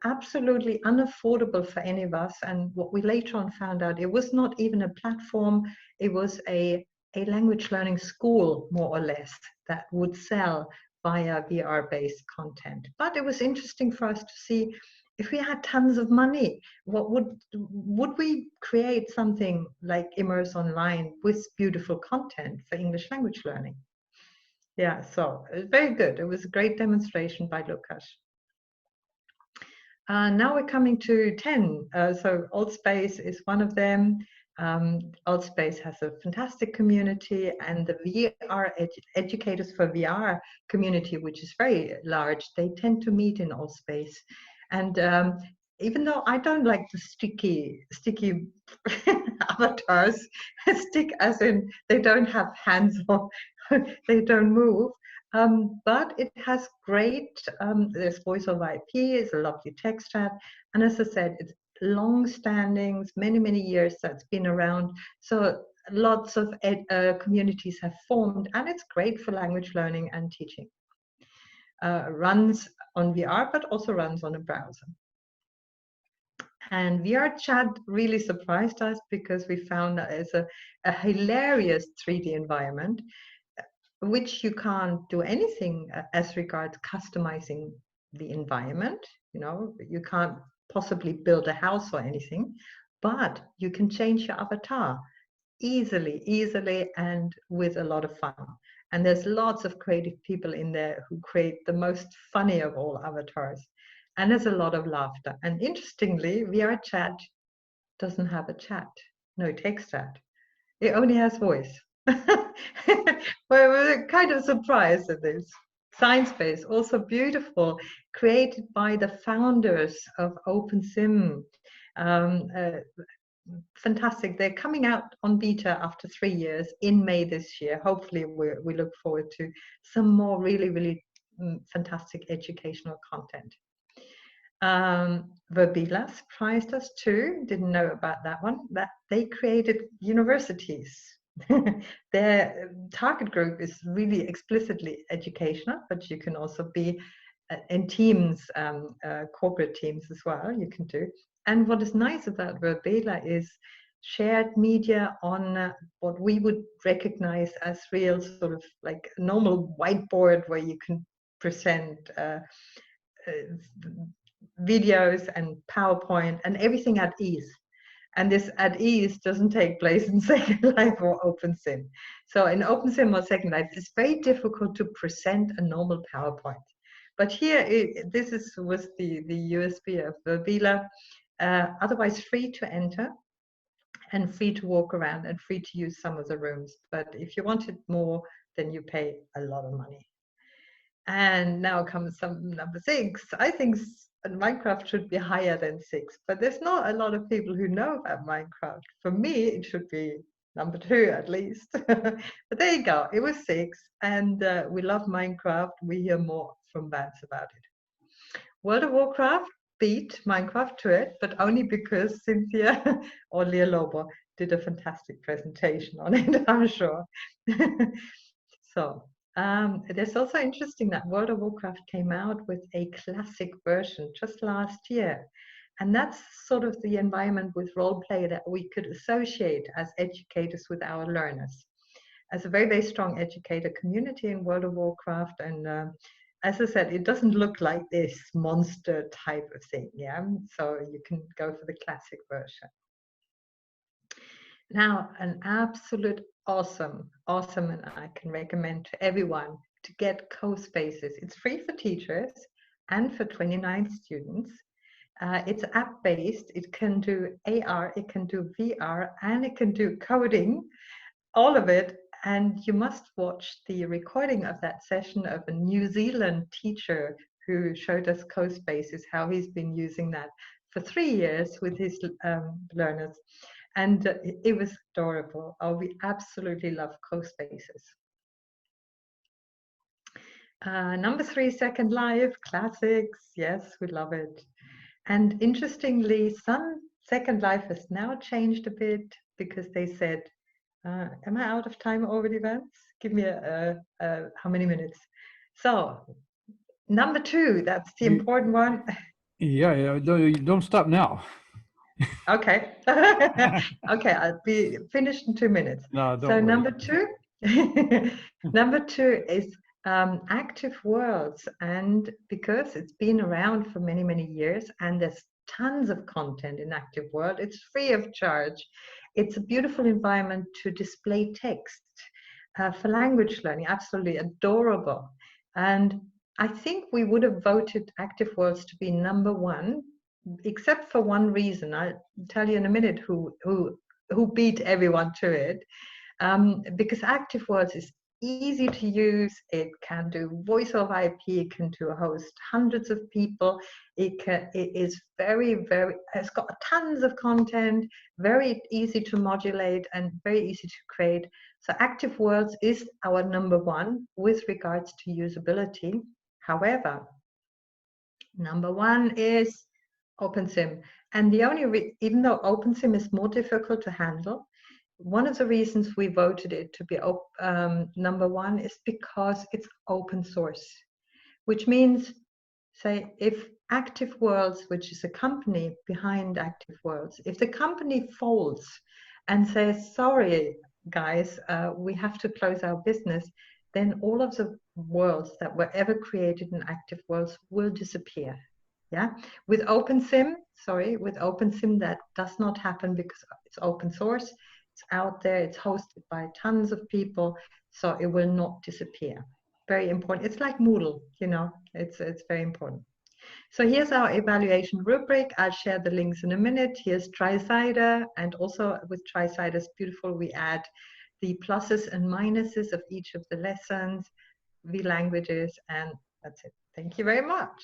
absolutely unaffordable for any of us. And what we later on found out, it was not even a platform, it was a language learning school, more or less, that would sell via VR-based content. But it was interesting for us to see, if we had tons of money, what would we create something like Immerse Online with beautiful content for English language learning? Yeah, so it was very good. It was a great demonstration by Lukas. Now we're coming to 10. So AltSpace is one of them. AltSpace has a fantastic community, and the VR educators for VR community, which is very large, they tend to meet in AltSpace. And even though I don't like the sticky avatars, stick as in they don't have hands or they don't move, but it has great, there's voice over IP, it's a lovely text chat, and as I said, it's long-standing, many years that's been around, so lots of communities have formed, and it's great for language learning and teaching. Runs on VR, but also runs on a browser. And VR chat really surprised us because we found that it's a hilarious 3D environment, which you can't do anything as regards customizing the environment. You can't possibly build a house or anything, but you can change your avatar easily and with a lot of fun. And there's lots of creative people in there who create the most funny of all avatars. And there's a lot of laughter. And interestingly, VR chat doesn't have a chat, no text chat. It only has voice. We're kind of surprised at this. ScienceBase, also beautiful, created by the founders of OpenSim. Fantastic. They're coming out on beta after 3 years in May this year. Hopefully we look forward to some more really fantastic educational content. Verbila surprised us too, didn't know about that one, that they created universities. Their target group is really explicitly educational, but you can also be in teams, corporate teams as well, you can do. And what is nice about Verbila is shared media on what we would recognize as real sort of like a normal whiteboard where you can present videos and PowerPoint and everything at ease. And this at ease doesn't take place in Second Life or OpenSim. So in OpenSim or Second Life, it's very difficult to present a normal PowerPoint. But here, this was the USP of Verbila. Otherwise free to enter. and free to walk around and free to use some of the rooms. But if you wanted more, then you pay a lot of money. And now comes some number 6. I think Minecraft should be higher than 6, but there's not a lot of people who know about Minecraft. For me, it should be number 2 at least. But there you go. It was 6, and we love Minecraft. We hear more from Vance about it. World of Warcraft beat Minecraft to it, but only because Cynthia or Leah Lobo did a fantastic presentation on it, I'm sure. So it's also interesting that World of Warcraft came out with a classic version just last year. And that's sort of the environment with role play that we could associate as educators with our learners. As a very, very strong educator community in World of Warcraft. And as I said, it doesn't look like this monster type of thing, yeah? So you can go for the classic version. Now, an absolute awesome, and I can recommend to everyone to get CoSpaces. It's free for teachers and for 29 students. It's app-based. It can do AR, it can do VR, and it can do coding, all of it. And you must watch the recording of that session of a New Zealand teacher who showed us CoSpaces, how he's been using that for 3 years with his learners. And it was adorable. Oh, we absolutely love CoSpaces. Number 3, Second Life, classics. Yes, we love it. And interestingly, some Second Life has now changed a bit because they said, am I out of time already, Vance? Give me how many minutes? So, number 2, that's the important one. Yeah, don't stop now. Okay. Okay, I'll be finished in 2 minutes. No, don't so worry. number 2, number 2 is Active Worlds. And because it's been around for many, many years, and there's tons of content in Active World, it's free of charge. It's a beautiful environment to display text for language learning, absolutely adorable. And I think we would have voted Active Worlds to be number 1, except for one reason. I'll tell you in a minute who beat everyone to it. Because Active Worlds is easy to use. It can do voice over IP. It can do host hundreds of people. It is it's got tons of content, very easy to modulate and very easy to create. So Active Worlds is our number 1 with regards to usability. However, number 1 is OpenSim. And the only even though OpenSim is more difficult to handle, one of the reasons we voted it to be number 1 is because it's open source, which means, say, if Active Worlds, which is a company behind Active Worlds, if the company folds and says, sorry, guys, we have to close our business, then all of the worlds that were ever created in Active Worlds will disappear. Yeah, with OpenSim, that does not happen because it's open source. It's out there, it's hosted by tons of people, so it will not disappear. Very important. It's like Moodle, you know, it's very important. So here's our evaluation rubric. I'll share the links in a minute. Here's TriCider, and also with TriCider, it's beautiful. We add the pluses and minuses of each of the lessons, the languages, and that's it. Thank you very much.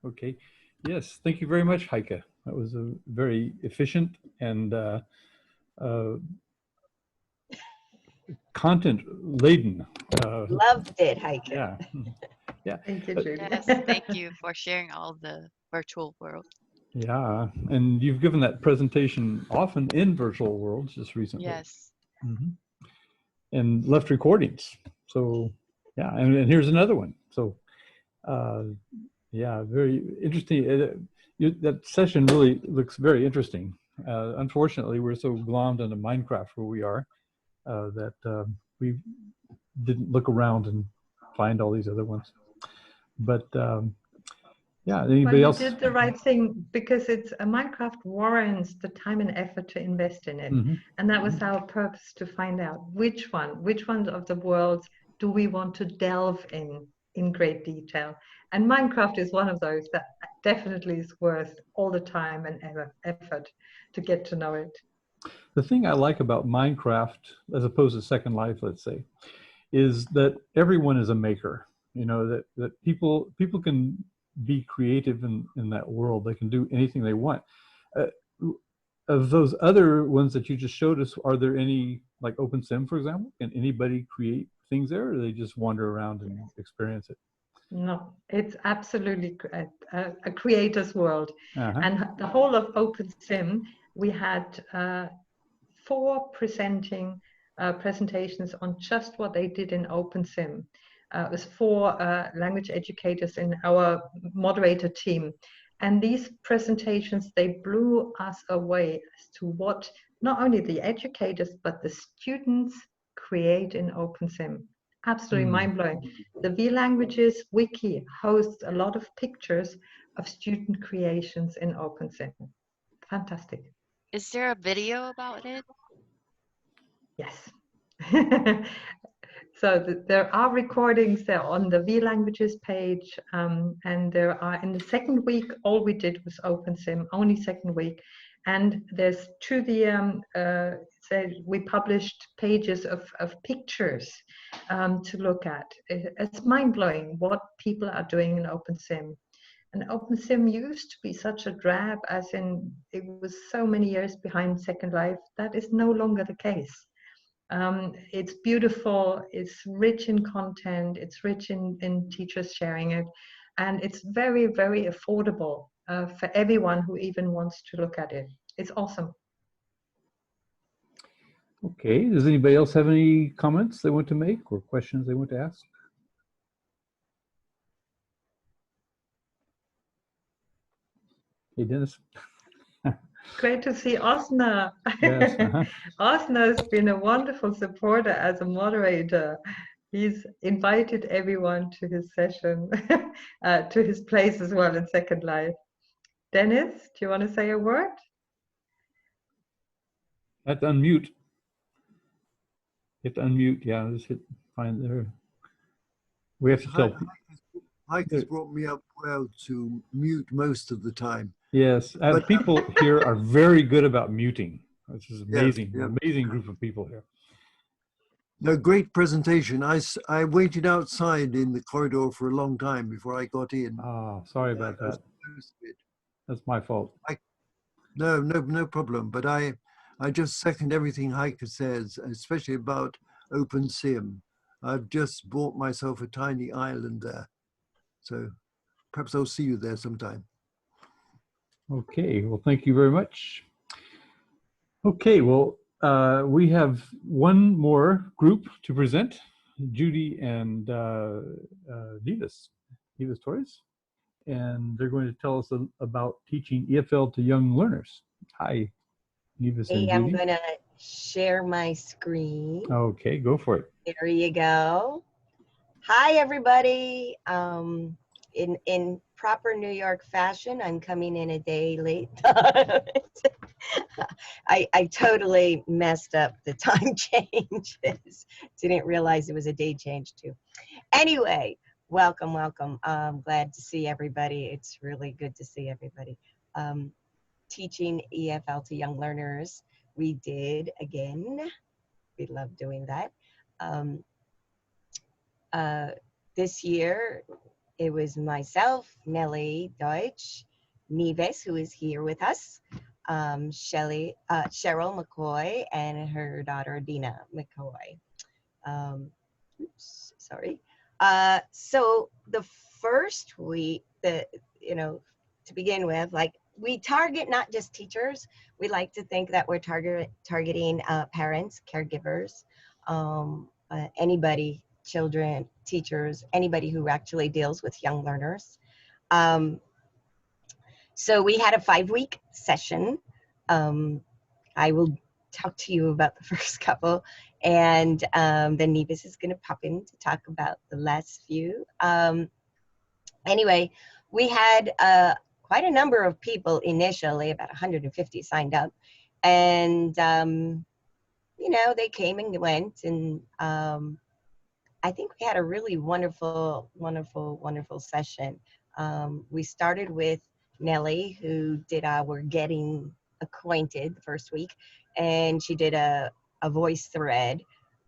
Okay. Yes. Thank you very much, Heike. That was a very efficient and content-laden. Loved it, Heike. Yeah. Yeah. Thank you, Judy. Yes, thank you for sharing all the virtual world. Yeah. And you've given that presentation often in virtual worlds just recently. Yes. Mm-hmm. And left recordings. So, yeah. And here's another one. So, yeah, very interesting. That session really looks very interesting. Unfortunately, we're so glommed into Minecraft where we are that we didn't look around and find all these other ones. But yeah, anybody else? You did the right thing because it's Minecraft warrants the time and effort to invest in it. Mm-hmm. And that was our purpose, to find out which ones of the worlds do we want to delve in. in great detail. And Minecraft is one of those that definitely is worth all the time and effort to get to know it. The thing I like about Minecraft, as opposed to Second Life, let's say, is that everyone is a maker. You know, that people can be creative in that world. They can do anything they want. Of those other ones that you just showed us, are there any, like OpenSim, for example? Can anybody create things there, or do they just wander around and experience it? No, it's absolutely a creator's world. And the whole of OpenSim, we had 4 presentations on just what they did in OpenSim. It was 4 language educators in our moderator team. And these presentations, they blew us away as to what not only the educators, but the students create in OpenSim. Absolutely mind-blowing. The vLanguages wiki hosts a lot of pictures of student creations in OpenSim. Fantastic. Is there a video about it? Yes. So there are recordings there on the vLanguages page, and there are, in the second week, all we did was OpenSim, only second week. And there's to the, we published pages of pictures to look at. It's mind-blowing what people are doing in OpenSim. And OpenSim used to be such a drab, as in it was so many years behind Second Life. That is no longer the case. It's beautiful, it's rich in content, it's rich in teachers sharing it, and it's very, very affordable for everyone who even wants to look at it. It's awesome. Okay, does anybody else have any comments they want to make or questions they want to ask? Hey, Dennis. Great to see Osna. Yes, Osna has been a wonderful supporter as a moderator. He's invited everyone to his session, to his place as well in Second Life. Dennis, do you want to say a word? That's unmute. You have to unmute, yeah, just hit find there. We have to tell. Heike has brought me up well to mute most of the time. Yes, But people here are very good about muting. This is Yeah, amazing, yeah. amazing group of people here. no, great presentation. I waited outside in the corridor for a long time before I got in. Oh, sorry about that. That's my fault. No problem. But I just second everything Heike says, especially about OpenSim. I've just bought myself a tiny island there. So perhaps I'll see you there sometime. Okay, well, thank you very much. Okay, well, we have one more group to present, Judy and Nevis Torres, and they're going to tell us about teaching EFL to young learners. Hi, Nevis and Hey, Judy. I'm gonna share my screen. Okay, go for it. There you go. Hi, everybody. In proper New York fashion, I'm coming in a day late. I totally messed up the time changes. Didn't realize it was a day change too. Anyway, welcome. I'm glad to see everybody. It's really good to see everybody. Teaching EFL to young learners, we did again. We love doing that. This year, it was myself, Nellie Deutsch, Nevis, who is here with us, Cheryl McCoy, and her daughter, Dina McCoy. Oops, sorry. So the first week, to begin with, like, we target not just teachers. We like to think that we're targeting parents, caregivers, anybody, children, teachers, anybody who actually deals with young learners. So we had a 5-week session. I will talk to you about the first couple, and then Nevis is going to pop in to talk about the last few. Anyway, we had quite a number of people initially, about 150 signed up, and they came and went, and I think we had a really wonderful, wonderful, wonderful session. We started with Nellie, who did our getting acquainted the first week, and she did a voice thread,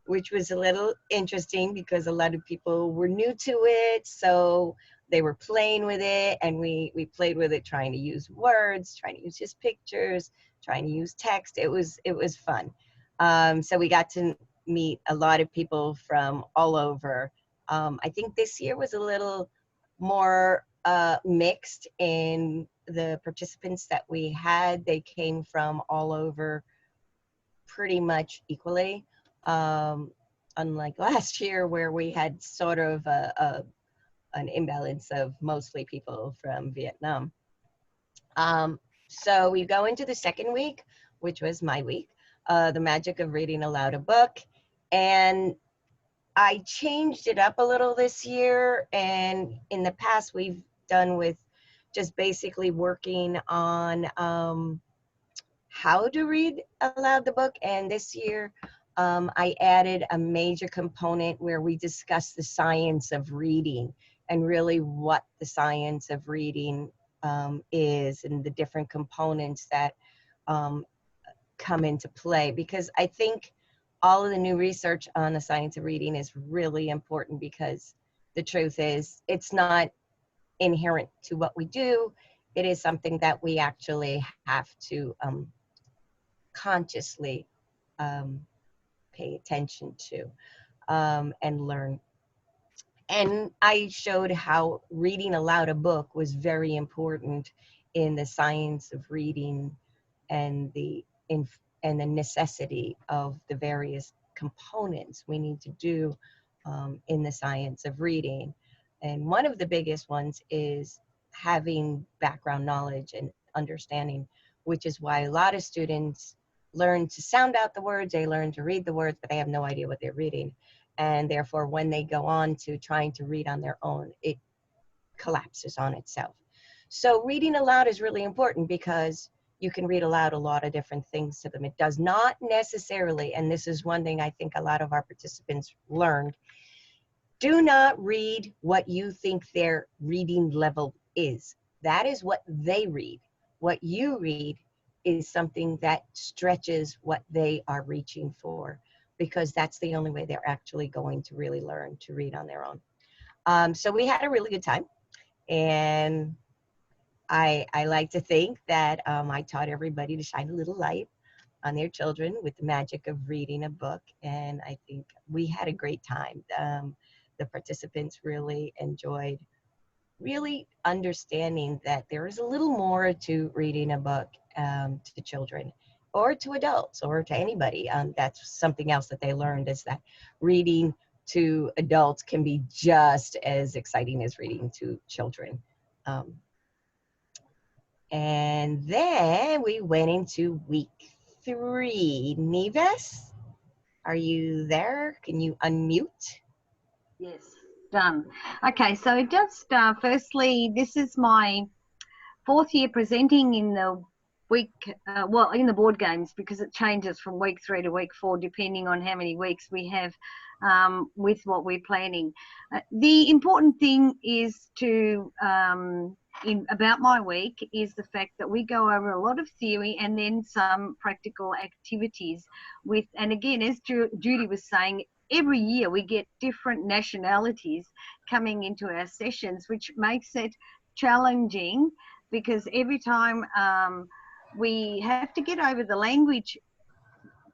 which was a little interesting because a lot of people were new to it, so they were playing with it, and we played with it, trying to use words, trying to use just pictures, trying to use text. It was fun. So we got to meet a lot of people from all over. I think this year was a little more mixed in the participants that we had. They came from all over pretty much equally, unlike last year where we had sort of an imbalance of mostly people from Vietnam. So we go into the second week, which was my week, the magic of reading aloud a book. And I changed it up a little this year. And in the past, we've done with just basically working on how to read aloud the book. And this year, I added a major component where we discussed the science of reading and really what the science of reading is and the different components that come into play. Because I think all of the new research on the science of reading is really important, because the truth is it's not inherent to what we do. It is something that we actually have to consciously pay attention to and learn. And I showed how reading aloud a book was very important in the science of reading and the necessity of the various components we need to do in the science of reading. And one of the biggest ones is having background knowledge and understanding, which is why a lot of students learn to sound out the words, they learn to read the words, but they have no idea what they're reading. And therefore, when they go on to trying to read on their own, it collapses on itself. So reading aloud is really important because you can read aloud a lot of different things to them. It does not necessarily, and this is one thing I think a lot of our participants learned, do not read what you think their reading level is. That is what they read. What you read is something that stretches what they are reaching for, because that's the only way they're actually going to really learn to read on their own. So we had a really good time. And I like to think that I taught everybody to shine a little light on their children with the magic of reading a book. And I think we had a great time. The participants really enjoyed really understanding that there is a little more to reading a book to children or to adults or to anybody. That's something else that they learned, is that reading to adults can be just as exciting as reading to children. And then we went into week 3. Neves, are you there? Can you unmute? Yes, done. Okay, so just firstly, this is my 4th year presenting in the week, well, in the board games, because it changes from week 3 to week 4 depending on how many weeks we have with what we're planning. The important thing is to about my week is the fact that we go over a lot of theory and then some practical activities with, and again, as Judy was saying, every year we get different nationalities coming into our sessions, which makes it challenging, because every time we have to get over the language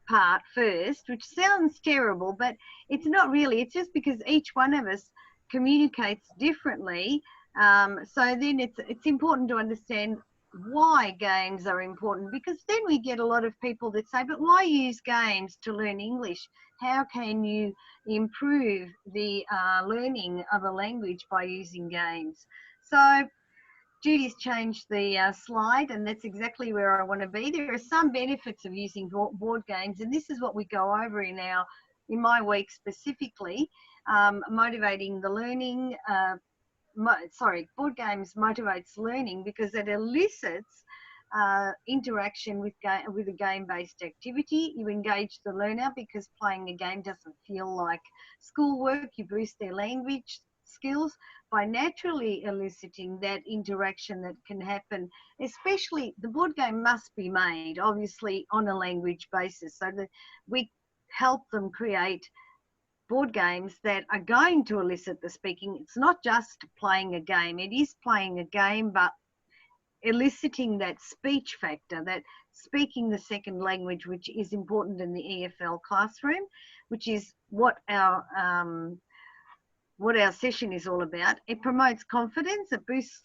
part first, which sounds terrible, but it's not really. It's just because each one of us communicates differently. So then it's important to understand why games are important, because then we get a lot of people that say, but why use games to learn English? How can you improve the learning of a language by using games? So Judy's changed the slide, and that's exactly where I want to be. There are some benefits of using board games, and this is what we go over in my week specifically, motivating the learning. Board games motivates learning because it elicits interaction with a game-based activity. You engage the learner because playing a game doesn't feel like schoolwork. You boost their language skills by naturally eliciting that interaction that can happen. Especially the board game must be made obviously on a language basis, so that we help them create board games that are going to elicit the speaking. It's not just playing a game, it is playing a game, but eliciting that speech factor, that speaking the second language, which is important in the EFL classroom, which is what our session is all about. It promotes confidence, it boosts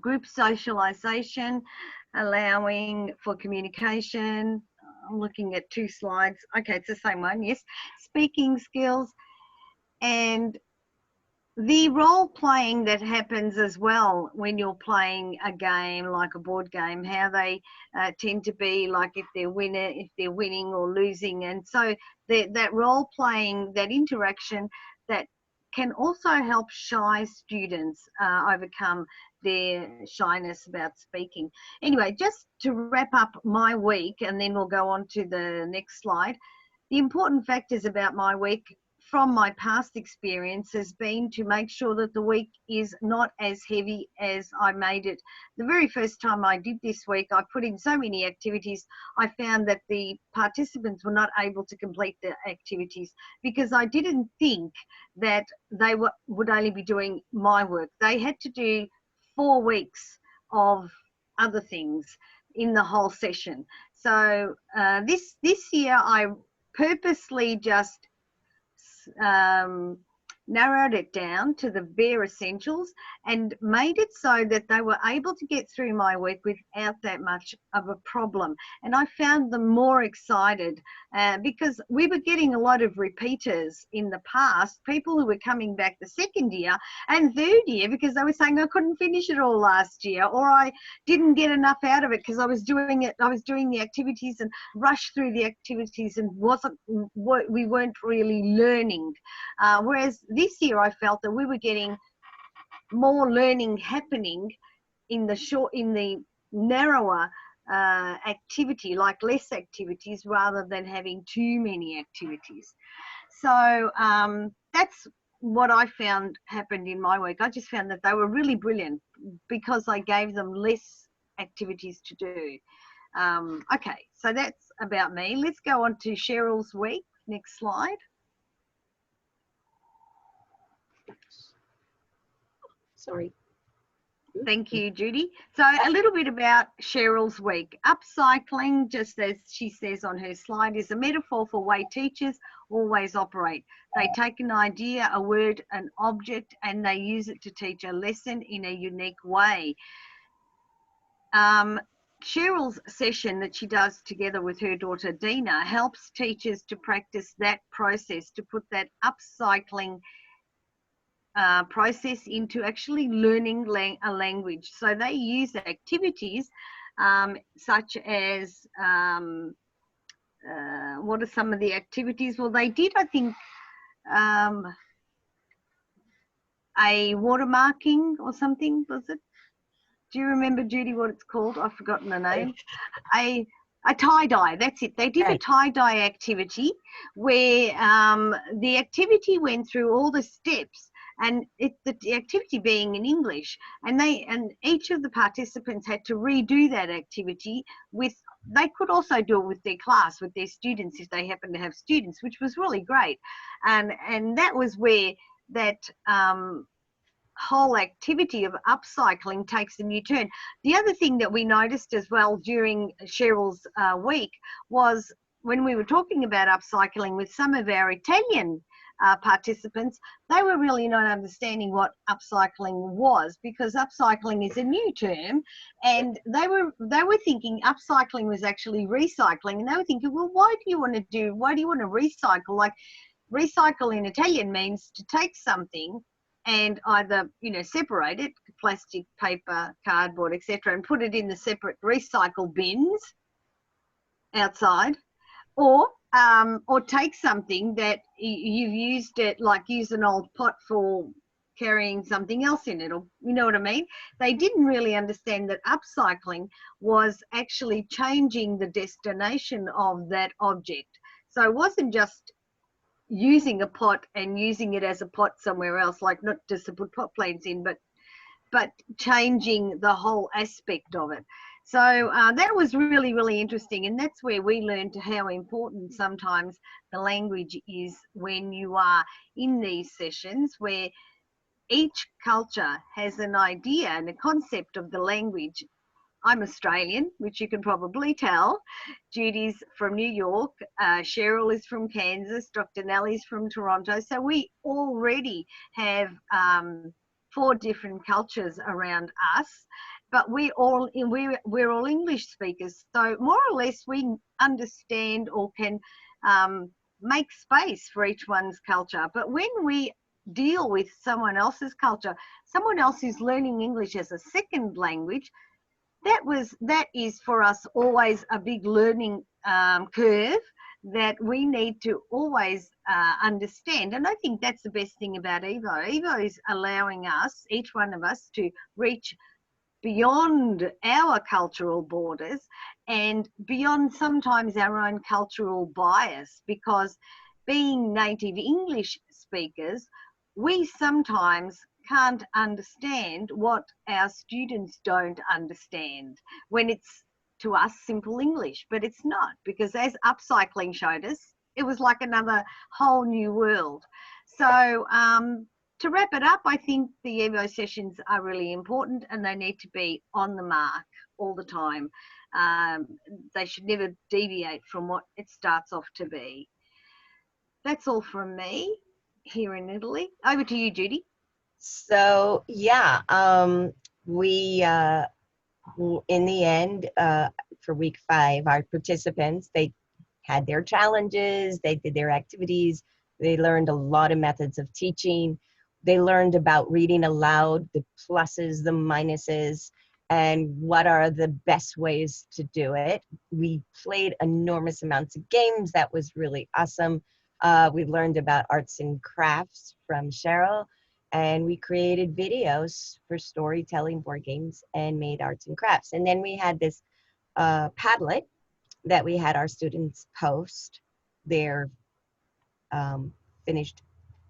group socialization, allowing for communication. I'm looking at 2 slides. Okay, it's the same one, yes. Speaking skills and the role playing that happens as well when you're playing a game like a board game, how they tend to be, like if they're winning or losing. And so that role playing, that interaction, that can also help shy students overcome their shyness about speaking. Anyway, just to wrap up my week, and then we'll go on to the next slide. The important factors about my week from my past experience has been to make sure that the week is not as heavy as I made it. The very first time I did this week, I put in so many activities, I found that the participants were not able to complete the activities because I didn't think that they would only be doing my work. They had to do 4 weeks of other things in the whole session. So this year I purposely just narrowed it down to the bare essentials and made it so that they were able to get through my week without that much of a problem. And I found them more excited because we were getting a lot of repeaters in the past, people who were coming back the second year and third year because they were saying I couldn't finish it all last year, or I didn't get enough out of it because I was doing the activities and rushed through the activities and we weren't really learning. Whereas this year I felt that we were getting more learning happening in the narrower activity, like less activities rather than having too many activities. So that's what I found happened in my week. I just found that they were really brilliant because I gave them less activities to do. Okay, so that's about me. Let's go on to Cheryl's week. Next slide. Sorry. Thank you, Judy. So a little bit about Cheryl's week. Upcycling, just as she says on her slide, is a metaphor for way teachers always operate. They take an idea, a word, an object, and they use it to teach a lesson in a unique way. Cheryl's session that she does together with her daughter Dina helps teachers to practice that process, to put that upcycling process into actually learning a language. So they use activities such as, what are some of the activities? Well, they did, I think, a watermarking or something, was it? Do you remember, Judy, what it's called? I've forgotten the name. A tie-dye, that's it. They did a tie-dye activity where the activity went through all the steps, and the activity being in English, and each of the participants had to redo that activity they could also do it with their class, with their students if they happen to have students, which was really great. And that was where that whole activity of upcycling takes a new turn. The other thing that we noticed as well during Cheryl's week was when we were talking about upcycling with some of our Italian participants, they were really not understanding what upcycling was, because upcycling is a new term, and they were thinking upcycling was actually recycling, and they were thinking, well, why do you want to recycle? Like, recycle in Italian means to take something and either, separate it, plastic, paper, cardboard, etc., and put it in the separate recycle bins outside, or take something that you've used it, like use an old pot for carrying something else in it, or you know what I mean? They didn't really understand that upcycling was actually changing the destination of that object. So it wasn't just using a pot and using it as a pot somewhere else, like not just to put pot plants in, but changing the whole aspect of it. So that was really, really interesting. And that's where we learned how important sometimes the language is when you are in these sessions where each culture has an idea and a concept of the language. I'm Australian, which you can probably tell. Judy's from New York. Cheryl is from Kansas. Dr. Nellie's from Toronto. So we already have 4 different cultures around us, but we're all English speakers. So more or less we understand or can make space for each one's culture. But when we deal with someone else's culture, someone else who's learning English as a second language, that is for us always a big learning curve that we need to always understand. And I think that's the best thing about Evo. Evo is allowing us, each one of us, to reach beyond our cultural borders and beyond sometimes our own cultural bias, because being native English speakers, we sometimes can't understand what our students don't understand when it's, to us, simple English. But it's not, because as upcycling showed us, it was like another whole new world. So to wrap it up, I think the Evo sessions are really important and they need to be on the mark all the time. They should never deviate from what it starts off to be. That's all from me here in Italy. Over to you, Judy. So yeah, we in the end, for week 5, our participants, they had their challenges, they did their activities, they learned a lot of methods of teaching, they learned about reading aloud, the pluses, the minuses, and what are the best ways to do it. We played enormous amounts of games. That was really awesome. We learned about arts and crafts from Cheryl, and we created videos for storytelling, board games, and made arts and crafts. And then we had this Padlet that we had our students post their finished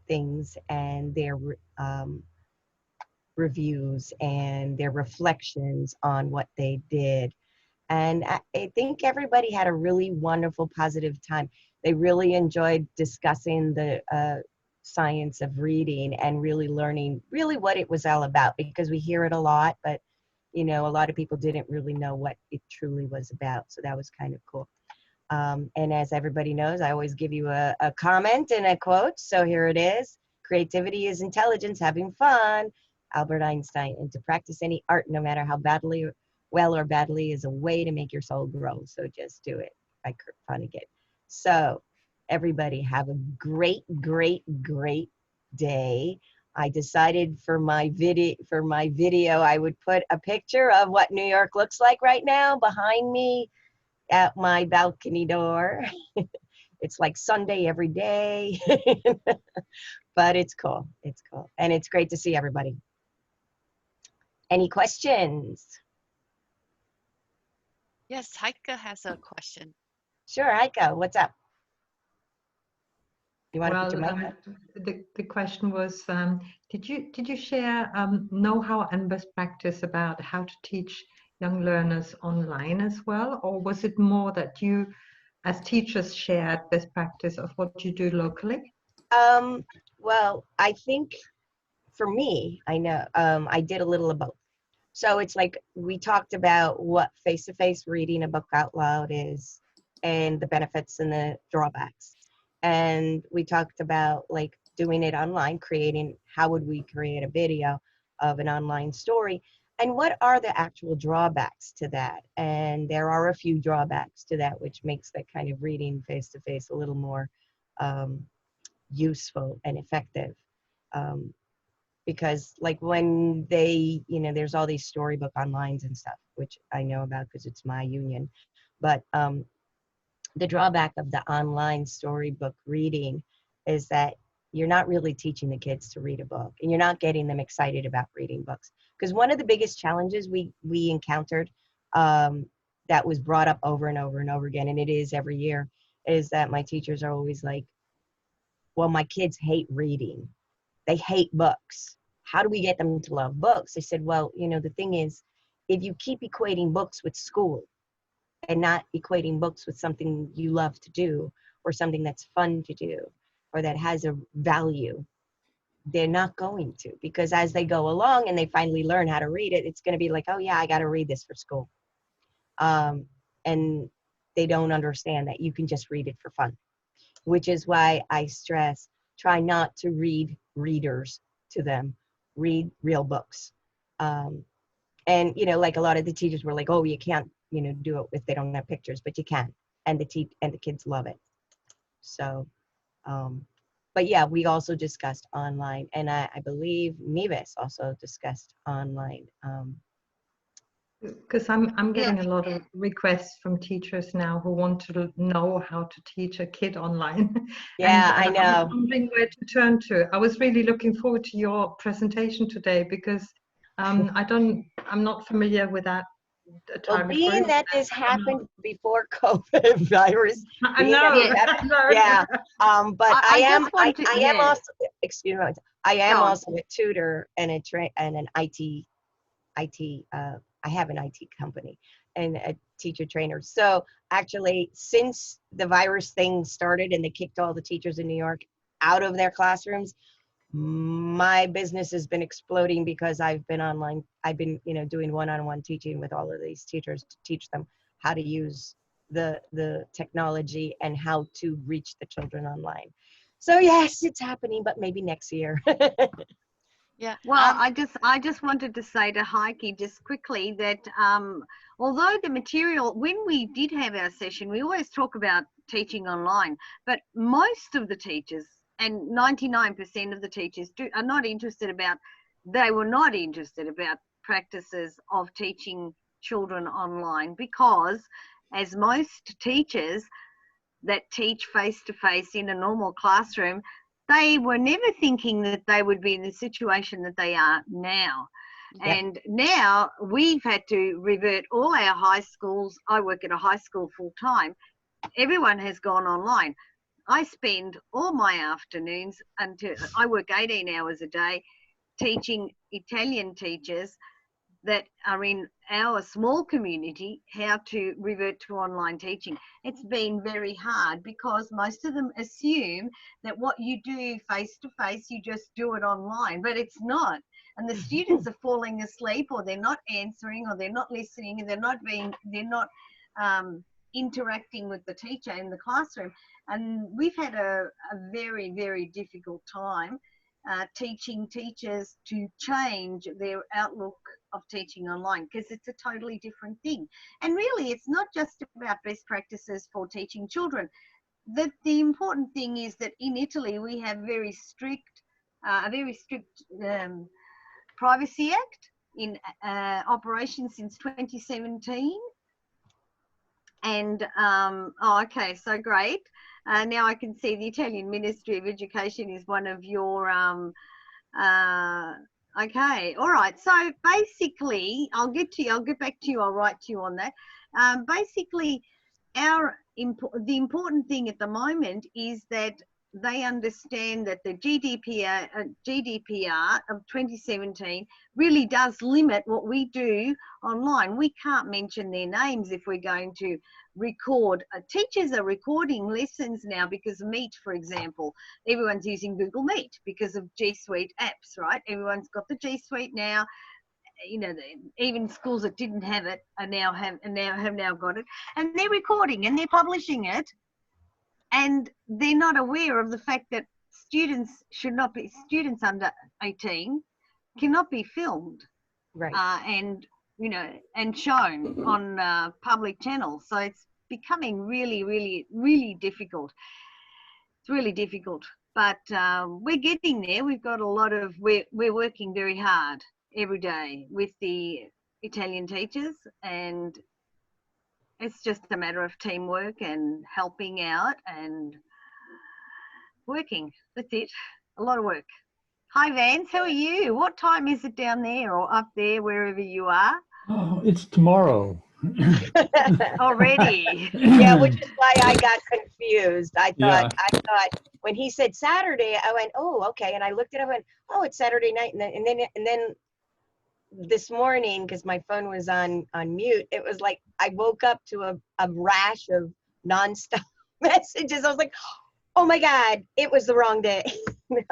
things and their reviews and their reflections on what they did. And I think everybody had a really wonderful, positive time. They really enjoyed discussing the science of reading and really learning really what it was all about, because we hear it a lot, but you know, a lot of people didn't really know what it truly was about. So that was kind of cool. And as everybody knows, I always give you a comment and a quote. So here it is. Creativity is intelligence, having fun. Albert Einstein. And to practice any art, no matter how well or badly, is a way to make your soul grow. So just do it. By Kurt Vonnegut. So everybody have a great, great, great day. I decided for my video, I would put a picture of what New York looks like right now behind me at my balcony door. It's like Sunday every day, but it's cool. It's cool. And it's great to see everybody. Any questions? Yes, Heike has a question. Sure, Heike, what's up? You want to put your mic up? The question was, did you share know-how and best practice about how to teach young learners online as well, or was it more that you, as teachers, shared best practice of what you do locally? Well, I think for me, I know I did a little of both. So it's like we talked about what face-to-face reading a book out loud is and the benefits and the drawbacks. And we talked about like doing it online, how would we create a video of an online story, and what are the actual drawbacks to that. And there are a few drawbacks to that, which makes that kind of reading face-to-face a little more useful and effective. Because like when they, there's all these storybook onlines and stuff, which I know about because it's my union, but the drawback of the online storybook reading is that you're not really teaching the kids to read a book, and you're not getting them excited about reading books. Because one of the biggest challenges we encountered that was brought up over and over and over again, and it is every year, is that my teachers are always like, well, my kids hate reading. They hate books. How do we get them to love books? I said, well, you know, the thing is, if you keep equating books with school and not equating books with something you love to do or something that's fun to do or that has a value, they're not going to. Because as they go along and they finally learn how to read it, it's going to be like, oh yeah, I got to read this for school. And they don't understand that you can just read it for fun, which is why I stress, try not to read readers to them, read real books. And, you know, like a lot of the teachers were like, oh, you can't, you know, do it if they don't have pictures, but you can. And the kids love it. So, but yeah, we also discussed online, and I believe Nieves also discussed online. Because I'm getting a lot of requests from teachers now who want to know how to teach a kid online. Yeah, I I'm know. wondering where to turn to. I was really looking forward to your presentation today because I'm not familiar with that Well, target being group. that this happened before COVID virus, I know. yeah. But I am yeah. also, excuse me, I am Go on. also a tutor and an IT. I have an IT company and a teacher trainer. So actually, since the virus thing started and they kicked all the teachers in New York out of their classrooms, my business has been exploding because I've been online. I've been, you know, doing one-on-one teaching with all of these teachers to teach them how to use the technology and how to reach the children online. So yes, it's happening, but maybe next year. Yeah. Well, I just wanted to say to Heike just quickly that although the material, when we did have our session, we always talk about teaching online, but most of the teachers and 99% of the teachers are not interested about, they were not interested about practices of teaching children online, because as most teachers that teach face-to-face in a normal classroom, they were never thinking that they would be in the situation that they are now. Yep. And now we've had to revert all our high schools. I work at a high school full time. Everyone has gone online. I spend all my afternoons until I work 18 hours a day teaching Italian teachers that are in our small community how to revert to online teaching. It's been very hard because most of them assume that what you do face to face, you just do it online, but it's not. And the students are falling asleep, or they're not answering, or they're not listening, and they're not interacting with the teacher in the classroom. And we've had a very, very difficult time teaching teachers to change their outlook of teaching online, because it's a totally different thing. And really, it's not just about best practices for teaching children. The important thing is that in Italy, we have a very strict Privacy Act in operation since 2017. And, oh, okay, so great. Now I can see the Italian Ministry of Education is one of your, okay, all right. So basically, I'll get back to you, I'll write to you on that. Basically, the important thing at the moment is that they understand that the GDPR of 2017 really does limit what we do online. We can't mention their names if we're going to record. Teachers are recording lessons now because Meet, for example, everyone's using Google Meet because of G Suite apps, right? Everyone's got the G Suite now. You know, even schools that didn't have it have now got it, and they're recording and they're publishing it. And they're not aware of the fact that students under 18 cannot be filmed, right? And you know, and shown on public channels. So it's becoming really, really, really difficult. It's really difficult, but we're getting there. We've got a lot of we're working very hard every day with the Italian teachers, and it's just a matter of teamwork and helping out and working. That's it. A lot of work. Hi, Vance. How are you? What time is it down there or up there, wherever you are? Oh, it's tomorrow. Already. Yeah, which is why I got confused. I Yeah. thought when he said Saturday, I went, oh, okay. And I looked at it and went, oh, it's Saturday night. And then this morning, because my phone was on mute, it was like I woke up to a rash of nonstop messages. I was like, oh my God, it was the wrong day. No.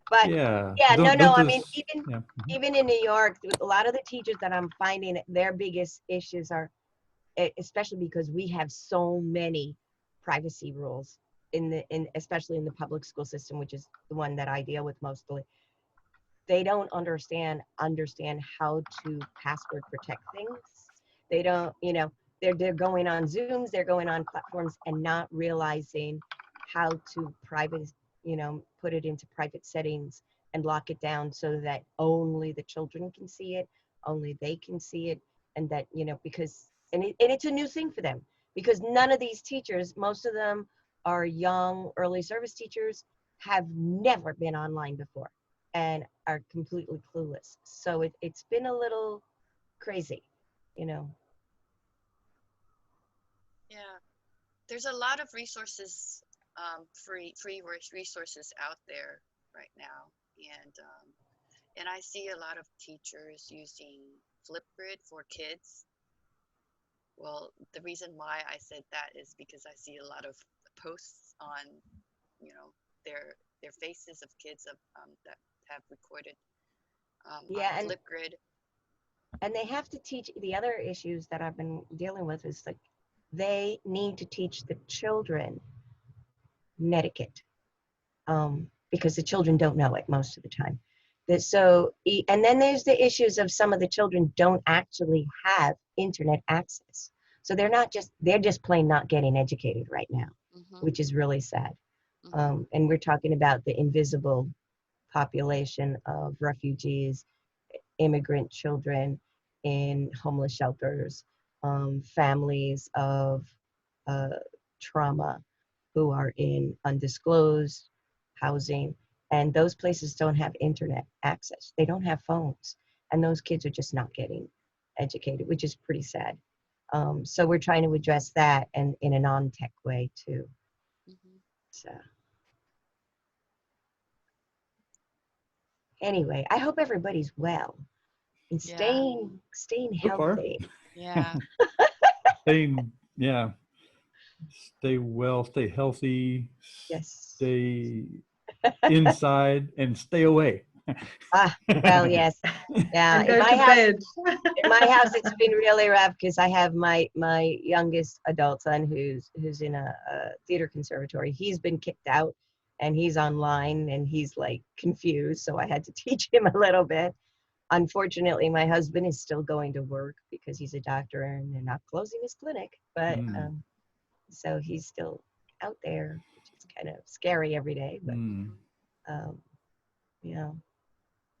But Yeah. yeah, no. I mean, Yeah. even in New York, a lot of the teachers that I'm finding, their biggest issues are, especially because we have so many privacy rules especially in the public school system, which is the one that I deal with mostly. They don't understand how to password protect things. They don't, they're going on Zooms, they're going on platforms and not realizing how to put it into private settings and lock it down so that only the children can see it, only they can see it, and that, because, and it's a new thing for them, because none of these teachers, most of them are young early service teachers, have never been online before and are completely clueless. So it's been a little crazy, Yeah. There's a lot of resources, free resources out there right now. And I see a lot of teachers using Flipgrid for kids. Well, the reason why I said that is because I see a lot of posts on, their faces of kids that have recorded on Flipgrid. And they have to teach. The other issues that I've been dealing with is like they need to teach the children netiquette, because the children don't know it most of the time. And then there's the issues of some of the children don't actually have internet access. So they're just plain not getting educated right now, which is really sad. And we're talking about the invisible population of refugees, immigrant children in homeless shelters, families of trauma who are in undisclosed housing. And those places don't have internet access. They don't have phones. And those kids are just not getting educated, which is pretty sad. So we're trying to address that and in a non-tech way too. So anyway, I hope everybody's well and staying So far. healthy. Yeah. Stay well, stay healthy. Yes. Stay inside and stay away. Well, yes. Yeah. And go to bed. In my house, it's been really rough because I have my youngest adult son who's in a theater conservatory. He's been kicked out and he's online and he's like confused. So I had to teach him a little bit. Unfortunately, my husband is still going to work because he's a doctor and they're not closing his clinic. But so he's still out there, which is kind of scary every day. But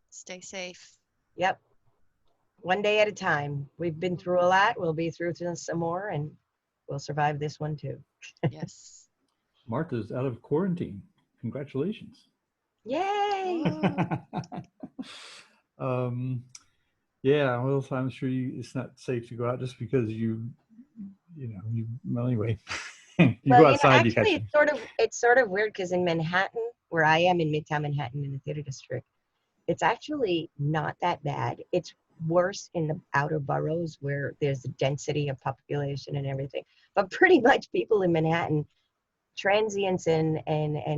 Stay safe. Yep. One day at a time. We've been through a lot. We'll be through some more, and we'll survive this one too. Yes. Martha's out of quarantine. Congratulations. Yay! Yeah, well, I'm sure it's not safe to go out just because well, anyway, you go outside, you catch actually, it's sort of weird because in Manhattan, where I am in Midtown Manhattan in the theater district, it's actually not that bad. It's worse in the outer boroughs where there's a density of population and everything. But pretty much people in Manhattan, transients and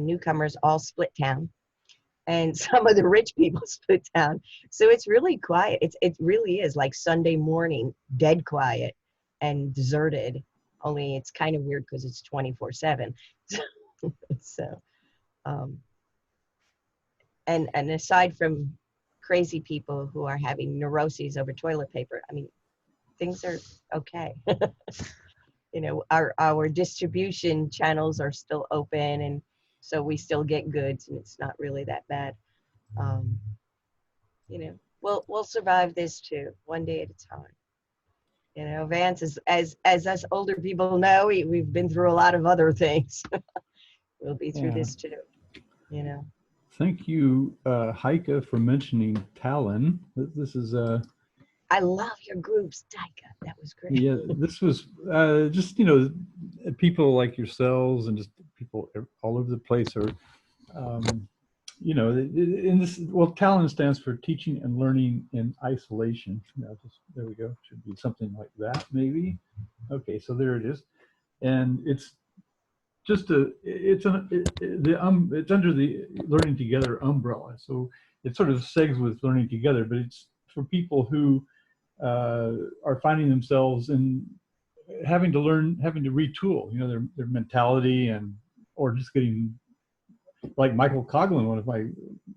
newcomers all split town. And some of the rich people split town. So it's really quiet. It really is like Sunday morning, dead quiet and deserted. Only it's kind of weird because it's 24/7. So, and aside from crazy people who are having neuroses over toilet paper, I mean, things are okay. Our distribution channels are still open, and so we still get goods, and it's not really that bad. We'll survive this too, one day at a time. Vance, as us older people know, we've been through a lot of other things. We'll be through this too. thank you, Heike, for mentioning Talon. This is I love your groups, Taika. That was great. yeah, this was just, people like yourselves and just people all over the place are, in this, well, Talon stands for Teaching and Learning in Isolation. There we go. Should be something like that, maybe. Okay, so there it is. And it's just it's under the Learning Together umbrella. So it sort of segs with Learning Together, but it's for people who are finding themselves in having to retool, their mentality or just getting, like Michael Coughlin, one of my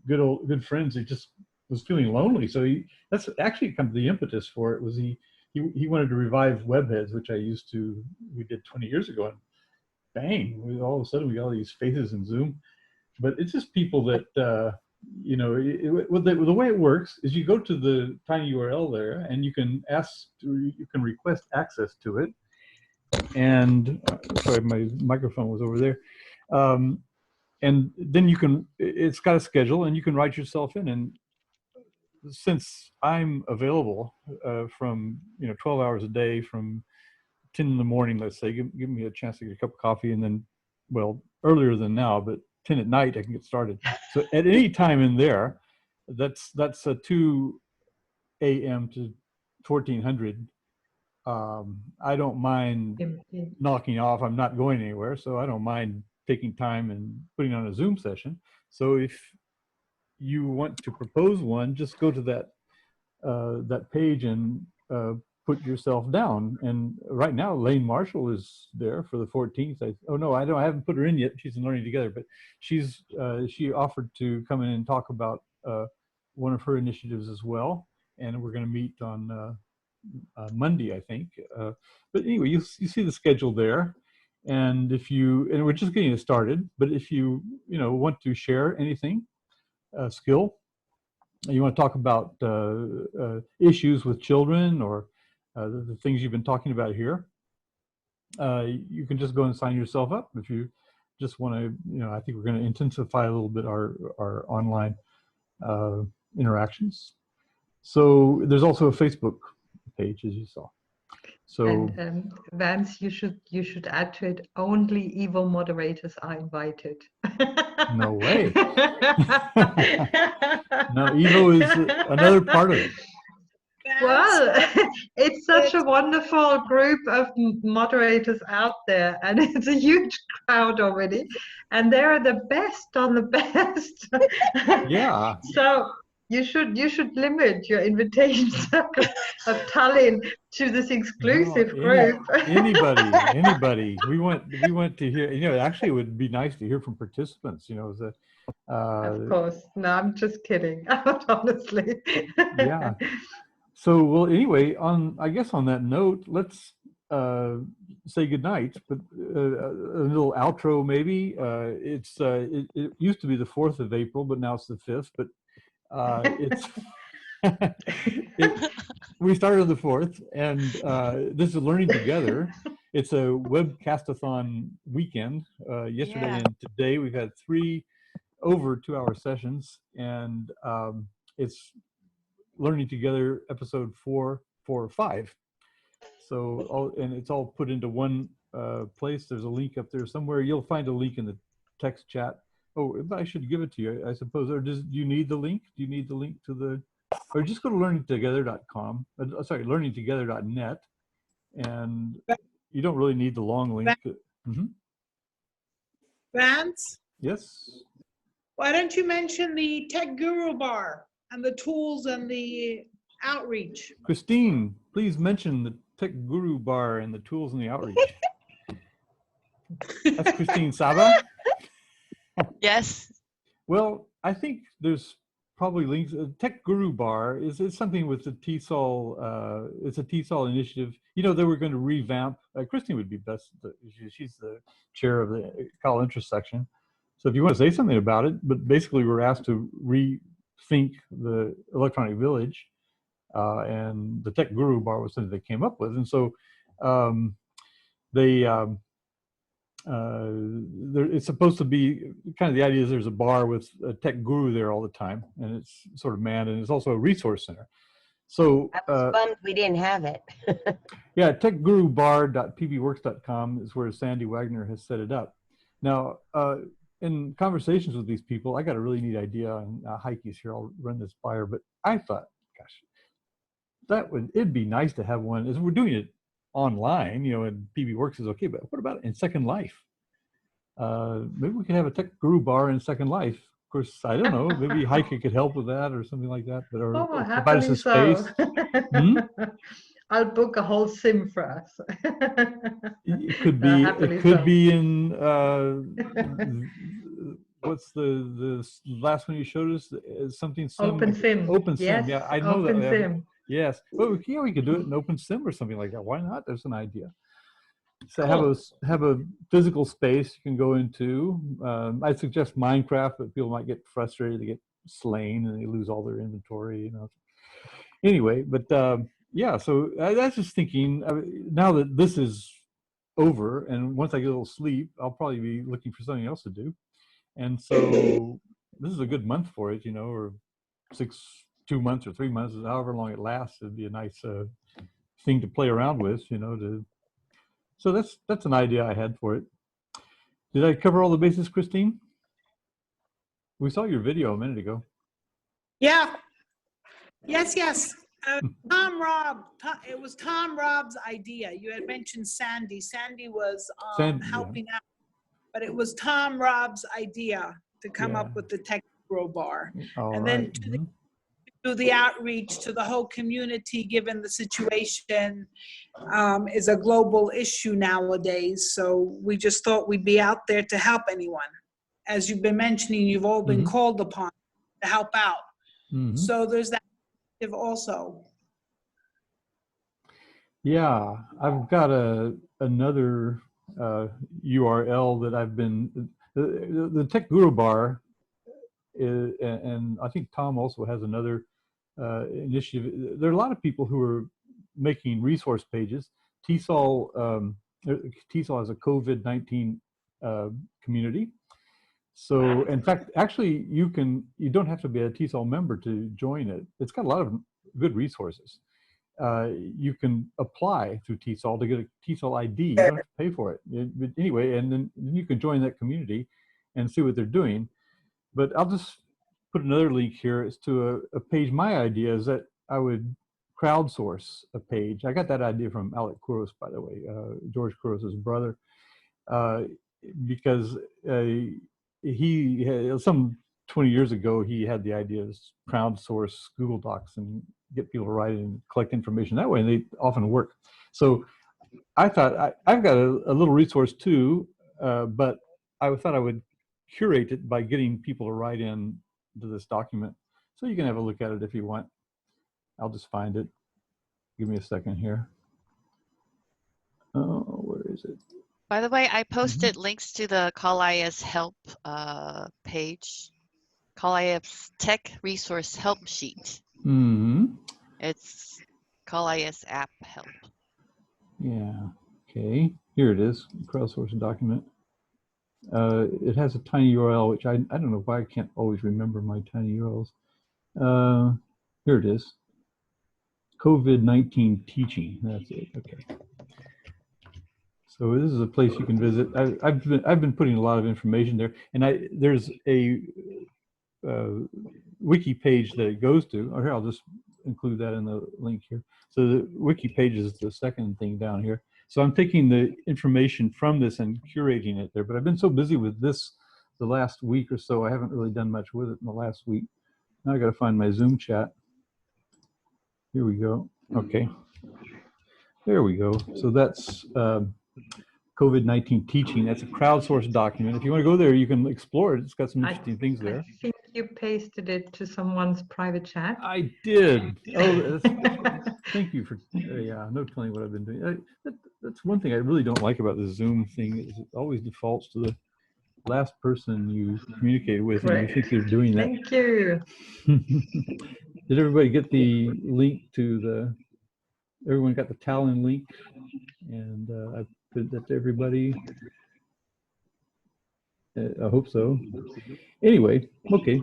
good friends, he just was feeling lonely. So that's actually kind of the impetus for it. Was he wanted to revive Webheads, which we did 20 years ago, and bang, all of a sudden we got all these faces in Zoom. But it's just people that the way it works is you go to the tiny URL there, and you can request access to it. And sorry, my microphone was over there. And then it's got a schedule, and you can write yourself in. And since I'm available from 12 hours a day, from 10 in the morning, let's say, give me a chance to get a cup of coffee, and then, well, earlier than now, but 10 at night, I can get started. So at any time in there, that's a 2 a.m. to 1400. I don't mind knocking off. I'm not going anywhere, so I don't mind taking time and putting on a Zoom session. So if you want to propose one, just go to that page and put yourself down. And right now, Lane Marshall is there for the 14th. I haven't put her in yet. She's in Learning Together, but she offered to come in and talk about one of her initiatives as well. And we're going to meet on Monday, I think. But anyway, you see the schedule there. And and we're just getting it started, but if you want to share anything, skill, you want to talk about issues with children, or the things you've been talking about here, you can just go and sign yourself up. If you just want to, I think we're going to intensify a little bit our online interactions. So there's also a Facebook page, as you saw. So and Vance, you should add to it, only Evo moderators are invited. No way. No, Evo is another part of it. Well, it's such a wonderful group of moderators out there, and it's a huge crowd already, and they're the best on the best. Yeah. So you should limit your invitation circle of Tallinn to this exclusive group. Anybody. We want to hear. Actually, it would be nice to hear from participants. Of course. No, I'm just kidding. Honestly. Yeah. So, well, anyway, I guess on that note, let's say goodnight, but a little outro maybe. It used to be the 4th of April, but now it's the 5th, but it's we started on the 4th, and this is Learning Together. It's a webcastathon weekend. Yesterday and today we've had 3 over 2-hour sessions, and it's Learning Together episode 4, 4, 5. So and it's all put into one place. There's a link up there somewhere. You'll find a link in the text chat. Oh, I should give it to you, I suppose. Or do you need the link? Do you need the link to the? Or just go to learningtogether.com. Sorry, learningtogether.net, and you don't really need the long link. Vance? Yes. Why don't you mention the Tech Guru Bar and the tools and the outreach? Christine, please mention the Tech Guru Bar and the tools and the outreach. That's Christine Saba. Yes. Well, I think there's probably links. Tech Guru Bar is something with the TESOL. It's a TESOL initiative. They were going to revamp. Christine would be best. She's the chair of the college interest section. So if you want to say something about it, but basically we're asked to rethink the electronic village, and the Tech Guru Bar was something they came up with, and so it's supposed to be kind of, the idea is there's a bar with a tech guru there all the time, and it's sort of manned, and it's also a resource center. So I was bummed we didn't have it. yeah, techgurubar.pbworks.com is where Sandy Wagner has set it up. Now, in conversations with these people, I got a really neat idea, and Heike's here, I'll run this by her, but I thought, gosh, it'd be nice to have one, as we're doing it online, you know, and PB Works is okay, but what about in Second Life? Maybe we could have a Tech Guru bar in Second Life. Of course, I don't know, maybe Heike could help with that or something like that, but or provide us a space. I'll book a whole sim for us. It could be in what's the last one you showed us? Something sim. OpenSim. OpenSim. Yes, Yeah, I know that. OpenSim. Yes. Well, yeah, we could do it in OpenSim or something like that. Why not? There's an idea. So Cool. have a physical space you can go into. I suggest Minecraft, but people might get frustrated, they get slain, and they lose all their inventory. You know. Anyway, but yeah. So I was just thinking, now that this is over, and once I get a little sleep, I'll probably be looking for something else to do. And so this is a good month for it, you know, or 2 months or 3 months, however long it lasts. It'd be a nice thing to play around with, you know. So that's an idea I had for it. Did I cover all the bases, Christine? We saw your video a minute ago. Yeah. Yes, yes. It was Tom Rob's idea. You had mentioned Sandy. Sandy was helping out, but it was Tom Rob's idea to come up with the Tech Guru bar. And then to do the outreach to the whole community, given the situation is a global issue nowadays. So we just thought we'd be out there to help anyone. As you've been mentioning, you've all been called upon to help out. So there's that also. Yeah, I've got another URL that I've been, the Tech Guru bar, and I think Tom also has another initiative. There are a lot of people who are making resource pages. TESOL has a COVID-19 community. So in fact, actually, you don't have to be a TESOL member to join it. It's got a lot of good resources. You can apply through TESOL to get a TESOL ID. You don't have to pay for it. But anyway, and then you can join that community and see what they're doing. But I'll just put another link here. It's to a page. My idea is that I would crowdsource a page. I got that idea from Alec Kouros, by the way, George Kouros' brother, because he had, some 20 years ago, he had the idea to crowdsource Google Docs and get people to write and collect information that way, and they often work. So I thought I've got a little resource too, but I thought I would curate it by getting people to write in to this document. So you can have a look at it if you want. I'll just find it. Give me a second here. Oh, where is it? By the way, I posted links to the CallIS help page, CallIS Tech Resource Help Sheet. It's CallIS app help. Yeah, okay, here it is, crowdsourcing document. It has a tiny URL, which I don't know why I can't always remember my tiny URLs. Here it is, COVID-19 teaching, that's it, okay. So this is a place you can visit. I've been putting a lot of information there, and there's a wiki page that it goes to. Or here, I'll just include that in the link here. So the wiki page is the second thing down here. So I'm taking the information from this and curating it there. But I've been so busy with this the last week or so, I haven't really done much with it in the last week. Now I got to find my Zoom chat. Here we go. Okay. There we go. So that's COVID-19 teaching. That's a crowdsourced document. If you want to go there, you can explore it. It's got some interesting things there. I think you pasted it to someone's private chat. I did. Oh, thank you for, yeah, no telling what I've been doing. That's one thing I really don't like about the Zoom thing. Is it always defaults to the last person you communicate with, and you think they're doing that. Thank you. Did everybody get the link to the, everyone got the Talon link? And I put that to everybody. I hope so. Anyway, okay.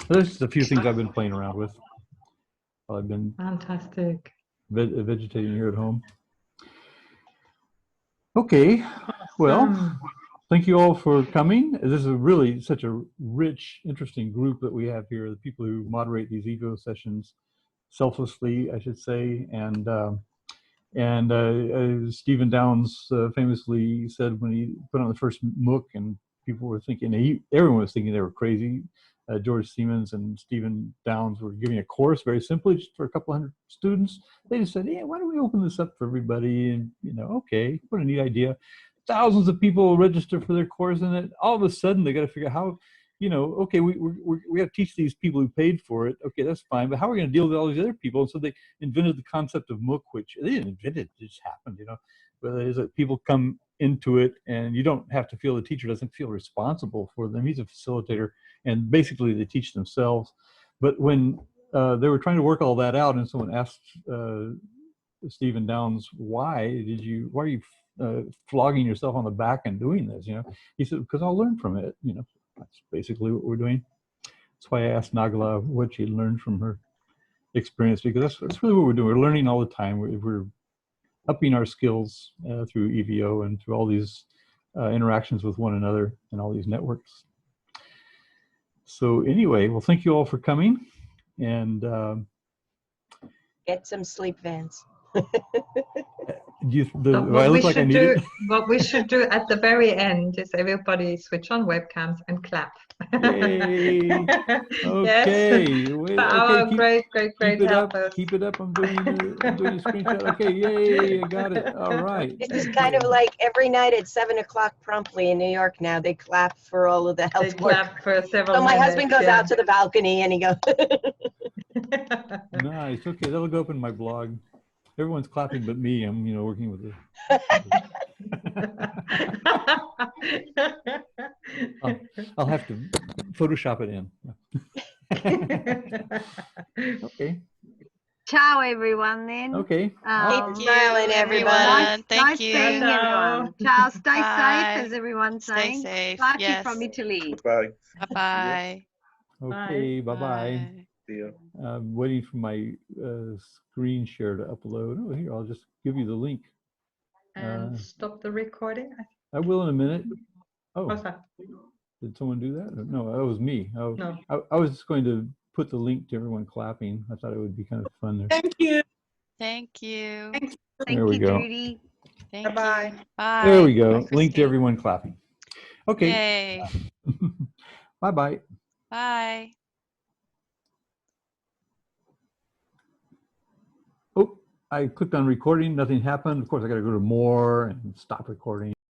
There's just a few things I've been playing around with while I've been Fantastic. vegetating here at home. Okay, well, thank you all for coming. This is really such a rich, interesting group that we have here, the people who moderate these EVO sessions selflessly, I should say. And Stephen Downes famously said when he put on the first MOOC and people were thinking, everyone was thinking they were crazy. George Siemens and Stephen Downes were giving a course very simply just for a couple hundred students. They just said, yeah, why don't we open this up for everybody? And, okay, what a neat idea. Thousands of people register for their course, and then all of a sudden they got to figure out how, okay, we have to teach these people who paid for it. Okay, that's fine, but how are we going to deal with all these other people? And so they invented the concept of MOOC, which they didn't invent it, it just happened, But it is that people come into it, and you don't have to feel, the teacher doesn't feel responsible for them. He's a facilitator, and basically they teach themselves. But when they were trying to work all that out, and someone asked Stephen Downes, why are you flogging yourself on the back and doing this? He said, because I'll learn from it. That's basically what we're doing. That's why I asked Nagala what she learned from her experience, because that's really what we're doing. We're learning all the time. We're upping our skills through EVO and through all these interactions with one another and all these networks. So anyway, well, thank you all for coming, and get some sleep, Vance. What we should do at the very end is everybody switch on webcams and clap. Yay. Okay. Great helpers. Keep it up. I'm doing a screenshot. Okay, yay, I got it. All right. This is kind of like every night at 7 o'clock promptly in New York now. They clap for all of the health work. Clap for several So my minutes, husband goes out to the balcony and he goes. Nice. Okay, that'll go up in my blog. Everyone's clapping but me. I'm, working with it. I'll have to Photoshop it in. Okay. Ciao, everyone, then. Okay. Keep smiling, everyone. Nice seeing everyone. Ciao. Stay safe, as everyone's Stay saying. safe. Bye Yes. from Italy. Bye. Bye-bye. Okay, bye-bye. See ya. I'm waiting for my screen share to upload. Oh, here, I'll just give you the link. And stop the recording. I will in a minute. Oh, What's that? did someone do that? No, that was me. No. I was just going to put the link to everyone clapping. I thought it would be kind of fun there. Thank you. Thank you. There we go. Judy. Thank Bye-bye. you. Bye. There we go. Bye, Link to Christine. everyone clapping. Okay. Yay. Bye-bye. Bye. Oh, I clicked on recording. Nothing happened. Of course, I got to go to more and stop recording.